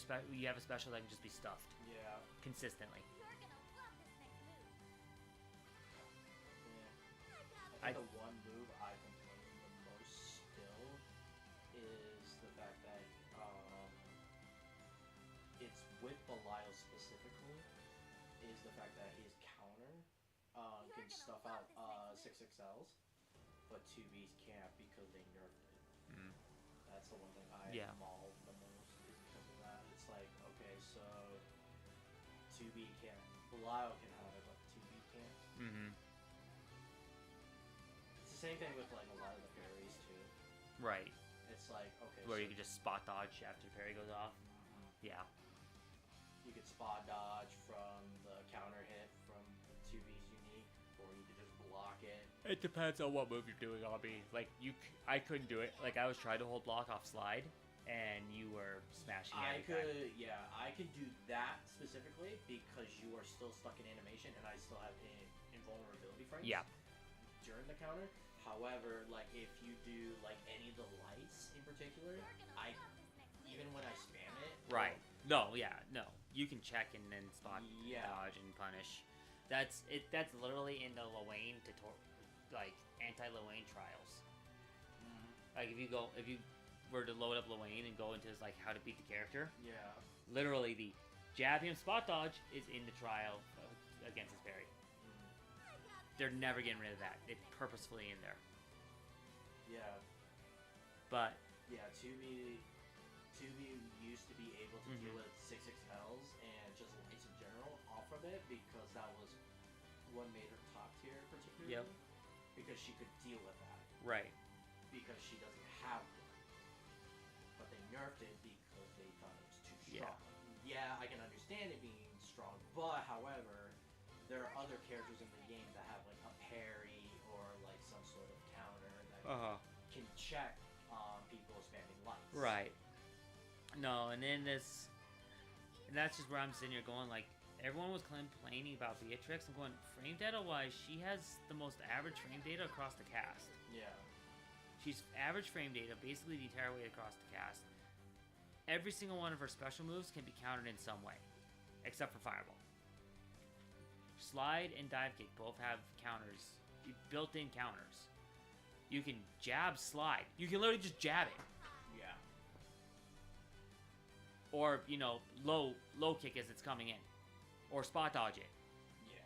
S1: have a special that can just be stuffed
S2: Yeah.
S1: consistently.
S4: You're gonna love this next move.
S2: Yeah. I think the one move I've been playing the most still is the fact that it's with Belial specifically is the fact that his counter can stuff out 6XLs, but 2Bs can't because they nerfed it.
S1: Mm.
S2: That's the one thing I
S1: Yeah.
S2: maul the most is because of that. It's like, okay, so 2B can, Belial can have it, but 2B can't.
S1: Mm-hmm.
S2: It's the same thing with like a lot of the fairies too.
S1: Right.
S2: It's like, okay,
S1: Where
S2: so
S1: you can just spot dodge after the parry goes off. Yeah.
S2: you could spot dodge from the counter hit from the 2B's unique, or you could just block it.
S1: It depends on what move you're doing on me. Like I couldn't do it. Like I was trying to hold block off slide, and you were smashing
S2: I
S1: every time.
S2: could, yeah, I could do that specifically because you are still stuck in animation, and I still have invulnerability frames.
S1: Yeah.
S2: During the counter. However, like if you do like any of the lights in particular,
S4: You're gonna
S2: I
S4: love this next move.
S2: even when I spam it,
S1: Right. No. Yeah. No. You can check and then spot
S2: Yeah.
S1: dodge and punish. That's it. That's literally in the Luane like anti-Luane trials. Like if you were to load up Luane and go into his like how to beat the character,
S2: Yeah.
S1: literally the jab him spot dodge is in the trial against his parry. They're never getting rid of that. It's purposefully in there.
S2: Yeah.
S1: But
S2: Yeah, 2B used to be able to deal with 6XLs and just lights in general off of it because that was what made her top tier particularly.
S1: Yep.
S2: Because she could deal with that.
S1: right.
S2: Because she doesn't have one. But they nerfed it because they thought it was too
S1: Yeah.
S2: strong. Yeah, I can understand it being strong, but however, there are other characters in the game that have like a parry or like some sort of counter that can check people spamming lights.
S1: Right. No, and then and that's just where I'm sitting here going like, everyone was complaining about Beatrix. I'm going, frame data wise, she has the most average frame data across the cast.
S2: Yeah.
S1: She's average frame data basically the entire way across the cast. Every single one of her special moves can be countered in some way, except for Fireball. Slide and dive kick both have counters, built-in counters. You can jab slide. You can literally just jab it.
S2: Yeah.
S1: Or, low kick as it's coming in. Or spot dodge it.
S2: Yeah.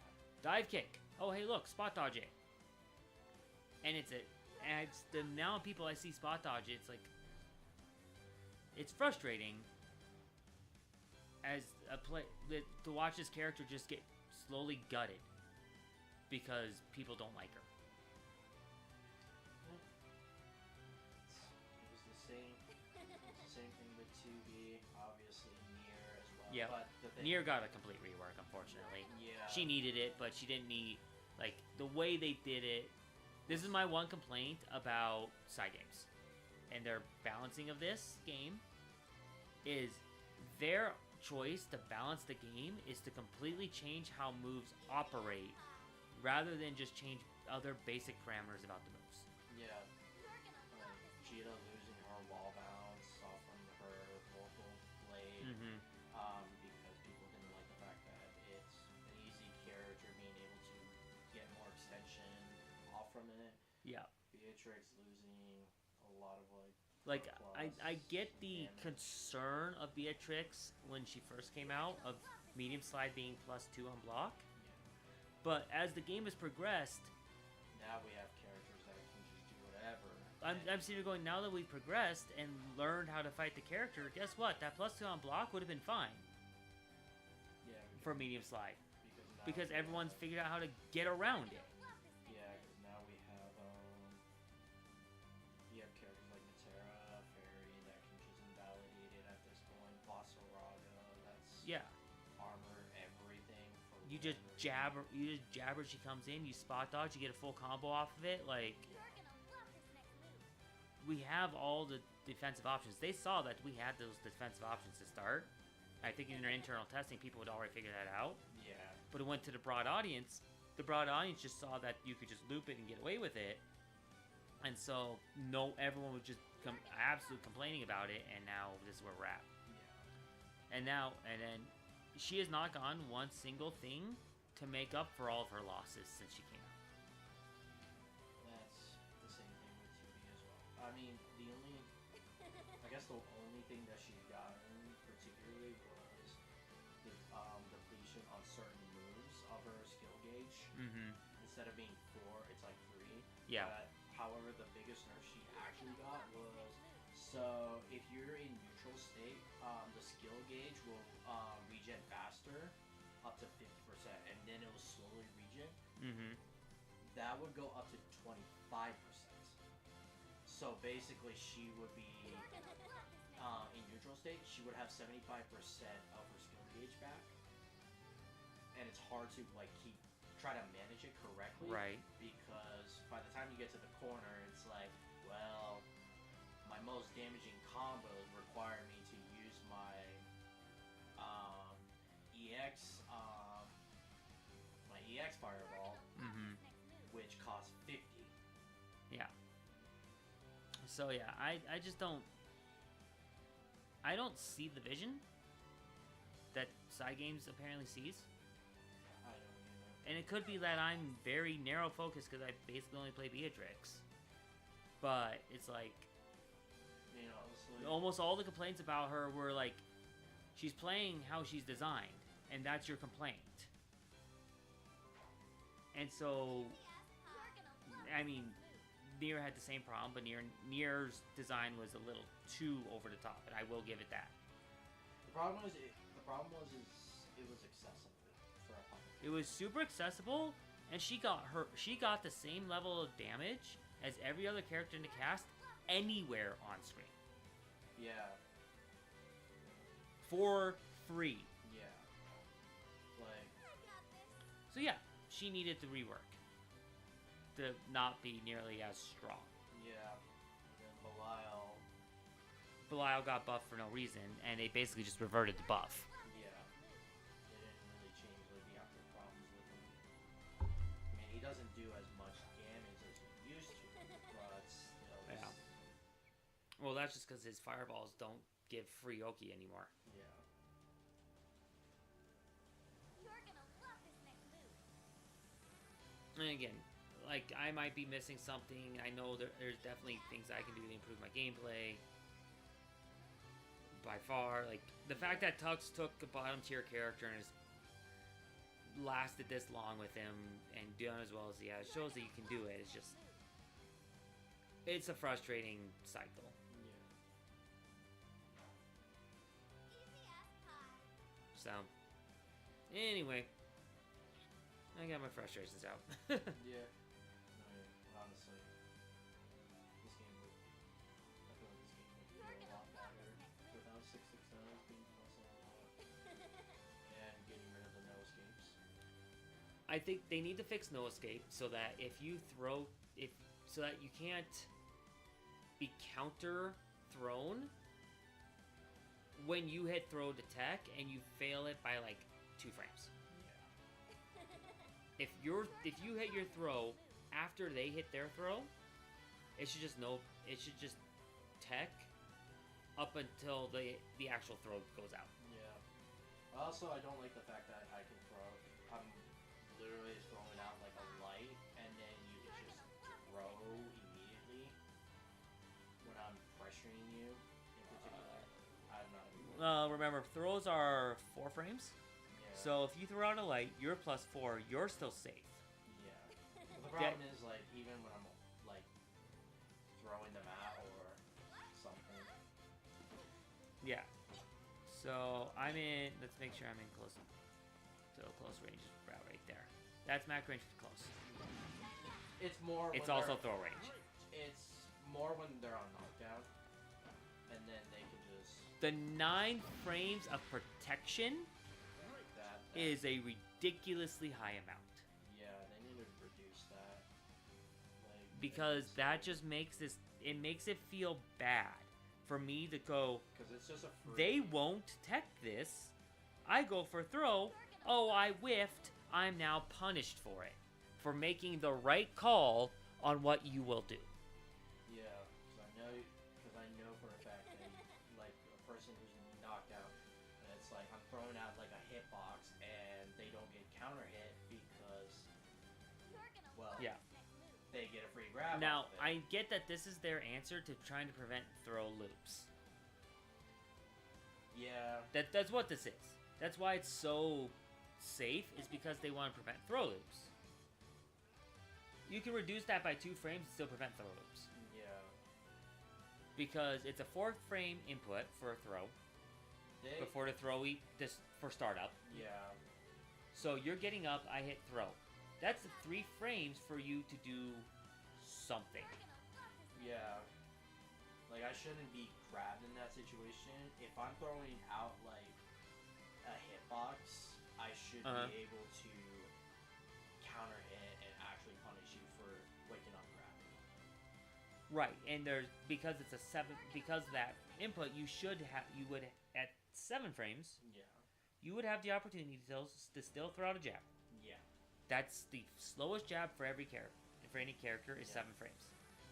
S1: Dive kick. Oh, hey, look, spot dodge it. And it's the amount of people I see spot dodge it, it's like, it's frustrating as a to watch this character just get slowly gutted because people don't like her.
S2: It was the same. It's the same thing with 2B, obviously Nier as well.
S1: Yeah.
S2: But the thing,
S1: Nier got a complete rework, unfortunately.
S2: Yeah.
S1: She needed it, but she didn't need, like, the way they did it. This is my one complaint about side games. And their balancing of this game is their choice to balance the game is to completely change how moves operate rather than just change other basic parameters about the moves.
S2: Yeah.
S4: You're gonna love
S2: Like
S4: this next
S2: Cheetah losing her wall bounce off from her vocal blade.
S1: Mm-hmm.
S2: Because people didn't like the fact that it's an easy character being able to get more extension off from it.
S1: Yeah.
S2: Beatrix losing a lot of
S1: Like,
S2: plus
S1: I get the
S2: damage.
S1: concern of Beatrix when she first came out, of medium slide being +2 on block. But as the game has progressed,
S2: Now we have characters that can just do whatever.
S1: I'm sitting here going, now that we've progressed and learned how to fight the character, guess what? That plus 2 on block would have been fine
S2: Yeah.
S1: for medium slide.
S2: Now
S1: Because
S2: we
S1: everyone's
S2: have-
S1: figured out how to get around it.
S2: Yeah, because now we have characters like Matera, Fairy that can just invalidate it at this point. Basaraga, that's
S1: Yeah.
S2: armor everything. For
S1: You just
S2: whatever reason.
S1: jab her, she comes in, you spot dodge, you get a full combo off of it. Like,
S4: You're gonna love this next move.
S1: we have all the defensive options. They saw that we had those defensive options to start. I think in their internal testing, people would already figure that out.
S2: Yeah.
S1: But it went to the broad audience. The broad audience just saw that you could just loop it and get away with it. And so, everyone was just absolutely complaining about it, and now this is where we're at.
S2: Yeah.
S1: And then, she has not gone one single thing to make up for all of her losses since she came out.
S2: That's the same thing with 2B as well. I mean, I guess the only thing that she's gotten particularly was the depletion on certain moves of her skill gauge.
S1: Mm-hmm.
S2: Instead of being 4, it's like 3.
S1: Yeah.
S2: But, however, the biggest nerf she actually got was, so if you're in neutral state, the skill gauge will regen faster, up to 50%, and then it will slowly regen.
S1: Mm-hmm.
S2: That would go up to 25%. So basically, she would be in neutral state. She would have 75% of her skill gauge back, and it's hard to try to manage it correctly.
S1: Right.
S2: Because by the time you get to the corner, it's like, well, my most damaging combos require me to use my EX, fireball,
S1: Mm-hmm.
S2: which costs 50.
S1: Yeah. So yeah, I just don't. I don't see the vision that Side Games apparently sees.
S2: I don't either.
S1: And it could be that I'm very narrow focused because I basically only play Beatrix. But it's like,
S2: You know, honestly,
S1: almost all the complaints about her were like, she's playing how she's designed, and that's your complaint. And so, I mean, Nier had the same problem, but Nier's design was a little too over the top, and I will give it that.
S2: the problem was it was accessible for a puppet.
S1: It was super accessible, and she got the same level of damage as every other character in the cast anywhere on screen.
S2: Yeah,
S1: For free.
S2: yeah. Like,
S1: So yeah, she needed to rework. To not be nearly as strong.
S2: yeah. And then
S1: Belial got buffed for no reason, and they basically just reverted the buff.
S2: yeah. It didn't really change the actual problems with him. I mean, he doesn't do as much damage as he used to, but still.
S1: Yeah. Well, that's just because his fireballs don't give free Oki anymore.
S2: Yeah.
S4: You're gonna love this next move.
S1: And again, like, I might be missing something. I know there's definitely things I can do to improve my gameplay. By far, like, the fact that Tux took a bottom tier character and has lasted this long with him and done as well as he has shows that you can do it. It's just, it's a frustrating cycle.
S2: Yeah.
S4: Easy as pie.
S1: So, anyway, I got my frustrations out.
S2: Yeah. No, yeah. Honestly, this game would. I feel like this game would feel a lot better without 669s being plus a lot and getting rid of the no escapes.
S1: I think they need to fix no escape so that if you throw, so that you can't be counter thrown when you hit throw to tech and you fail it by like 2 frames.
S2: Yeah.
S1: If you hit your throw after they hit their throw, it should just tech up until the actual throw goes out.
S2: Yeah. Also, I don't like the fact that I can throw. I'm literally throwing out like a light, and then you can just throw immediately when I'm pressuring you. In particular, I'm not.
S1: Remember, throws are 4 frames.
S2: Yeah.
S1: So if you throw out a light, you're +4, you're still safe.
S2: Yeah. But the problem is, like, even when I'm like throwing them
S1: Yeah. So I'm in. Let's make sure I'm in close. So close range is about right there. That's max range for close.
S2: It's more.
S1: It's
S2: when
S1: also
S2: they're-
S1: throw range.
S2: It's more when they're on knockdown, and then they can just
S1: The 9 frames of protection
S2: that.
S1: is a ridiculously high amount.
S2: Yeah, they need to reduce that. Like,
S1: Because that just makes this. It makes it feel bad for me to go.
S2: because it's just a free.
S1: They won't tech this. I go for throw. Oh, I whiffed. I'm now punished for it. For making the right call on what you will do.
S2: Yeah, because I know for a fact that like a person who's knocked out, and it's like I'm throwing out like a hitbox, and they don't get counter hit because
S4: You're gonna
S2: Well,
S4: love
S1: yeah.
S4: this next move.
S2: they get a free grab.
S1: Now,
S2: off of it.
S1: I get that this is their answer to trying to prevent throw loops.
S2: Yeah,
S1: That's what this is. That's why it's so safe, is because they want to prevent throw loops. You can reduce that by 2 frames and still prevent throw loops.
S2: yeah.
S1: Because it's a 4 frame input for a throw
S2: They.
S1: before the throw this for startup.
S2: Yeah.
S1: So you're getting up, I hit throw. That's 3 frames for you to do something.
S4: You're gonna love this next
S2: Yeah. Like I shouldn't be grabbed in that situation. If I'm throwing out like a hitbox, I should
S1: Uh-huh.
S2: be able to counter hit and actually punish you for waking up grabbing.
S1: Right, and there's because it's a 7 because of that input you would at 7 frames
S2: Yeah.
S1: you would have the opportunity to still throw out a jab.
S2: Yeah.
S1: That's the slowest jab for every character. For any character is
S2: Yeah.
S1: 7 frames.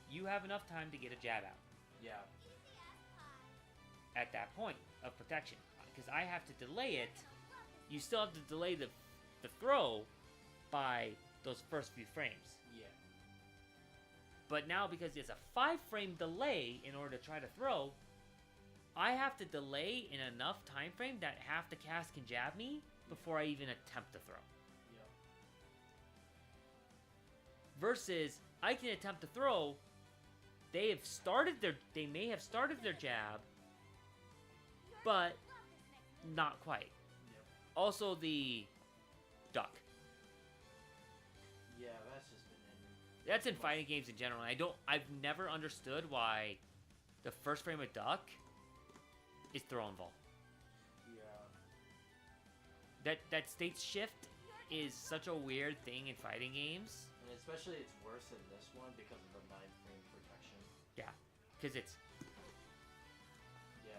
S1: You have enough time to get a jab out
S2: Yeah.
S4: easy as pie.
S1: at that point of protection. Because I have to delay it,
S4: You're gonna love this
S1: you still have to delay the throw by those first few frames.
S2: Yeah.
S1: But now because it's a 5 frame delay in order to try to throw, I have to delay in enough time frame that half the cast can jab me before I even attempt to throw.
S2: Yeah.
S1: Versus I can attempt to throw, they may have started their jab, but
S4: Love this next move.
S1: not quite.
S2: Yep.
S1: Also the duck.
S2: Yeah. That's just been in.
S1: That's in fighting games in general. I've never understood why the first frame of duck is throw involved.
S2: Yeah.
S1: That state shift is such a weird thing in fighting games.
S2: And especially it's worse in this one because of the 9 frame protection.
S1: Yeah, because it's
S2: Yeah.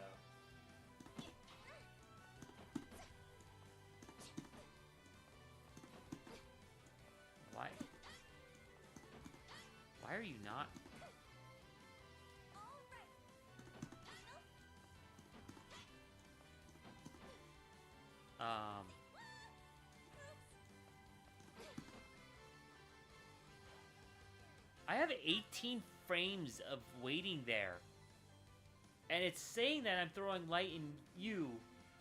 S1: why? Why are you not?
S4: All right.
S1: I have 18 frames of waiting there. And it's saying that I'm throwing light in you,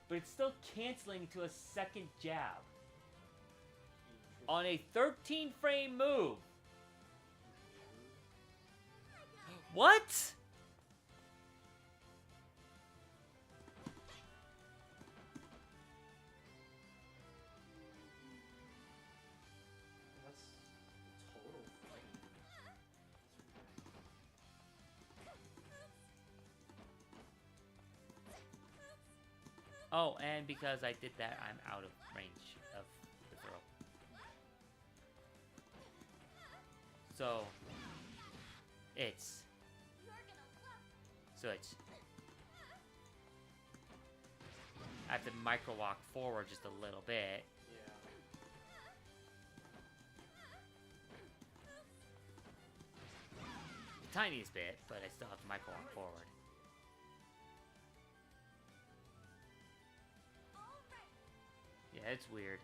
S1: but it's still canceling to a second jab. On a 13 frame move. What?
S2: That's total fighting.
S1: Oh, and because I did that, I'm out of range of the throw. So, it's...
S4: You're gonna love
S1: So it's... I have to micro walk forward just a little bit.
S2: Yeah.
S1: The tiniest bit, but I still have to micro walk forward.
S4: all right.
S1: Yeah, it's weird.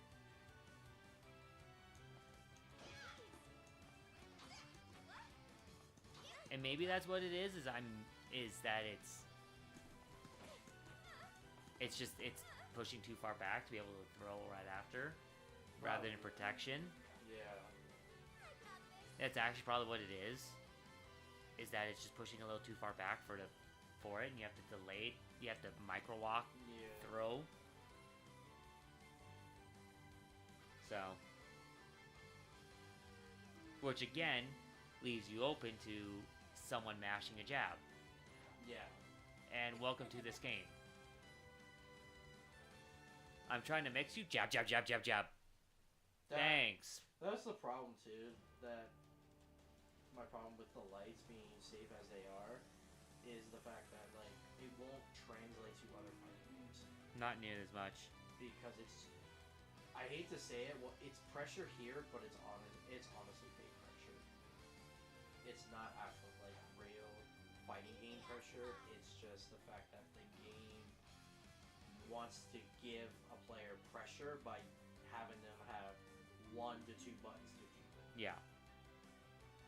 S1: And maybe that's what it is that it's just pushing too far back to be able to throw right after rather than protection.
S2: Yeah.
S1: That's actually probably what it is that it's just pushing a little too far back for the for it, and you have to delay. You have to micro walk
S2: Yeah.
S1: throw. So, which again leaves you open to someone mashing a jab.
S2: Yeah.
S1: And welcome to this game. I'm trying to mix you. Jab, jab, jab, jab, jab. Thanks.
S2: That's the problem too. That my problem with the lights being safe as they are is the fact that like it won't translate to other fighting games
S1: Not near as much.
S2: because it's. I hate to say it. Well, it's pressure here, but it's honestly fake pressure. It's not actual like real fighting game pressure. It's just the fact that the game wants to give a player pressure by having them have 1 to 2 buttons to keep it.
S1: Yeah.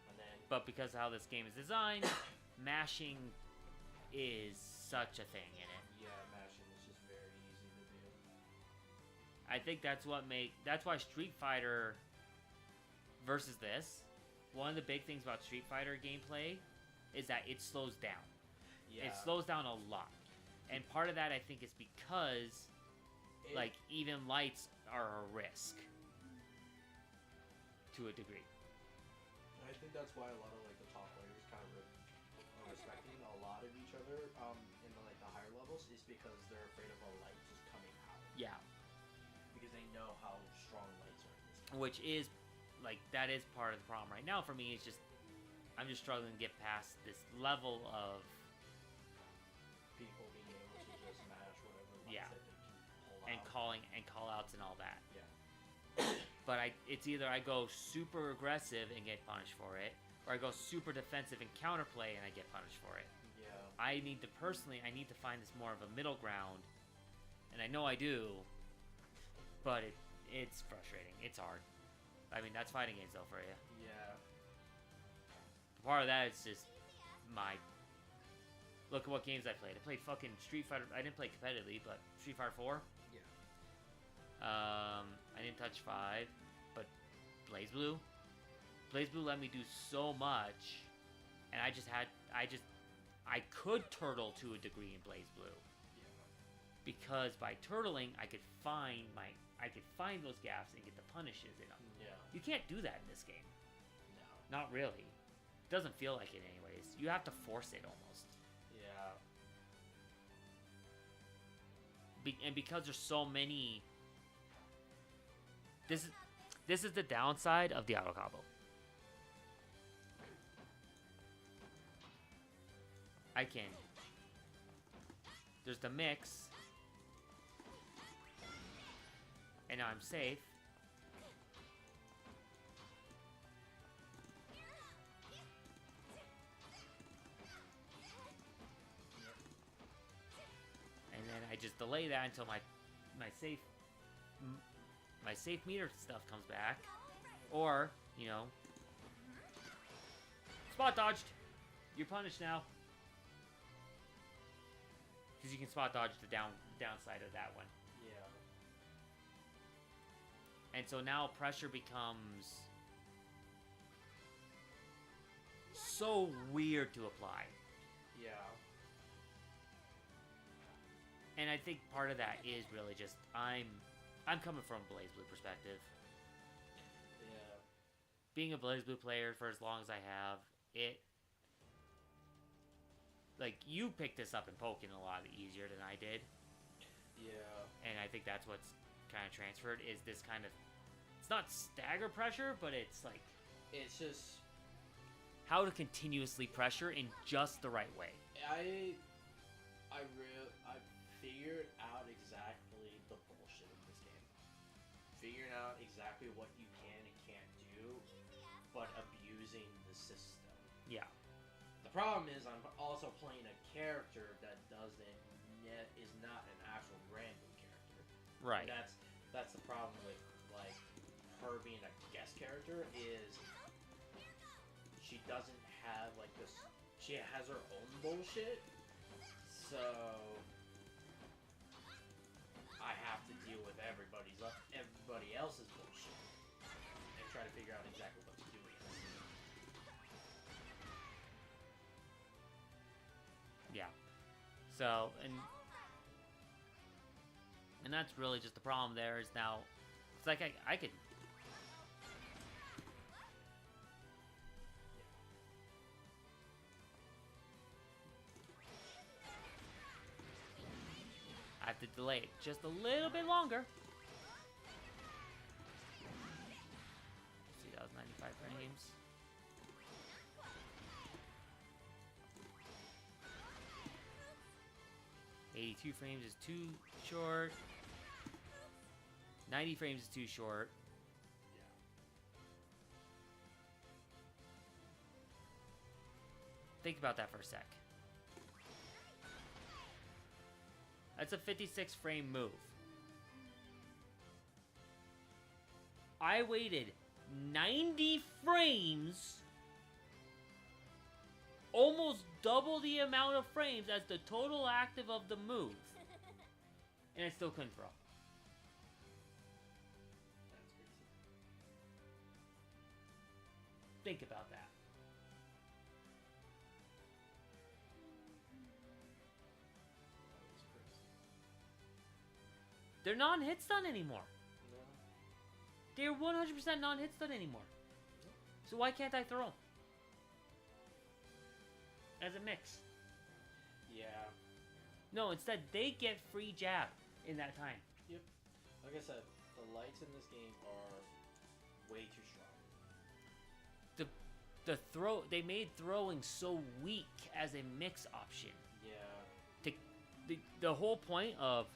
S2: And then
S1: But because of how this game is designed, mashing is such a thing in it.
S2: yeah, mashing is just very easy to do.
S1: I think that's why Street Fighter versus this, one of the big things about Street Fighter gameplay is that it slows down.
S2: Yeah.
S1: It slows down a lot. And part of that I think is because
S2: It-
S1: like even lights are a risk to a degree.
S2: I think that's why a lot of like the top players kind of are respecting a lot of each other in the like the higher levels is because they're afraid of a light just coming out
S1: Yeah.
S2: because they know how strong lights are in this game.
S1: Which is like that is part of the problem right now for me. It's just I'm just struggling to get past this level of
S2: People being able to just mash whatever lights
S1: Yeah.
S2: that they can pull
S1: and
S2: out.
S1: calling and call outs and all that.
S2: Yeah.
S1: But it's either I go super aggressive and get punished for it, or I go super defensive and counterplay and I get punished for it.
S2: Yeah.
S1: I need to find this more of a middle ground, and I know I do, but it's frustrating. It's hard. I mean, that's fighting games though for you.
S2: Yeah.
S1: Part of that is just my look at what games I played. I played fucking Street Fighter. I didn't play competitively, but Street Fighter 4.
S2: Yeah.
S1: I didn't touch 5, but Blaze Blue let me do so much, and I could turtle to a degree in Blaze Blue
S2: Yeah.
S1: because by turtling I could find those gaps and get the punishes in them.
S2: Yeah.
S1: You can't do that in this game.
S2: No.
S1: Not really. It doesn't feel like it anyways. You have to force it almost.
S2: Yeah.
S1: And because there's so many, this is the downside of the auto combo. There's the mix, and now I'm safe. And then I just delay that until my safe meter stuff comes back, or spot dodged. You're punished now because you can spot dodge the downside of that one.
S2: Yeah.
S1: And so now pressure becomes so weird to apply.
S2: Yeah.
S1: And I think part of that is really just I'm coming from a Blaze Blue perspective.
S2: Yeah.
S1: Being a Blaze Blue player for as long as I have, like you picked this up in Pokken a lot easier than I did.
S2: Yeah.
S1: And I think that's what's kind of transferred is this kind of, it's not stagger pressure, but it's like
S2: It's just
S1: how to continuously pressure in just the right way.
S2: I figured out exactly the bullshit of this game. Figuring out exactly what you can and can't do, but abusing the system.
S1: Yeah.
S2: The problem is I'm also playing a character that is not an actual random character.
S1: Right.
S2: That's the problem with like her being a guest character is she doesn't have like this. She has her own bullshit, so I have to deal with everybody else's bullshit and try to figure out exactly what to do against it.
S1: Yeah. So, and that's really just the problem there is now, it's like I could, I have to delay it just a little bit longer. See, that was 95 frames. $82 frames is too short. 90 frames is too short. Think about that for a sec. That's a 56 frame move. I waited 90 frames, almost double the amount of frames as the total active of the move, and I still couldn't throw.
S2: That's crazy.
S1: Think about that.
S2: That was crazy.
S1: They're non-hit stun anymore.
S2: No.
S1: They're 100% non-hit stun anymore. So why can't I throw? As a mix.
S2: Yeah.
S1: No, instead they get free jab in that time.
S2: Yep. Like I said, the lights in this game are way too strong.
S1: They made throwing so weak as a mix option.
S2: Yeah.
S1: The whole point of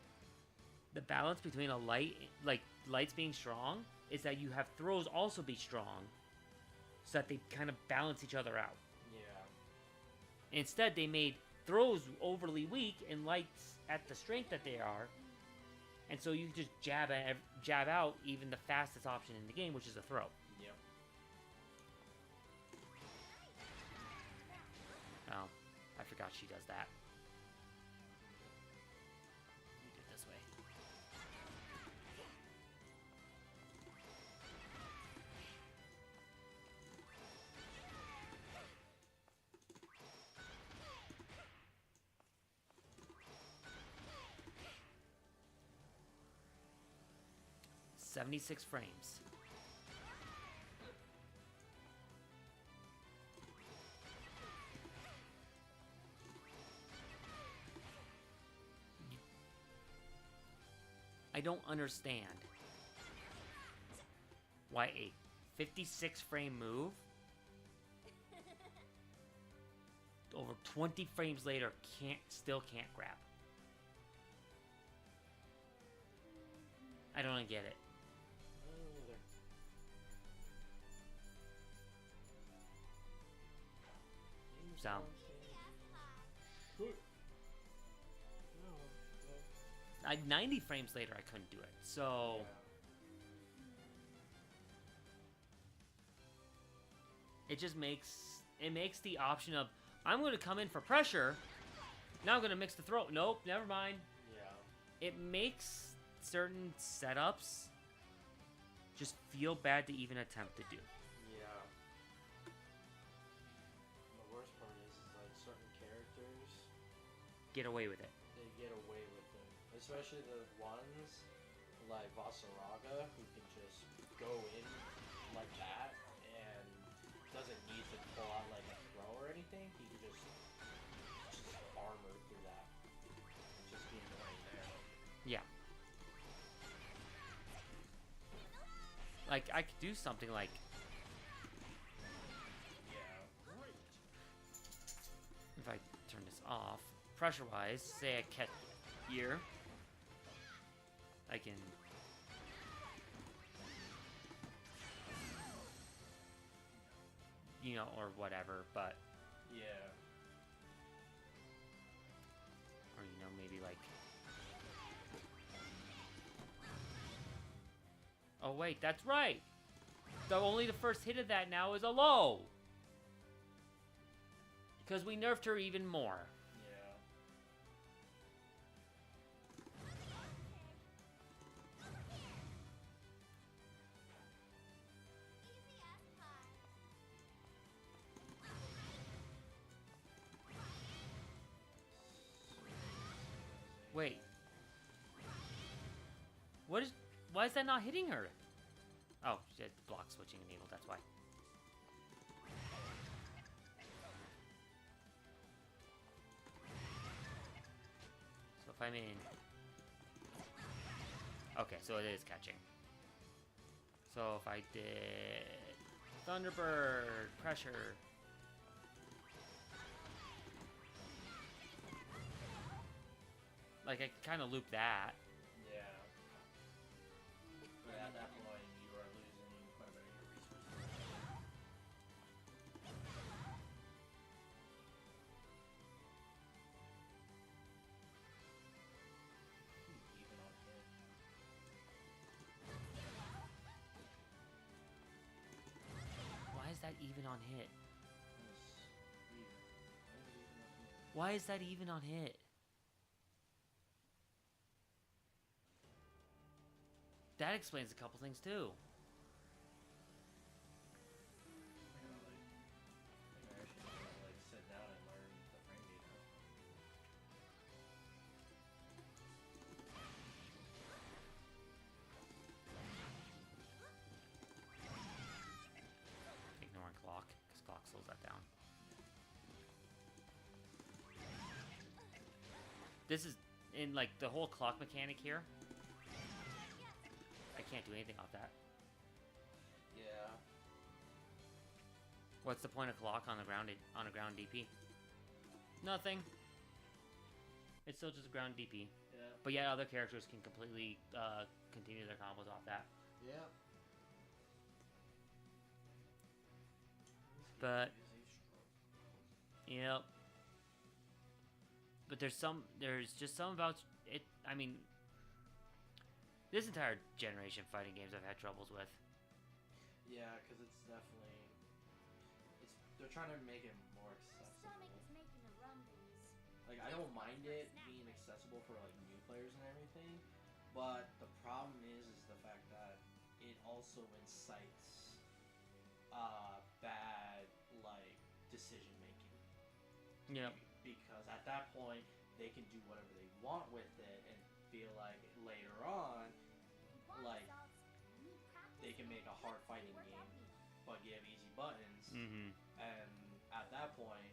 S1: the balance between a lights being strong is that you have throws also be strong, so that they kind of balance each other out.
S2: Yeah.
S1: Instead, they made throws overly weak and lights at the strength that they are, and so you just jab out even the fastest option in the game, which is a throw.
S2: Yep.
S1: Oh, I forgot she does that. We do it this way. $76 frames. I don't understand why a 56 frame move over 20 frames later still can't grab. I don't get it.
S2: I don't know either.
S1: So
S2: Sure. No.
S1: 90 frames later I couldn't do it. So it just makes the option of I'm going to come in for pressure. Now I'm going to mix the throw. Nope, never mind.
S2: Yeah.
S1: It makes certain setups just feel bad to even attempt to do.
S2: Yeah. The worst part is like certain characters,
S1: Get away with it.
S2: they get away with it. Especially the ones like Vasaraga who can just go in like that and doesn't need to pull out like a throw or anything. He can just armor through that. Just being right there.
S1: Yeah. Like, I could do something like,
S2: Yeah.
S1: if I turn this off, pressure-wise, say I catch here, I can... You know, or whatever, but...
S2: Yeah.
S1: Or, you know, maybe like... Oh, wait, that's right! Only the first hit of that now is a low! Because we nerfed her even more.
S2: Yeah.
S1: Wait. What is... Why is that not hitting her? Oh, shit. Block switching enabled, that's why. So if I'm in... Okay, so it is catching. So if I did... Thunderbird! Pressure! Like, I kind of loop that.
S2: Yeah. But at that point, you are losing quite a bit of your resources. Even on hit.
S1: Why is that even on hit?
S2: That's weird.
S1: Why is that even on hit? That explains a couple things too.
S2: I actually need to like sit down and learn the frame data.
S1: Ignoring clock, because clock slows that down. This is in like the whole clock mechanic here. I can't do anything off that.
S2: Yeah.
S1: What's the point of clock on the ground DP? Nothing. It's still just a ground DP.
S2: Yeah.
S1: But yet other characters can completely continue their combos off that.
S2: Yeah.
S1: But yep. But there's just some about it. I mean, this entire generation of fighting games I've had troubles with.
S2: Yeah, because it's definitely they're trying to make it more accessible.
S4: Sonic is making a run for these.
S2: Like I don't mind it being accessible for like new players and everything, but the problem is the fact that it also incites bad like decision making.
S1: Yep.
S2: Because at that point they can do whatever they want with it and feel like later on like they can make a hard fighting game but give easy buttons,
S1: Mm-hmm.
S2: and at that point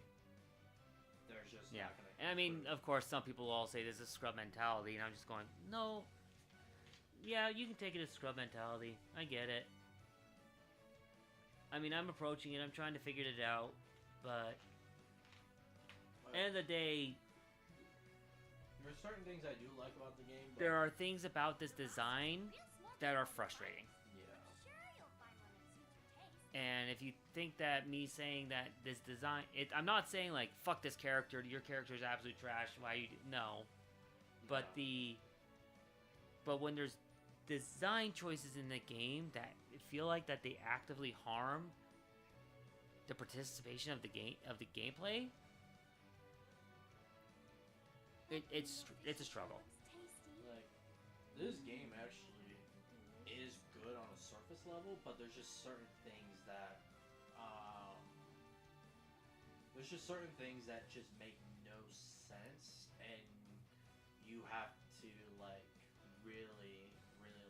S2: there's just
S1: Yeah.
S2: not gonna
S1: And I mean,
S2: improve.
S1: of course, some people will all say this is scrub mentality, and I'm just going, no. Yeah, you can take it as scrub mentality. I get it. I mean, I'm approaching it. I'm trying to figure it out, but end of the day,
S2: There's certain things I do like about the game, but
S1: there are things about this design that are frustrating.
S2: yeah.
S4: Sure, you'll find one that suits your taste.
S1: And if you think that me saying that this design, I'm not saying like fuck this character, your character is absolute trash. Why you no, but
S2: No.
S1: but when there's design choices in the game that feel like that they actively harm the participation of the gameplay, it's a struggle.
S2: Like this game actually is good on a surface level, but there's just certain things that just make no sense, and you have to like really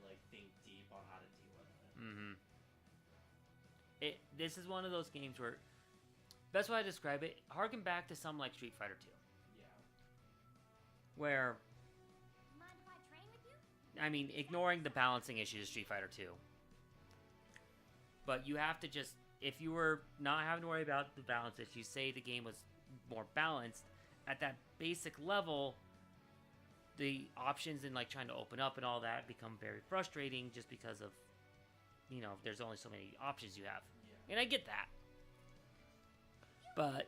S2: like think deep on how to deal with it.
S1: Mm-hmm. This is one of those games where best way I describe it, harken back to something like Street Fighter 2,
S2: Yeah.
S1: where
S4: Mind if I train with you?
S1: I mean, ignoring the balancing issues of Street Fighter 2. But you have to just, if you were not having to worry about the balance issues, say the game was more balanced, at that basic level, the options in like trying to open up and all that become very frustrating just because of, there's only so many options you have.
S2: Yeah.
S1: And I get that. But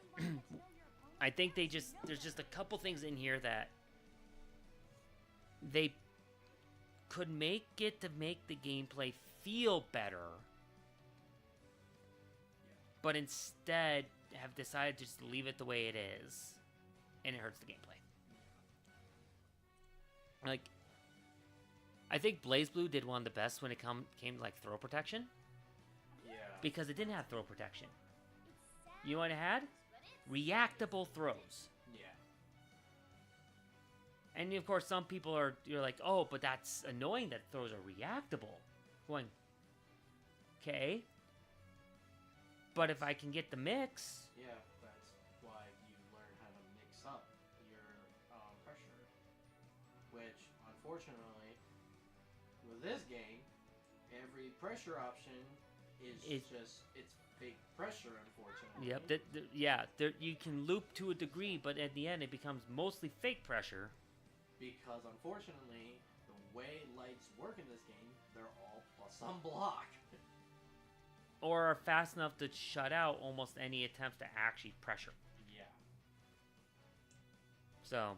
S1: I think there's just a couple things in here that they could make it to make the gameplay feel better, but instead have decided to just leave it the way it is, and it hurts the gameplay. Like, I think BlazBlue did one of the best when it came to like throw protection,
S2: Yeah.
S1: because it didn't have throw protection. You know what it had? Reactable throws.
S2: Yeah.
S1: And of course, some people you're like, oh, but that's annoying that throws are reactable. Going, okay. But if I can get the mix,
S2: Yeah, that's why you learn how to mix up your pressure. Which, unfortunately, with this game, every pressure option is it's fake pressure, unfortunately.
S1: yep, you can loop to a degree, but at the end it becomes mostly fake pressure.
S2: Because, unfortunately, the way lights work in this game, they're all plus some block.
S1: Or are fast enough to shut out almost any attempts to actually pressure.
S2: Yeah.
S1: So,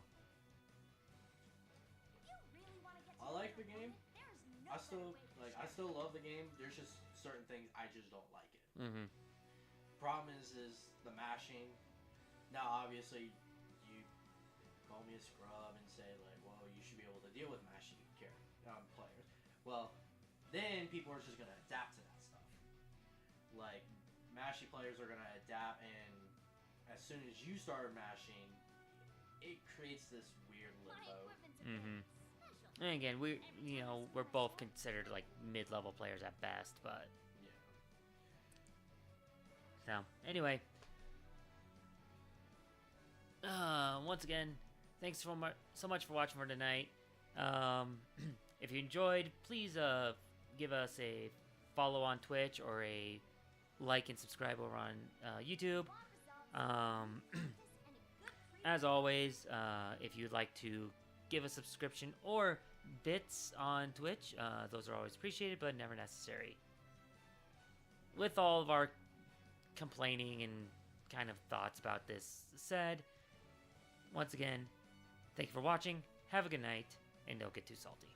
S4: If you really want to get
S2: I like the game.
S4: there's no
S2: I
S4: better
S2: still
S4: way to
S2: I still love the game. There's just certain things I just don't like it.
S1: mm-hmm.
S2: Problem is the mashing. Now, obviously, you call me a scrub and say like, well, you should be able to deal with mashing players. Well, then people are just gonna adapt to that stuff. Like, mashy players are gonna adapt, and as soon as you start mashing, it creates this weird
S4: My
S2: limbo.
S4: equipment's a
S1: Mhm.
S4: bit special.
S1: And again, we're both considered like mid-level players at best, but
S2: Yeah.
S1: so anyway, once again, thanks so much for watching for tonight. If you enjoyed, please give us a follow on Twitch or a like and subscribe over on YouTube. As always, if you'd like to give a subscription or bits on Twitch, those are always appreciated but never necessary. With all of our complaining and kind of thoughts about this said, once again, thank you for watching, have a good night, and don't get too salty.